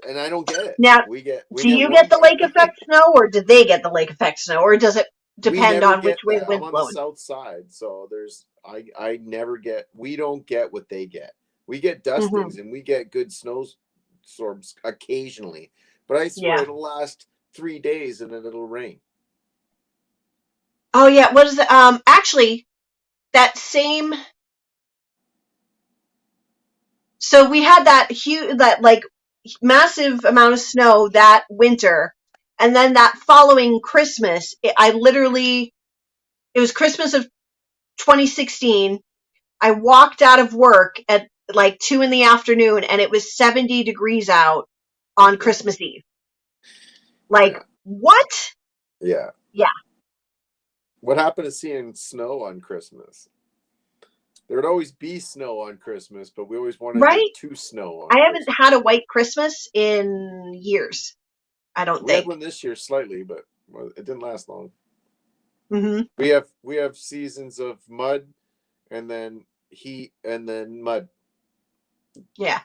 and I don't get it. Now, We do get you one get the lake day. effect snow, or do they get the lake effect snow, or does it We depend never on which get way the that. I'm wind's on the blowing? south side, so there's I never get. We don't get what they get. We get Mm-hmm. dustings and we get good snowstorms occasionally, but I swear Yeah. it'll last 3 days and then it'll rain. Oh yeah. What is it? Actually, that same. So we had that like massive amount of snow that winter, and then that following Christmas, it was Christmas of 2016. I walked out of work at like 2 in the afternoon, and it was 70 degrees out on Christmas Eve. Like, Yeah, what? yeah. Yeah. What happened to seeing snow on Christmas? There would always be snow on Christmas, but we always wanted there Right? to snow I on haven't Christmas. had a white Christmas in years, I don't We had think. one this year slightly, but it didn't last long. Hmm. We have seasons of mud and then heat and then mud. Yeah.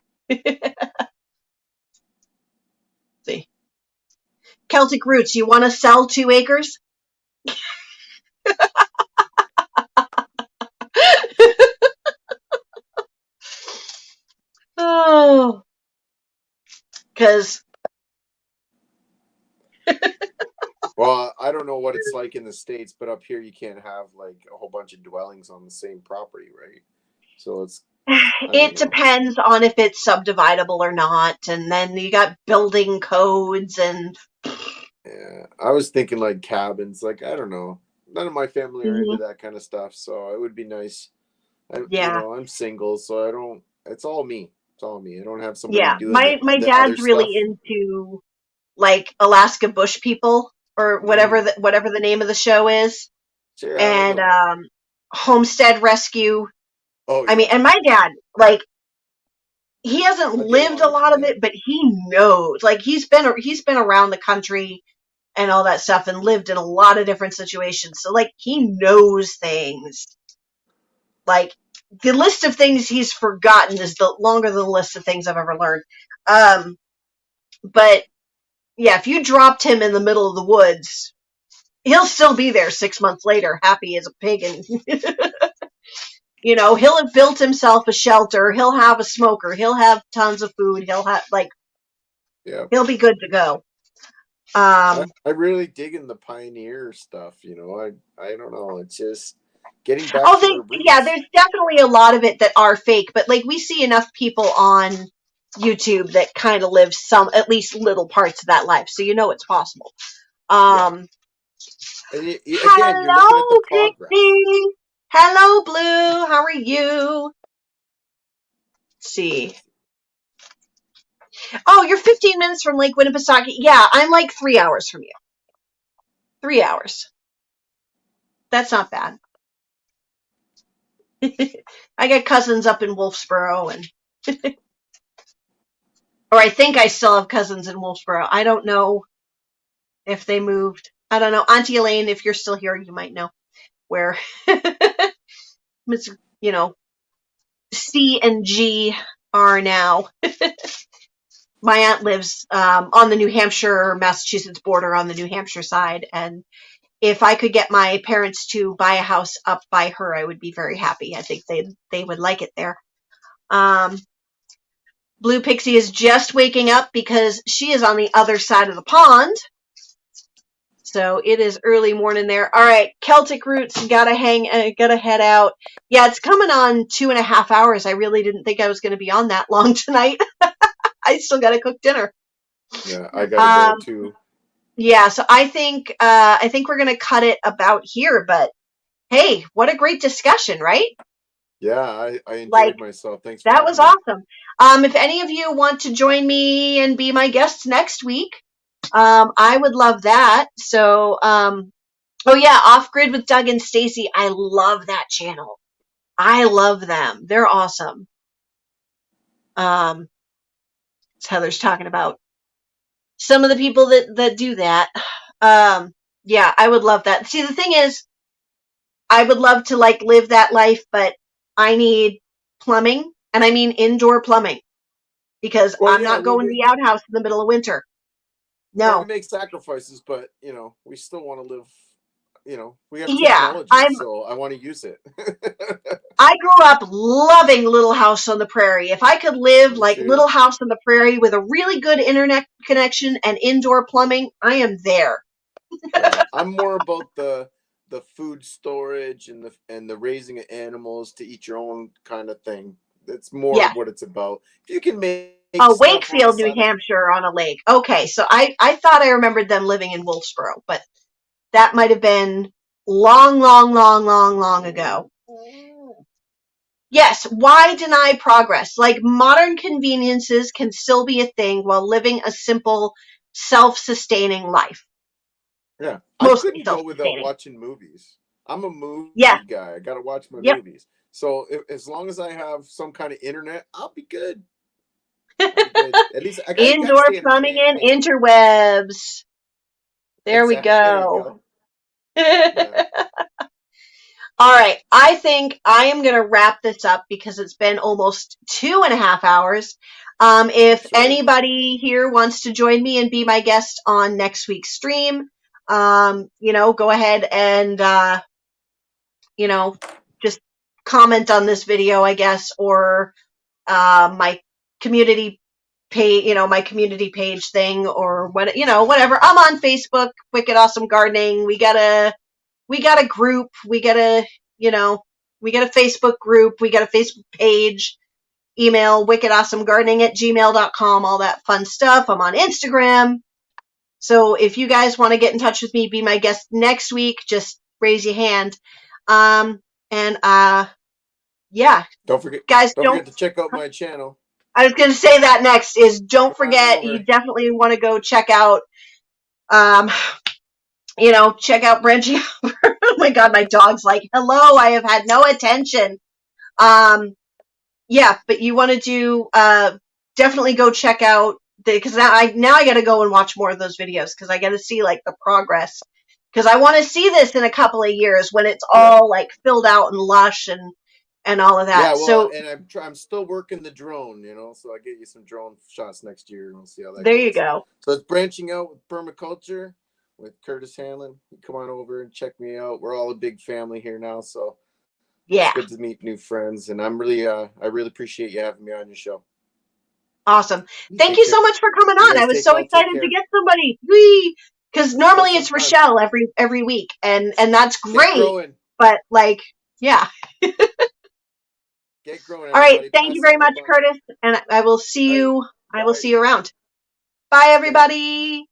See. Celtic Roots, you want to sell 2 acres? Oh, because Well, I don't know what it's like in the States, but up here you can't have like a whole bunch of dwellings on the same property, right? So it's I don't it know. depends on if it's subdividable or not, and then you got building codes and. Yeah, I was thinking like cabins. Like I don't know. None of my family are into Mhm. that kind of stuff, so it would be nice. Yeah, I'm single, so I don't. It's all me. It's all me. I don't have somebody yeah. doing My the other dad's really stuff. into like Alaska Bush People, or Mm. whatever the name of the show is, Sure, I don't and know. Homestead Rescue. Oh I mean, yeah, and my dad, like, he hasn't I'd get lived along a with your lot of dad. it, but he knows. Like, he's been around the country and all that stuff, and lived in a lot of different situations. So like, he knows things. Like, the list of things he's forgotten is longer than the list of things I've ever learned. Um, but yeah, if you dropped him in the middle of the woods, he'll still be there 6 months later, happy as a pig, and he'll have built himself a shelter. He'll have a smoker. He'll have tons of food. He'll have like Yeah, he'll be good to go. I really dig in the pioneer stuff. I don't know. It's just getting back Oh, to our yeah, roots. there's definitely a lot of it that are fake, but like we see enough people on YouTube that kind of live some, at least little parts of that life, so it's possible. Yeah, Um, and again, you're looking at the Hello, progress. Pixie. Hello, Blue. How are you? Let's see. Oh, you're 15 minutes from Lake Winnipesaukee. Yeah, I'm like 3 hours from you. 3 hours. That's not bad. I got cousins up in Wolfsboro, and or I think I still have cousins in Wolfsboro. I don't know if they moved. I don't know. Auntie Elaine, if you're still here, you might know where you know, C and G are now. My aunt lives on the New Hampshire-Massachusetts border on the New Hampshire side, and if I could get my parents to buy a house up by her, I would be very happy. I think they would like it there. Blue Pixie is just waking up because she is on the other side of the pond. So it is early morning there. All right, Celtic Roots, gotta head out. Yeah, it's coming on 2.5 hours. I really didn't think I was going to be on that long tonight. I still gotta cook dinner. Yeah, I gotta go too. Yeah, so I think we're gonna cut it about here. But hey, what a great discussion, right? Yeah, I enjoyed Like, myself. Thanks for that having was me. awesome. If any of you want to join me and be my guests next week, I would love that. So, oh yeah, Off Grid with Doug and Stacy. I love that channel. I love them. They're awesome. Heather's talking about some of the people that do that. Yeah, I would love that. See, the thing is, I would love to like live that life, but I need plumbing, and I mean indoor plumbing, because Well, I'm yeah, not going to the outhouse in the middle of winter. we No. make sacrifices, but we still want to live. We have Yeah, technology, so I want to use it. I grew up loving Little House on the Prairie. If I could live Me like too. Little House on the Prairie with a really good internet connection and indoor plumbing, I am there. Yeah, I'm more about the food storage and the raising of animals to eat your own kind of thing. That's more Yeah. of what it's about. If you can make Oh, stuff on the Wakefield, New side of Hampshire on a lake. Okay, so I thought I remembered them living in Wolfsboro, but that might have been long, long, long, long, long ago. Yes, why deny progress? Like, modern conveniences can still be a thing while living a simple, self-sustaining life. yeah, I Mostly couldn't go without self-sustaining. watching movies. I'm a Yeah, movie guy. I got to watch my yep. movies. So as long as I have some kind of internet, I'll be good. I'll be good. At least I got to Indoor stay plumbing and entertained. interwebs. There we Exactly. There you go. go. Yeah. All right. I think I am going to wrap this up because it's been almost 2.5 hours. If That's right. anybody here wants to join me and be my guest on next week's stream, go ahead and, just comment on this video, I guess, or my community page, my community page thing, or whatever. I'm on Facebook, Wicked Awesome Gardening. We got a group. You know, we got a Facebook group. We got a Facebook page. Email wickedawesomegardening@gmail.com. All that fun stuff. I'm on Instagram. So if you guys want to get in touch with me, be my guest next week, just raise your hand. And yeah, Don't forget. guys, Don't don't. forget to check out my channel. I was going to say that next is don't Come on forget. You over. definitely want to go check out. Um, check out Branching Out. Oh my God, my dog's like, hello. I have had no attention. Yeah, but you want to do definitely go check out because now I got to go and watch more of those videos because I got to see like the progress because I want to see this in a couple of years when it's Yeah. all like filled out and lush and all of Yeah. that. Well, So and I'm still working the drone. So I get you some drone shots next year, and we'll see how that there you goes. go. So it's branching out with permaculture with Curtis Hanlon. Come on over and check me out. We're all a big family here now, so it's Yeah, good to meet new friends. And I really appreciate you having me on your show. awesome. You Thank take you care. so much for coming You on. I guys was so take excited to care. get somebody. Whee! Because Let's go normally it's sometime. Rochelle every week, and that's Get great. growing. But like, yeah. Get growing, All right. everybody. Thank you Pass very on the much, buns. Curtis. And I will see All right. you. I will Bye. see you around. Bye, Okay. everybody.